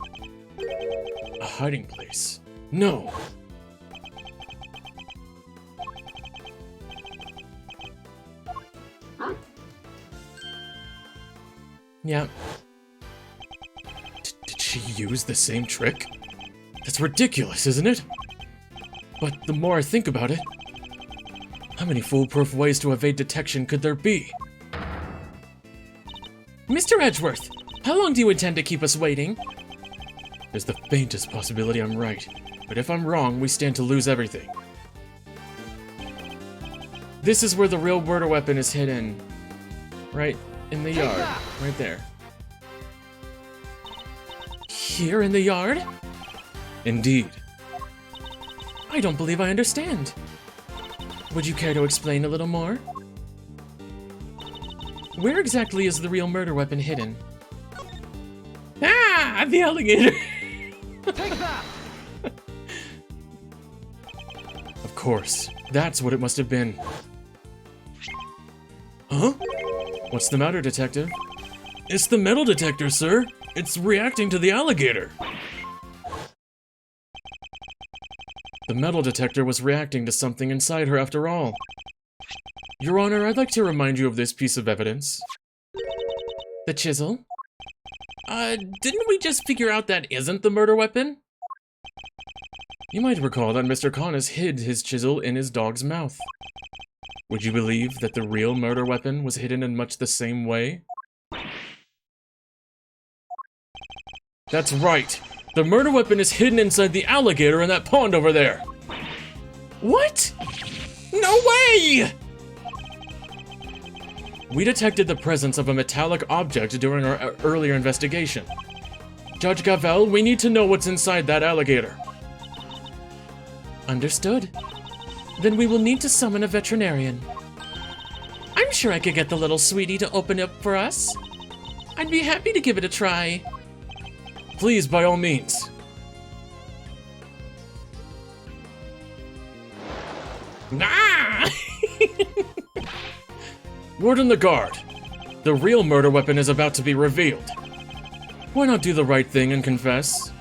A hiding place. No! Yeah. Did she use the same trick? That's ridiculous, isn't it? But the more I think about it, how many foolproof ways to evade detection could there be? Mr. Edgeworth, how long do you intend to keep us waiting? There's the faintest possibility I'm right, but if I'm wrong, we stand to lose everything. This is where the real murder weapon is hidden. Right in the yard. Right there. Here in the yard? Indeed. I don't believe I understand. Would you care to explain a little more? Where exactly is the real murder weapon hidden? Ah! The alligator! Take that! Of course. That's what it must have been. Huh? What's the matter, detective? It's the metal detector, sir. It's reacting to the alligator. The metal detector was reacting to something inside her after all. Your Honor, I'd like to remind you of this piece of evidence. The chisel? Didn't we just figure out that isn't the murder weapon? You might recall that Mr. Connors hid his chisel in his dog's mouth. Would you believe that the real murder weapon was hidden in much the same way? That's right! The murder weapon is hidden inside the alligator in that pond over there! What? No way! We detected the presence of a metallic object during our earlier investigation. Judge Gavel, we need to know what's inside that alligator. Understood. Then we will need to summon a veterinarian. I'm sure I could get the little sweetie to open up for us. I'd be happy to give it a try. Please, by all means. Ah! Warden the guard. The real murder weapon is about to be revealed. Why not do the right thing and confess?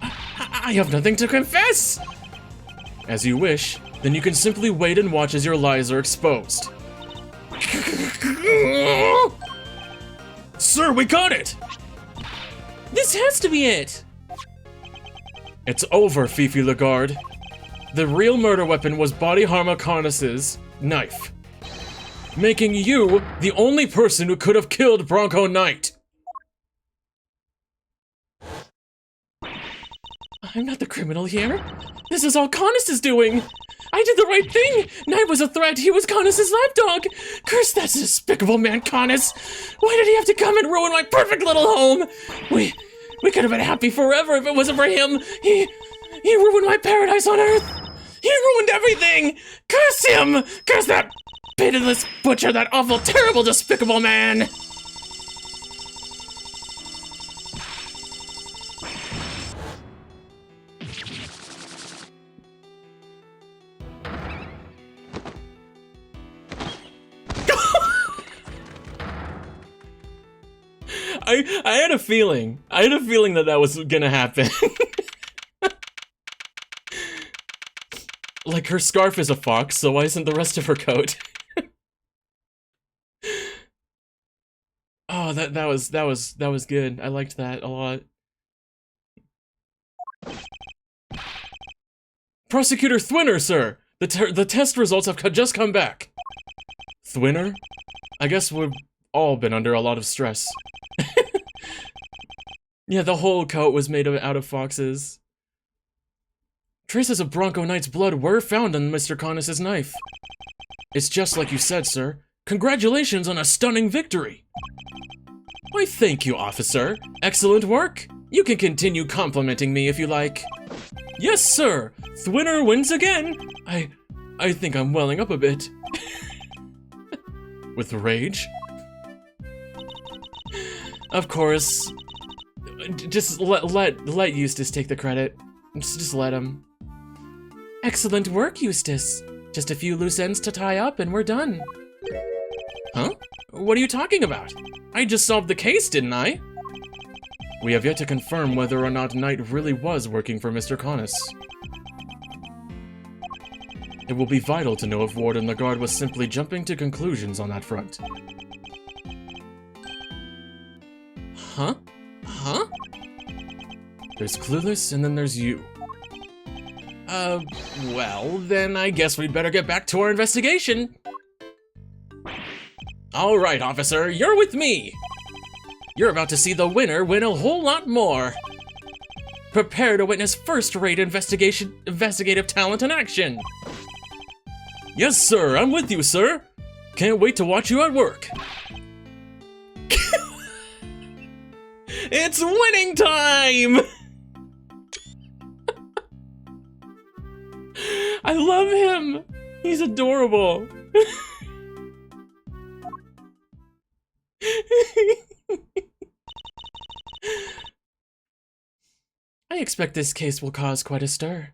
I have nothing to confess! As you wish, then you can simply wait and watch as your lies are exposed. Sir, we got it! This has to be it! It's over, Fifi Lagarde. The real murder weapon was Body Harma Carnus's knife, making you the only person who could have killed Bronco Knight. I'm not the criminal here. This is all Connus doing. I did the right thing. Knight was a threat. He was Connus's lapdog. Curse that despicable man, Connus. Why did he have to come and ruin my perfect little home? We could have been happy forever if it wasn't for him. He ruined my paradise on Earth. He ruined everything. Curse him. Curse that pitiless butcher, that awful, terrible, despicable man. I had a feeling. I had a feeling that was gonna happen. Like, her scarf is a fox, so why isn't the rest of her coat? Oh, that was good. I liked that a lot. Prosecutor Thwinner, sir! The test results have just come back. Thwinner? I guess we've all been under a lot of stress. Yeah, the whole coat was made out of foxes. Traces of Bronco Knight's blood were found on Mr. Connus's knife. It's just like you said, sir. Congratulations on a stunning victory! Why, thank you, officer. Excellent work. You can continue complimenting me if you like. Yes, sir. Thwinner wins again. I think I'm welling up a bit. With rage? Of course. Just let Eustace take the credit. Just let him. Excellent work, Eustace. Just a few loose ends to tie up and we're done. Huh? What are you talking about? I just solved the case, didn't I? We have yet to confirm whether or not Knight really was working for Mr. Connus. It will be vital to know if Ward and the guard was simply jumping to conclusions on that front. Huh? Huh? There's Clueless, and then there's you. Well, then I guess we'd better get back to our investigation. All right, officer, you're with me. You're about to see the winner win a whole lot more. Prepare to witness first-rate investigative talent in action. Yes, sir, I'm with you, sir. Can't wait to watch you at work. It's winning time! I love him. He's adorable. I expect this case will cause quite a stir.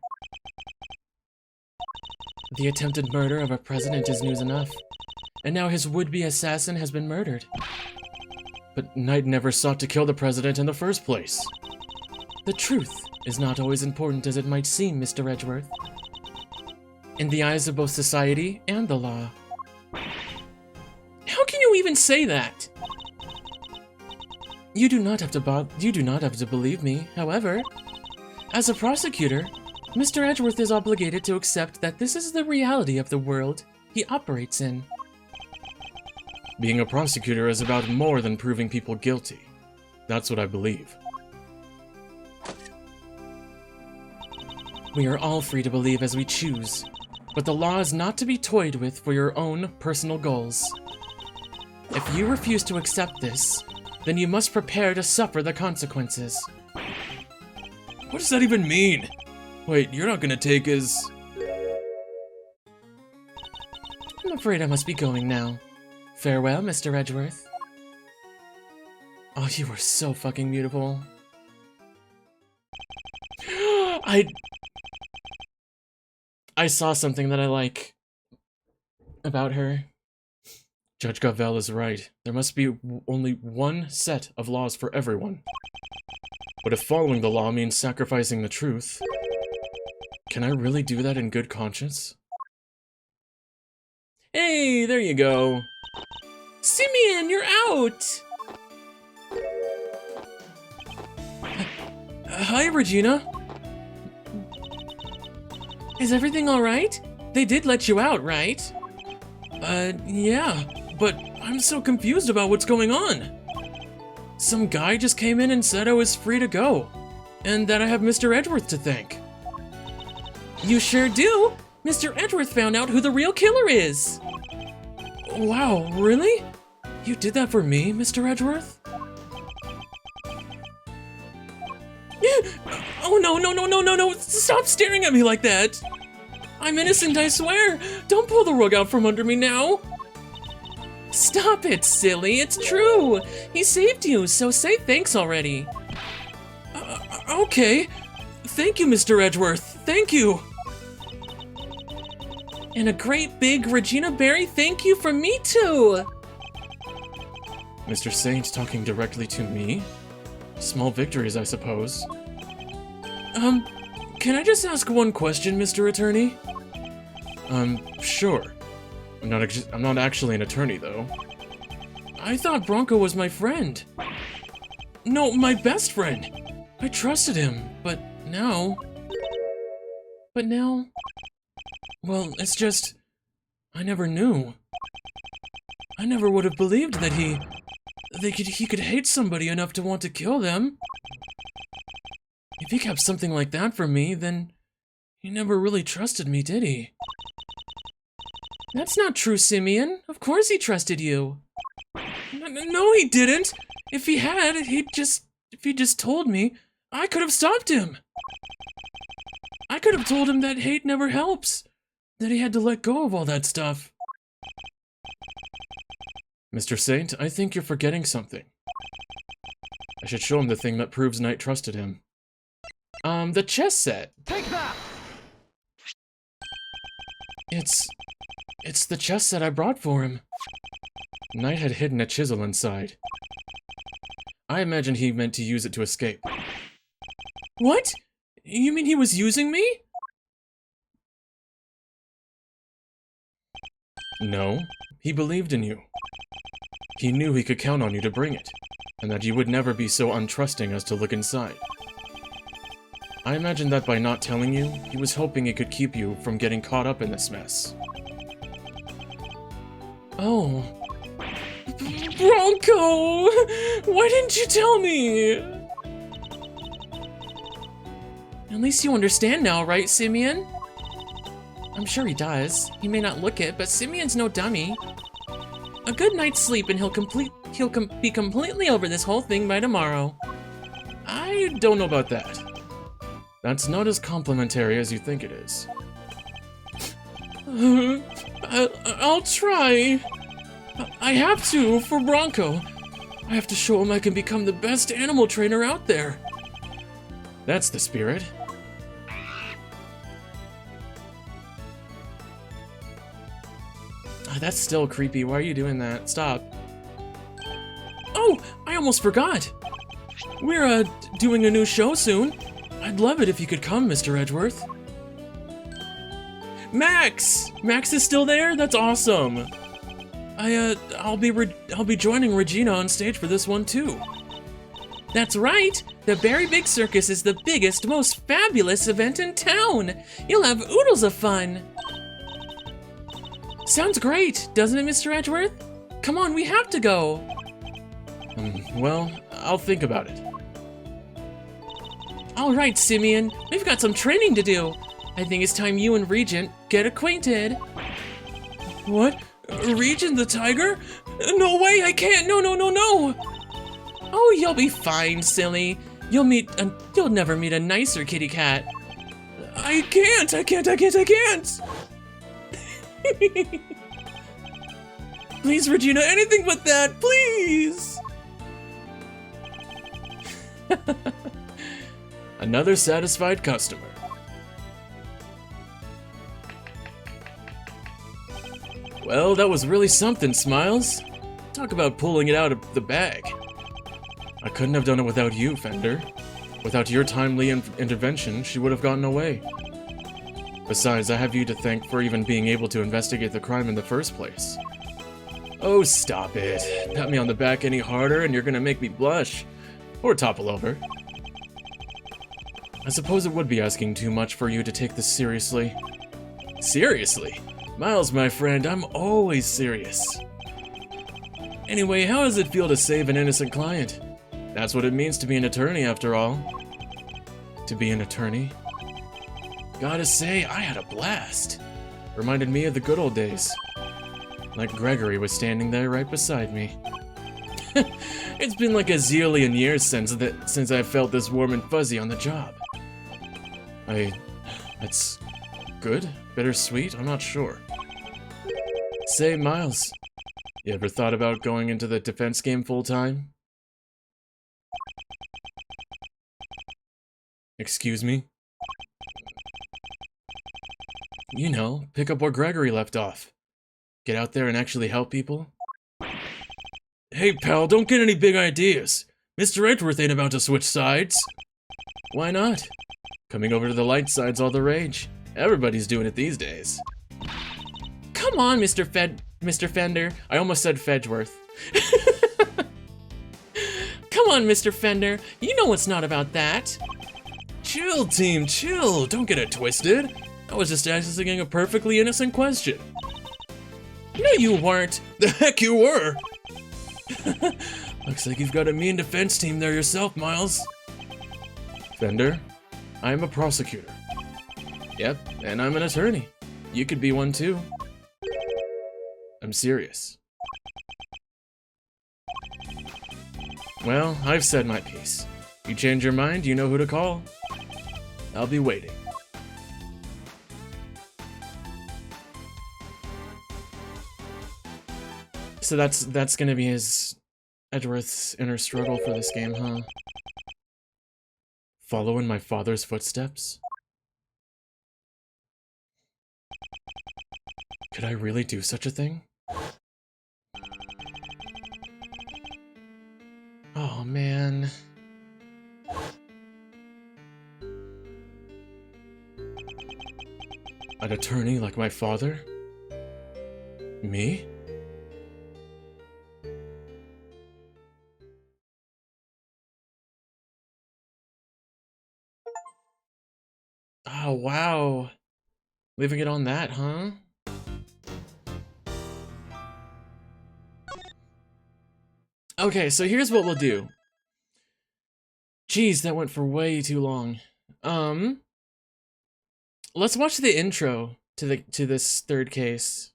The attempted murder of a president is news enough, and now his would-be assassin has been murdered. But Knight never sought to kill the president in the first place. The truth is not always important as it might seem, Mr. Edgeworth. In the eyes of both society and the law. How can you even say that? You do not have to believe me, however. As a prosecutor, Mr. Edgeworth is obligated to accept that this is the reality of the world he operates in. Being a prosecutor is about more than proving people guilty. That's what I believe. We are all free to believe as we choose, but the law is not to be toyed with for your own personal goals. If you refuse to accept this, then you must prepare to suffer the consequences. What does that even mean? Wait, you're not gonna take his... I'm afraid I must be going now. Farewell, Mr. Edgeworth. Oh, you are so fucking beautiful. I saw something that I like about her. Judge Gavel is right. There must be only one set of laws for everyone. But if following the law means sacrificing the truth, can I really do that in good conscience? Hey, there you go. Simeon, you're out! Hi, Regina. Is everything alright? They did let you out, right? Yeah, but I'm so confused about what's going on. Some guy just came in and said I was free to go, and that I have Mr. Edgeworth to thank. You sure do! Mr. Edgeworth found out who the real killer is! Wow, really? You did that for me, Mr. Edgeworth? Oh no, stop staring at me like that! I'm innocent, I swear! Don't pull the rug out from under me now! Stop it, silly, it's true! He saved you, so say thanks already. Okay. Thank you, Mr. Edgeworth, thank you! And a great big Regina Berry thank you from me too! Mr. Saint talking directly to me? Small victories, I suppose. Can I just ask one question, Mr. Attorney? Sure. I'm not actually an attorney, though. I thought Bronco was my friend. No, my best friend. I trusted him, but now... Well, it's just... I never knew. I never would have believed that he could hate somebody enough to want to kill them. If he kept something like that from me, then he never really trusted me, did he? That's not true, Simeon. Of course he trusted you. No, he didn't. If he just told me, I could have stopped him. I could have told him that hate never helps. That he had to let go of all that stuff. Mr. Saint, I think you're forgetting something. I should show him the thing that proves Knight trusted him. The chess set. Take that! It's the chess set I brought for him. Knight had hidden a chisel inside. I imagine he meant to use it to escape. What? You mean he was using me? No, he believed in you. He knew he could count on you to bring it, and that you would never be so untrusting as to look inside. I imagine that by not telling you, he was hoping he could keep you from getting caught up in this mess. Oh. Bronco! Why didn't you tell me? At least you understand now, right, Simeon? I'm sure he does. He may not look it, but Simeon's no dummy. A good night's sleep and he'll be completely over this whole thing by tomorrow. I don't know about that. That's not as complimentary as you think it is. I'll try. I have to, for Bronco. I have to show him I can become the best animal trainer out there. That's the spirit. That's still creepy. Why are you doing that? Stop. Oh, I almost forgot. We're, doing a new show soon. I'd love it if you could come, Mr. Edgeworth. Max! Max is still there? That's awesome. I'll be joining Regina on stage for this one too. That's right! The Berry Big Circus is the biggest, most fabulous event in town! You'll have oodles of fun! Sounds great, doesn't it, Mr. Edgeworth? Come on, we have to go! Well, I'll think about it. Alright, Simeon, we've got some training to do. I think it's time you and Regent get acquainted. What? Regent the tiger? No way, I can't! No! Oh, you'll be fine, silly. You'll never meet a nicer kitty cat. I can't! Please, Regina, anything but that, please! Another satisfied customer. Well, that was really something, Smiles. Talk about pulling it out of the bag. I couldn't have done it without you, Fender. Without your timely intervention, she would have gotten away. Besides, I have you to thank for even being able to investigate the crime in the first place. Oh, stop it. Pat me on the back any harder and you're gonna make me blush. Or topple over. I suppose it would be asking too much for you to take this seriously. Seriously? Miles, my friend, I'm always serious. Anyway, how does it feel to save an innocent client? That's what it means to be an attorney, after all. To be an attorney? Gotta say, I had a blast. Reminded me of the good old days. Like Gregory was standing there right beside me. It's been like a zillion years since I felt this warm and fuzzy on the job. That's good? Bittersweet? I'm not sure. Say, Miles, you ever thought about going into the defense game full-time? Excuse me? You know, pick up where Gregory left off. Get out there and actually help people. Hey pal, don't get any big ideas. Mr. Edgeworth ain't about to switch sides. Why not? Coming over to the light side's all the rage. Everybody's doing it these days. Come on, Mr. Fender. I almost said Fedgeworth. Come on, Mr. Fender. You know it's not about that. Chill, team, chill. Don't get it twisted. I was just asking a perfectly innocent question. No, you weren't. The heck you were! Looks like you've got a mean defense team there yourself, Miles. Fender, I'm a prosecutor. Yep, and I'm an attorney. You could be one too. I'm serious. Well, I've said my piece. You change your mind, you know who to call. I'll be waiting. So that's gonna be his Edgeworth's inner struggle for this game, huh? Follow in my father's footsteps? Could I really do such a thing? Oh, man. An attorney like my father? Me? Oh, wow. Leaving it on that, huh? Okay, so here's what we'll do. Jeez, that went for way too long. Let's watch the intro to this third case.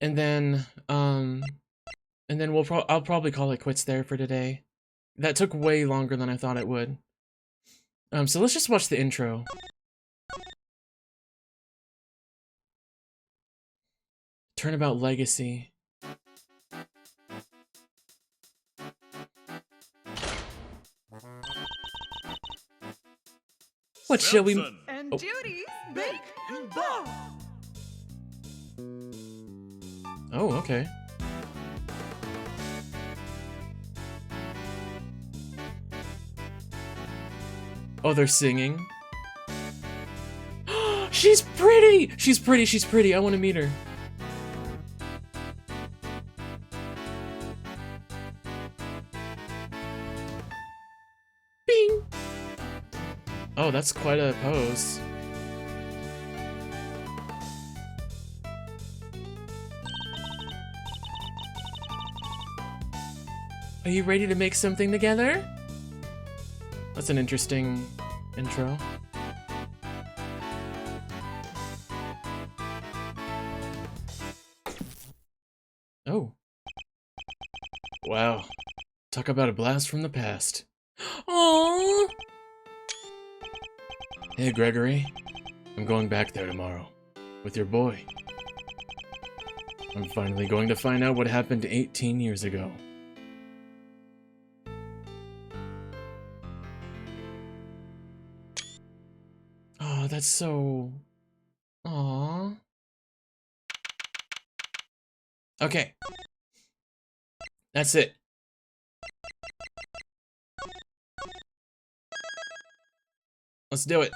And then I'll probably call it quits there for today. That took way longer than I thought it would. So let's just watch the intro. Turnabout Legacy. What shall we... And Oh. duties, bake and blow. Oh, okay. Oh, they're singing. She's pretty! She's pretty, she's pretty. I want to meet her. Bing! Oh, that's quite a pose. Are you ready to make something together? That's an interesting intro. Oh. Wow. Talk about a blast from the past. Aww. Hey, Gregory. I'm going back there tomorrow. With your boy. I'm finally going to find out what happened 18 years ago. Oh, that's so... Aww. Okay. That's it. Let's do it.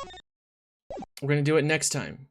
We're gonna do it next time.